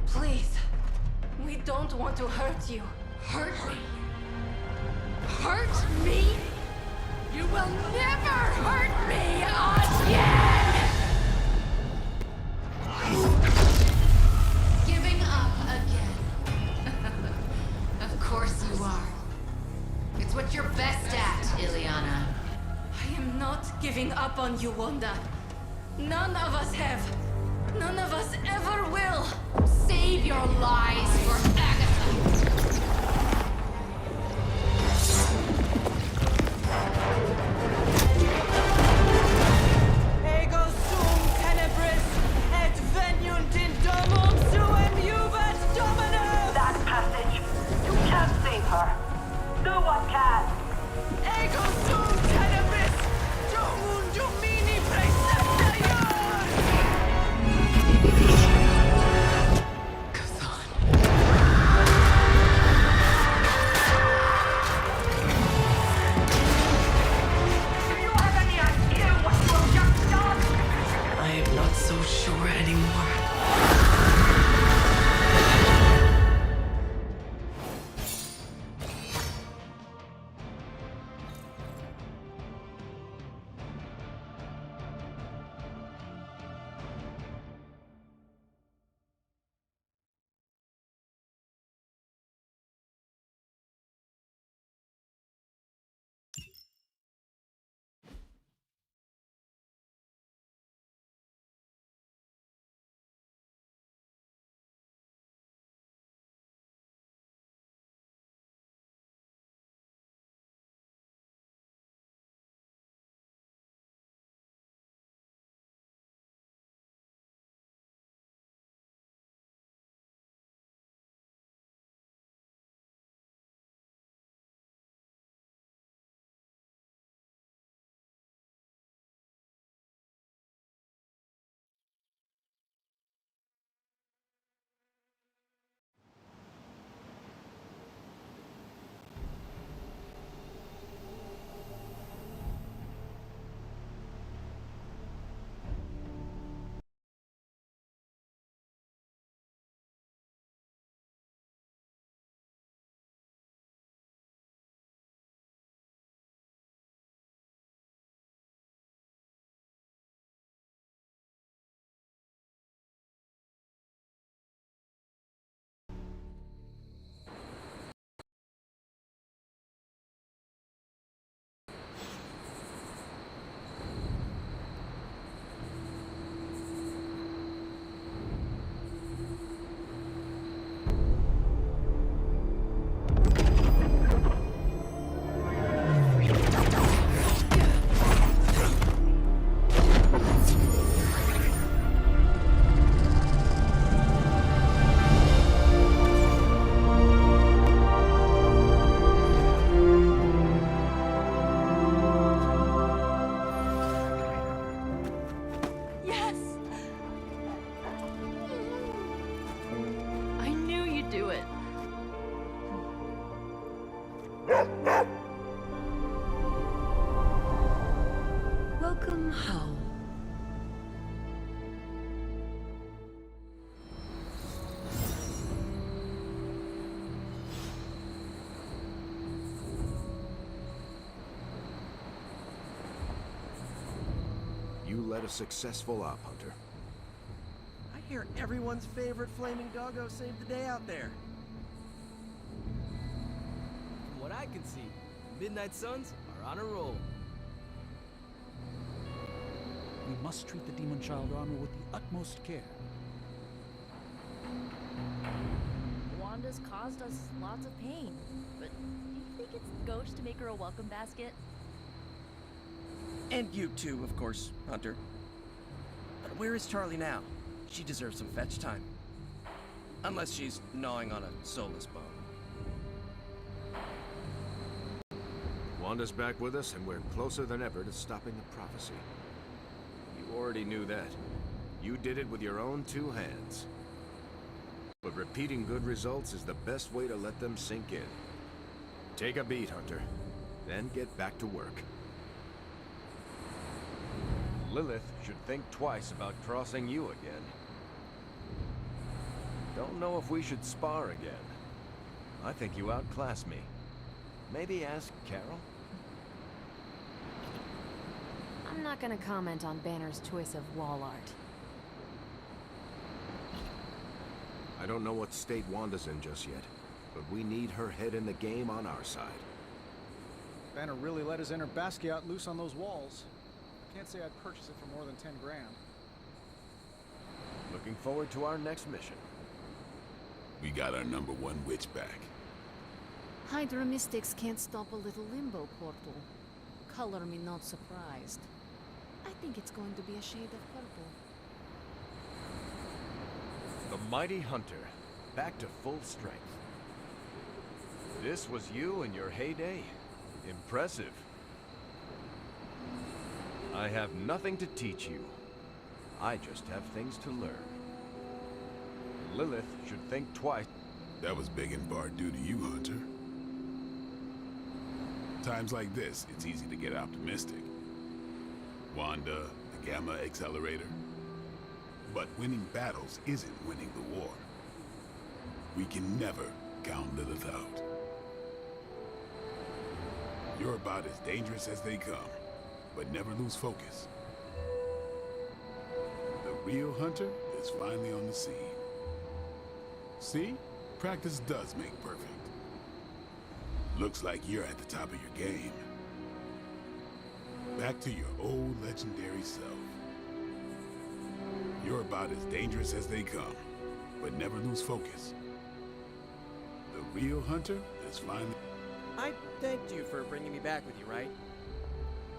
Please. We don't want to hurt you. Hurt me? Hurt me? You will never hurt me again! Giving up again. Of course you are. It's what you're best at, Ileana. I am not giving up on you, Wanda. None of us have. None of us ever will. Save your lies for Agatha. Ego sum tenebris et veniunt in domum suem juvat domino! That passage. You can't save her. No one can. Ego sum tenebris domum domini praecepta ior! Do you have any idea what you have just done? I am not so sure anymore. Welcome home. You led a successful op, Hunter. I hear everyone's favorite flaming doggo saved the day out there. From what I can see, Midnight Suns are on a roll. We must treat the Demon Child armor with the utmost care. Wanda's caused us lots of pain, but do you think it's gauche to make her a welcome basket? And you too, of course, Hunter. But where is Charlie now? She deserves some fetch time. Unless she's gnawing on a soulless bone. Wanda's back with us, and we're closer than ever to stopping the prophecy. You already knew that. You did it with your own two hands. But repeating good results is the best way to let them sink in. Take a beat, Hunter. Then get back to work. Lilith should think twice about crossing you again. Don't know if we should spar again. I think you outclass me. Maybe ask Carol? I'm not gonna comment on Banner's choice of wall art. I don't know what state Wanda's in just yet, but we need her head in the game on our side. Banner really let his inner Basquiat loose on those walls. Can't say I'd purchase it for more than 10 grand. Looking forward to our next mission. We got our #1 witch back. Hydra mystics can't stop a little limbo portal. Color me not surprised. I think it's going to be a shade of purple. The mighty Hunter, back to full strength. This was you in your heyday? Impressive. I have nothing to teach you. I just have things to learn. Lilith should think twice. That was big in part due to you, Hunter. Times like this, it's easy to get optimistic. Wanda, the Gamma Accelerator. But winning battles isn't winning the war. We can never count Lilith out. You're about as dangerous as they come, but never lose focus. The real Hunter is finally on the scene. See? Practice does make perfect. Looks like you're at the top of your game. Back to your old legendary self. You're about as dangerous as they come, but never lose focus. The real Hunter is finally... I thanked you for bringing me back with you, right?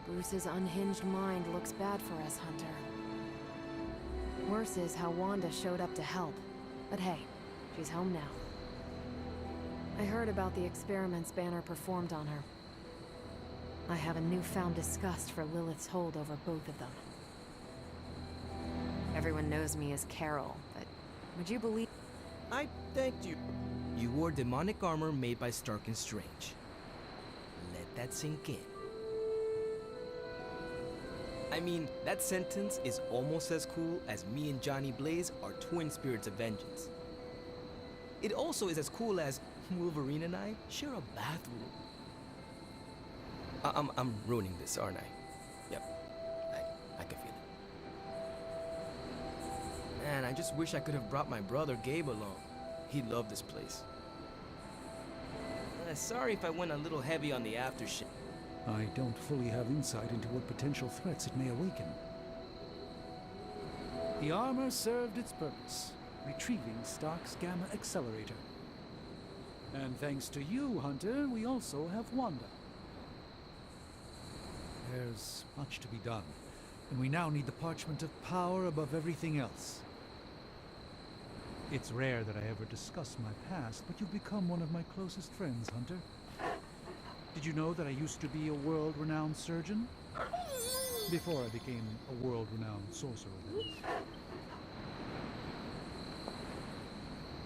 Bruce's unhinged mind looks bad for us, Hunter. Worse is how Wanda showed up to help. But hey, she's home now. I heard about the experiments Banner performed on her. I have a newfound disgust for Lilith's hold over both of them. Everyone knows me as Carol, but would you believe... I thanked you. You wore demonic armor made by Stark and Strange. Let that sink in. I mean, that sentence is almost as cool as me and Johnny Blaze are twin spirits of vengeance. It also is as cool as Wolverine and I share a bathroom. I'm ruining this, aren't I? Yep, I can feel it. Man, I just wish I could have brought my brother Gabe along. He loved this place. Sorry if I went a little heavy on the aftershave. I don't fully have insight into what potential threats it may awaken. The armor served its purpose, retrieving Stark's Gamma Accelerator. And thanks to you, Hunter, we also have Wanda. There's much to be done, and we now need the parchment of power above everything else. It's rare that I ever discuss my past, but you've become one of my closest friends, Hunter. Did you know that I used to be a world-renowned surgeon? Before I became a world-renowned sorcerer, that is.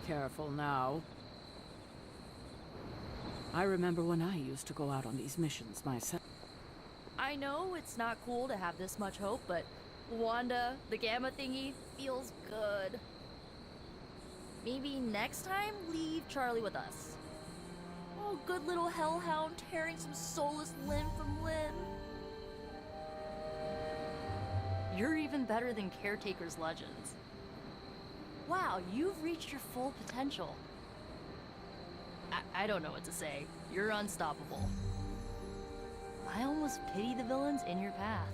Careful now. I remember when I used to go out on these missions myself. I know it's not cool to have this much hope, but Wanda, the Gamma thingy, feels good. Maybe next time, leave Charlie with us. Oh, good little hellhound tearing some soulless limb from limb. You're even better than Caretaker's legends. Wow, you've reached your full potential. I don't know what to say. You're unstoppable. I almost pity the villains in your path.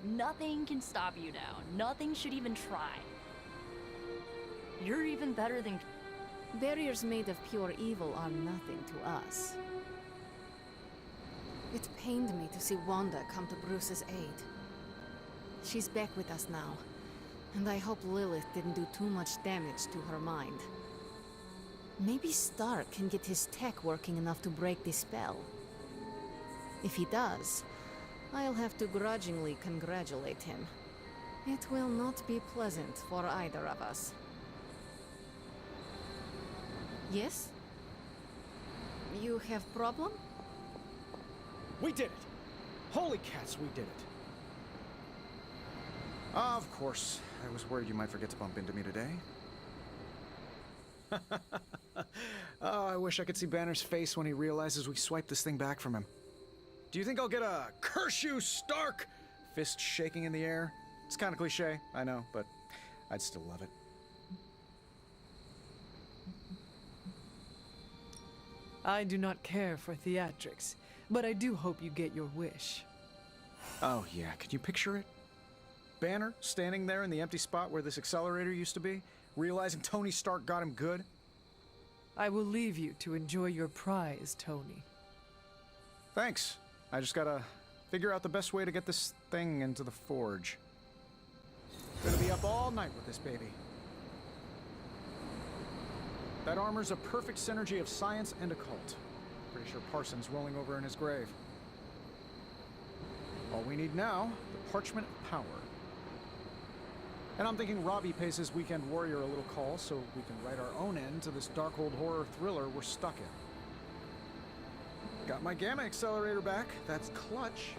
Nothing can stop you now. Nothing should even try. You're even better than... Barriers made of pure evil are nothing to us. It pained me to see Wanda come to Bruce's aid. She's back with us now, and I hope Lilith didn't do too much damage to her mind. Maybe Stark can get his tech working enough to break this spell. If he does, I'll have to grudgingly congratulate him. It will not be pleasant for either of us. Yes? You have problem? We did it! Holy cats, we did it! Of course. I was worried you might forget to bump into me today. Oh, I wish I could see Banner's face when he realizes we swiped this thing back from him. Do you think I'll get a "Curse you, Stark!" fist shaking in the air? It's kind of cliche, I know, but I'd still love it. I do not care for theatrics, but I do hope you get your wish. Oh yeah, can you picture it? Banner standing there in the empty spot where this accelerator used to be, realizing Tony Stark got him good. I will leave you to enjoy your prize, Tony. Thanks. I just gotta figure out the best way to get this thing into the forge. Gonna be up all night with this baby. That armor's a perfect synergy of science and occult. Pretty sure Parsons rolling over in his grave. All we need now, the Parchment of Power. And I'm thinking Robbie pays his weekend warrior a little call so we can write our own end to this Darkhold horror thriller we're stuck in. Got my gamma accelerator back. That's clutch.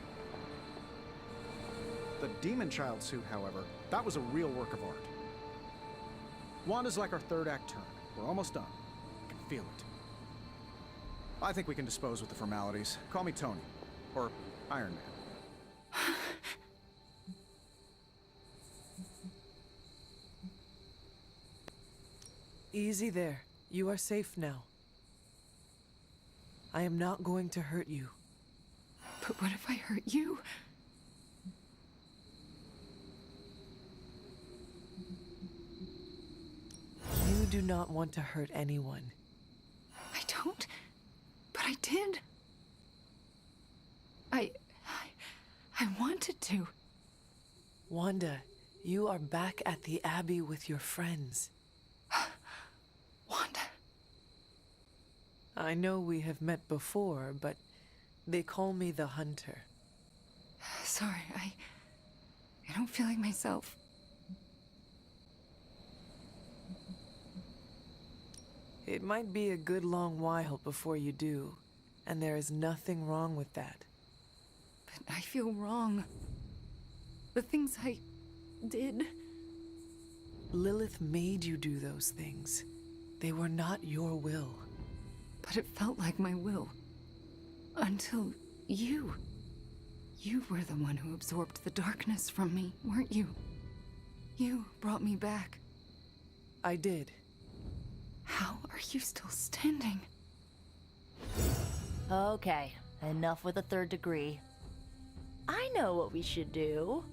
The Demon Child suit, however, that was a real work of art. Wanda's like our third act turn. We're almost done. I can feel it. I think we can dispose with the formalities. Call me Tony. Or Iron Man. Easy there. You are safe now. I am not going to hurt you. But what if I hurt you? You do not want to hurt anyone. I don't, but I did. I wanted to. Wanda, you are back at the Abbey with your friends. Wanda. I know we have met before, but they call me the Hunter. Sorry, I don't feel like myself. It might be a good long while before you do, and there is nothing wrong with that. But I feel wrong. The things I did. Lilith made you do those things. They were not your will. But it felt like my will. Until you. You were the one who absorbed the darkness from me, weren't you? You brought me back. I did. How are you still standing? Okay, enough with the third degree. I know what we should do.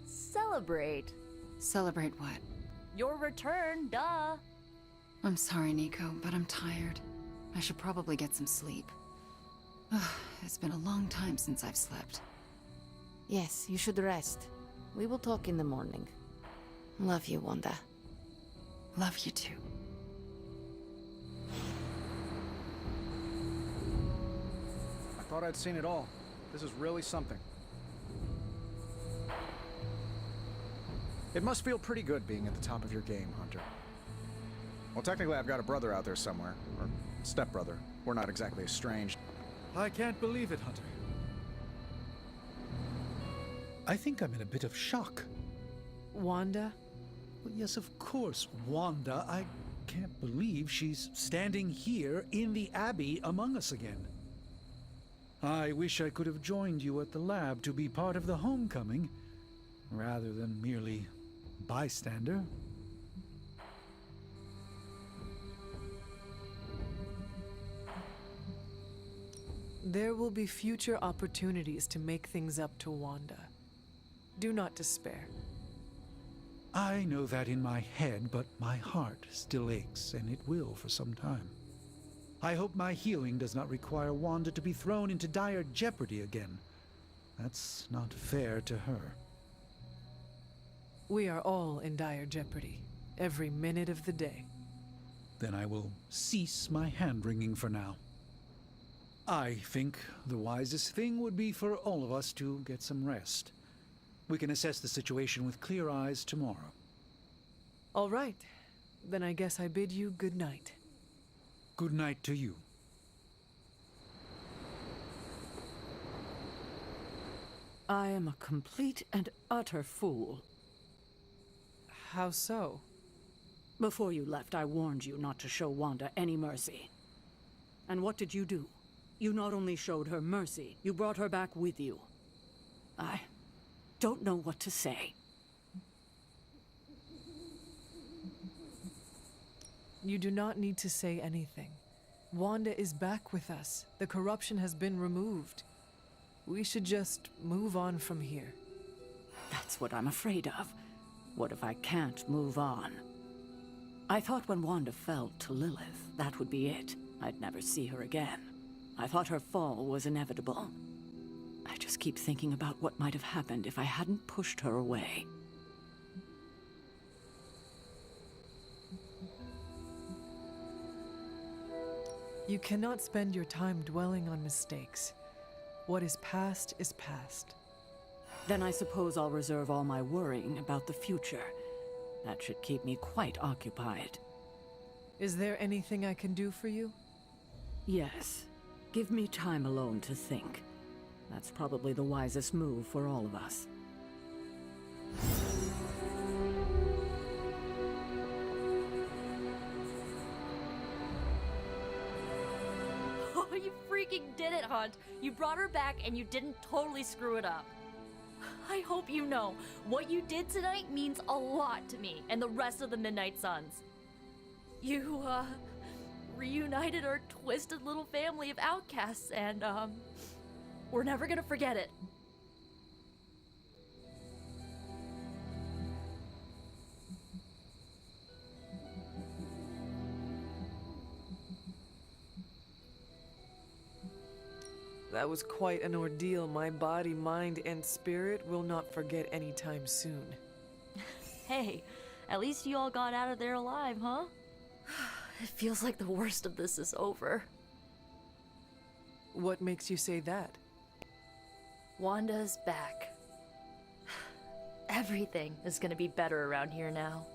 Celebrate. Celebrate what? Your return, duh. I'm sorry, Nico, but I'm tired. I should probably get some sleep. Ugh, it's been a long time since I've slept. Yes, you should rest. We will talk in the morning. Love you, Wanda. Love you too. I thought I'd seen it all. This is really something. It must feel pretty good being at the top of your game, Hunter. Well, technically I've got a brother out there somewhere. Or stepbrother. We're not exactly estranged. I can't believe it, Hunter. I think I'm in a bit of shock. Wanda? Well, yes, of course, Wanda. I can't believe she's standing here in the Abbey among us again. I wish I could have joined you at the lab to be part of the homecoming, rather than merely bystander. There will be future opportunities to make things up to Wanda. Do not despair. I know that in my head, but my heart still aches, and it will for some time. I hope my healing does not require Wanda to be thrown into dire jeopardy again. That's not fair to her. We are all in dire jeopardy, every minute of the day. Then I will cease my hand-wringing for now. I think the wisest thing would be for all of us to get some rest. We can assess the situation with clear eyes tomorrow. All right. Then I guess I bid you good night. Good night to you. I am a complete and utter fool. How so? Before you left, I warned you not to show Wanda any mercy. And what did you do? You not only showed her mercy, you brought her back with you. I don't know what to say. You do not need to say anything. Wanda is back with us. The corruption has been removed. We should just move on from here. That's what I'm afraid of. What if I can't move on? I thought when Wanda fell to Lilith, that would be it. I'd never see her again. I thought her fall was inevitable. I just keep thinking about what might have happened if I hadn't pushed her away. You cannot spend your time dwelling on mistakes. What is past is past. Then I suppose I'll reserve all my worrying about the future. That should keep me quite occupied. Is there anything I can do for you? Yes. Give me time alone to think. That's probably the wisest move for all of us. Oh, you freaking did it, Hunt! You brought her back and you didn't totally screw it up. I hope you know, what you did tonight means a lot to me and the rest of the Midnight Suns. You, reunited our twisted little family of outcasts and, we're never gonna forget it. That was quite an ordeal my body, mind, and spirit will not forget anytime soon. Hey, at least you all got out of there alive, huh? It feels like the worst of this is over. What makes you say that? Wanda's back. Everything is gonna be better around here now.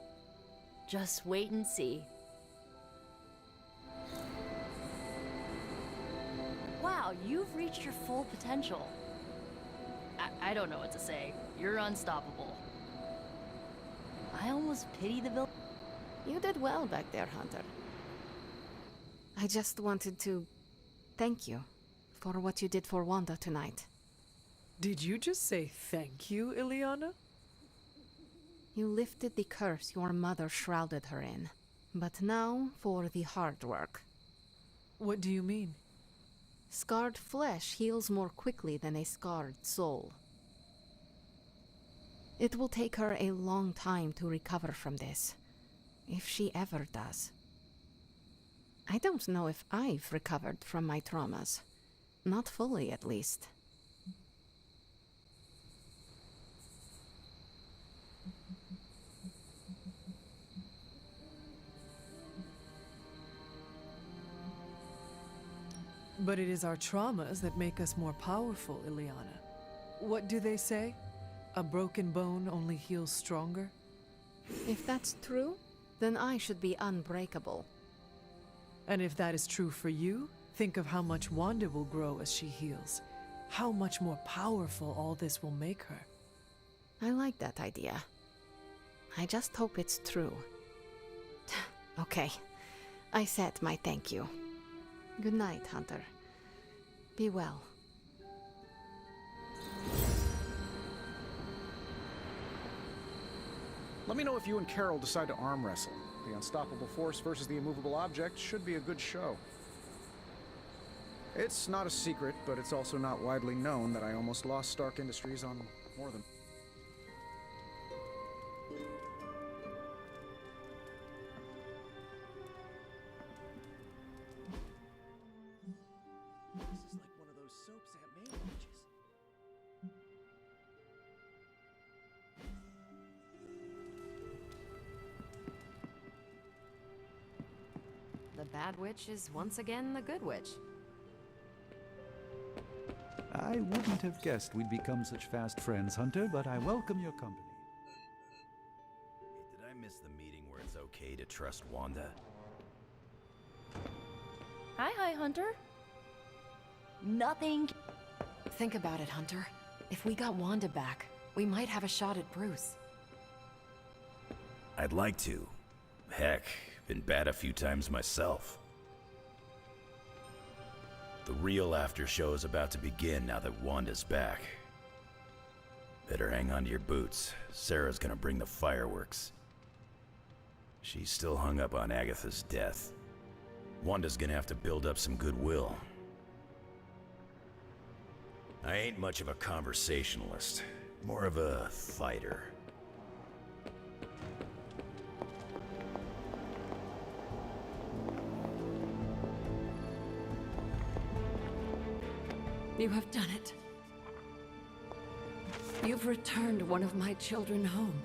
Just wait and see. Wow, you've reached your full potential. I don't know what to say. You're unstoppable. I almost pity the villain. You did well back there, Hunter. I just wanted to thank you for what you did for Wanda tonight. Did you just say thank you, Ileana? You lifted the curse your mother shrouded her in. But now for the hard work. What do you mean? Scarred flesh heals more quickly than a scarred soul. It will take her a long time to recover from this, if she ever does. I don't know if I've recovered from my traumas. Not fully, at least. But it is our traumas that make us more powerful, Ileana. What do they say? A broken bone only heals stronger? If that's true, then I should be unbreakable. And if that is true for you, think of how much Wanda will grow as she heals. How much more powerful all this will make her. I like that idea. I just hope it's true. Okay, I said my thank you. Good night, Hunter. Be well. Let me know if you and Carol decide to arm wrestle. The unstoppable force versus the immovable object should be a good show. It's not a secret, but it's also not widely known that I almost lost Stark Industries on more than... This is like one of those soaps Aunt May watches. The bad witch is once again the good witch. I wouldn't have guessed we'd become such fast friends, Hunter, but I welcome your company. Hey, did I miss the meeting where it's okay to trust Wanda? Hi, Hunter. Nothing. Think about it, Hunter. If we got Wanda back, we might have a shot at Bruce. I'd like to. Heck, been bad a few times myself. The real after show is about to begin now that Wanda's back. Better hang on to your boots. Sarah's gonna bring the fireworks. She's still hung up on Agatha's death. Wanda's gonna have to build up some goodwill. I ain't much of a conversationalist, more of a fighter. You have done it. You've returned one of my children home.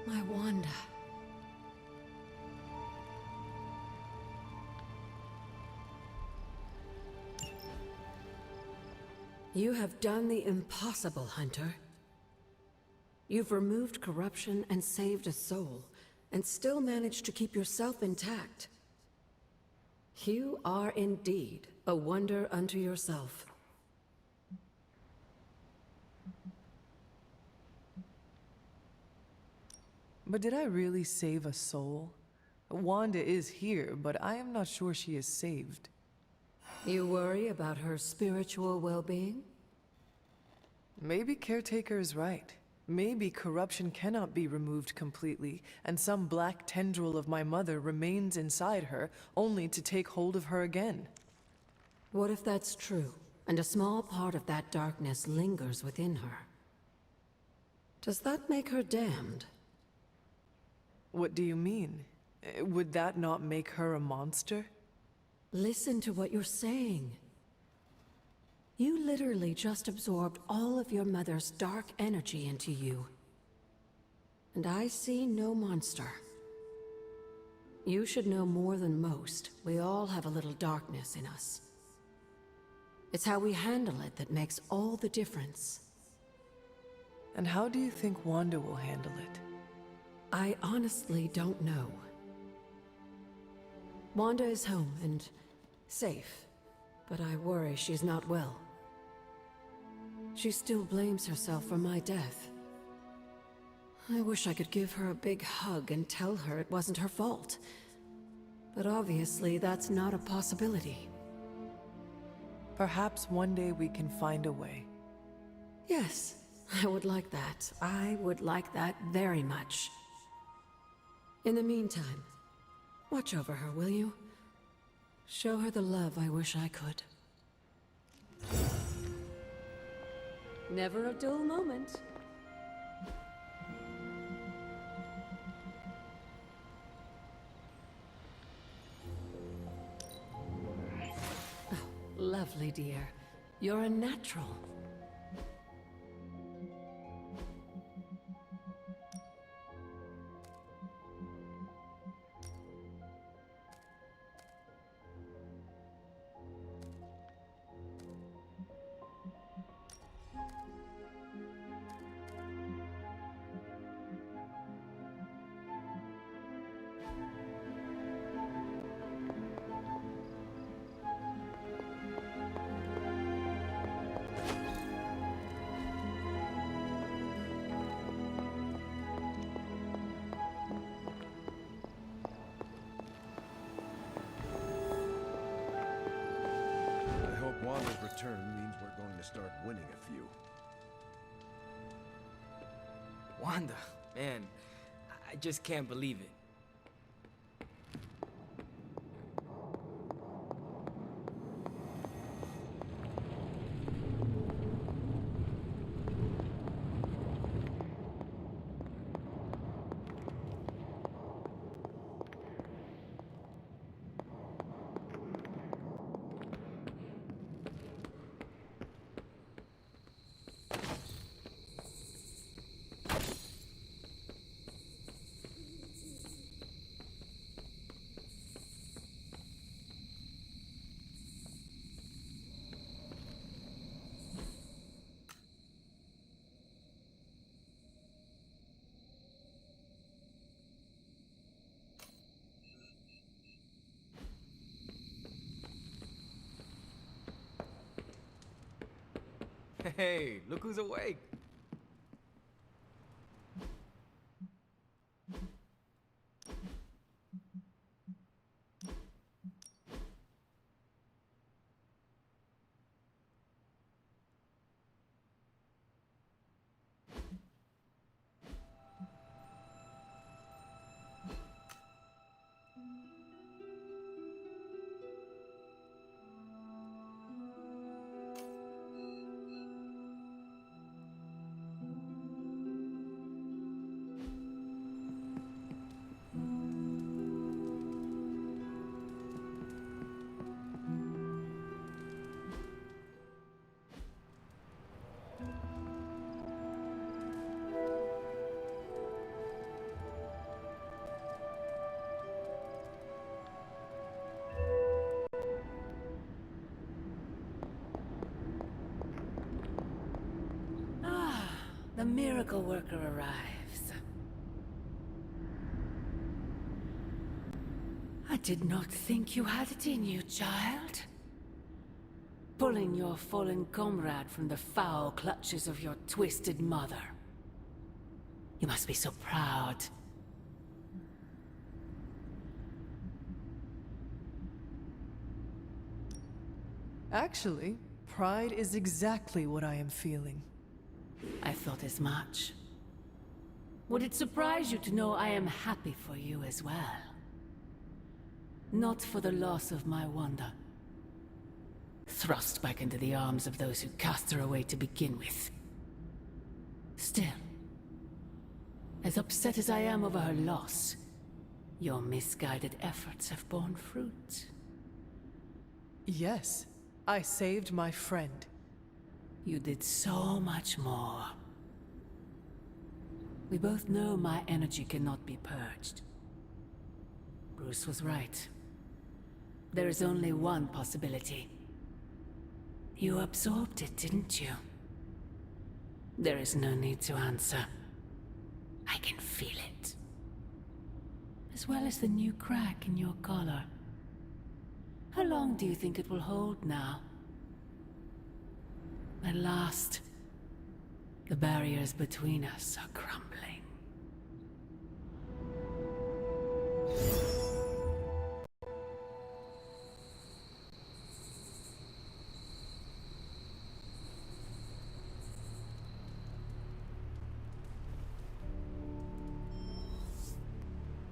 My Wanda. You have done the impossible, Hunter. You've removed corruption and saved a soul, and still managed to keep yourself intact. You are indeed a wonder unto yourself. But did I really save a soul? Wanda is here, but I am not sure she is saved. You worry about her spiritual well-being? Maybe Caretaker is right. Maybe corruption cannot be removed completely, and some black tendril of my mother remains inside her, only to take hold of her again. What if that's true, and a small part of that darkness lingers within her? Does that make her damned? What do you mean? Would that not make her a monster? Listen to what you're saying. You literally just absorbed all of your mother's dark energy into you. And I see no monster. You should know more than most. We all have a little darkness in us. It's how we handle it that makes all the difference. And how do you think Wanda will handle it? I honestly don't know. Wanda is home and safe, but I worry she's not well. She still blames herself for my death. I wish I could give her a big hug and tell her it wasn't her fault. But obviously that's not a possibility. Perhaps one day we can find a way. Yes, I would like that. I would like that very much. In the meantime, watch over her, will you? Show her the love I wish I could. Never a dull moment. Oh, lovely, dear. You're a natural. Wanda's return means we're going to start winning a few. Wanda, man, I just can't believe it. Hey, look who's awake. The miracle worker arrives. I did not think you had it in you, child. Pulling your fallen comrade from the foul clutches of your twisted mother. You must be so proud. Actually, pride is exactly what I am feeling. I thought as much. Would it surprise you to know I am happy for you as well? Not for the loss of my Wanda. Thrust back into the arms of those who cast her away to begin with. Still, as upset as I am over her loss, your misguided efforts have borne fruit. Yes, I saved my friend. You did so much more. We both know my energy cannot be purged. Bruce was right. There is only one possibility. You absorbed it, didn't you? There is no need to answer. I can feel it. As well as the new crack in your collar. How long do you think it will hold now? At last, the barriers between us are crumbling.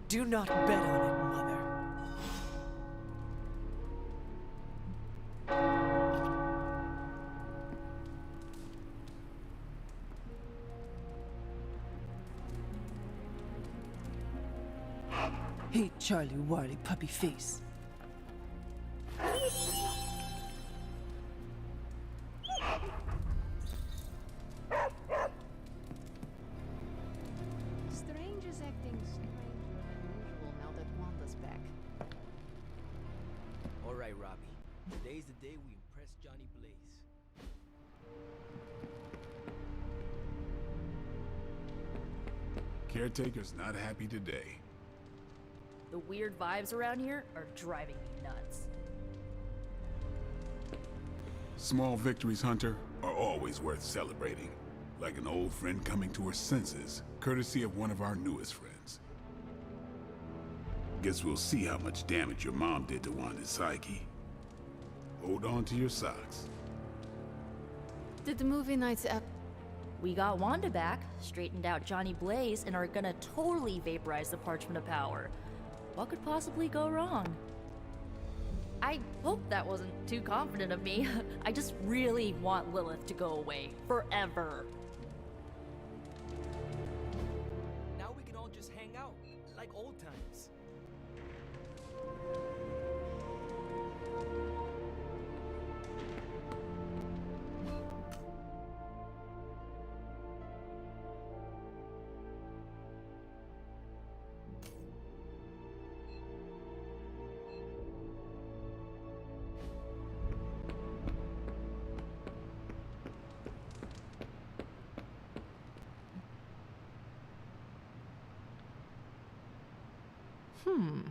Do not bet on it, Mother. Hey, Charlie Warley puppy face. Strange is acting stranger than usual now that Wanda's back. All right, Robbie. Today's the day we impress Johnny Blaze. Caretaker's not happy today. The weird vibes around here are driving me nuts. Small victories, Hunter, are always worth celebrating. Like an old friend coming to her senses, courtesy of one of our newest friends. Guess we'll see how much damage your mom did to Wanda's psyche. Hold on to your socks. Did the movie nights We got Wanda back, straightened out Johnny Blaze, and are gonna totally vaporize the Parchment of Power. What could possibly go wrong? I hope that wasn't too confident of me. I just really want Lilith to go away. Forever. Now we can all just hang out, like old times. Hmm.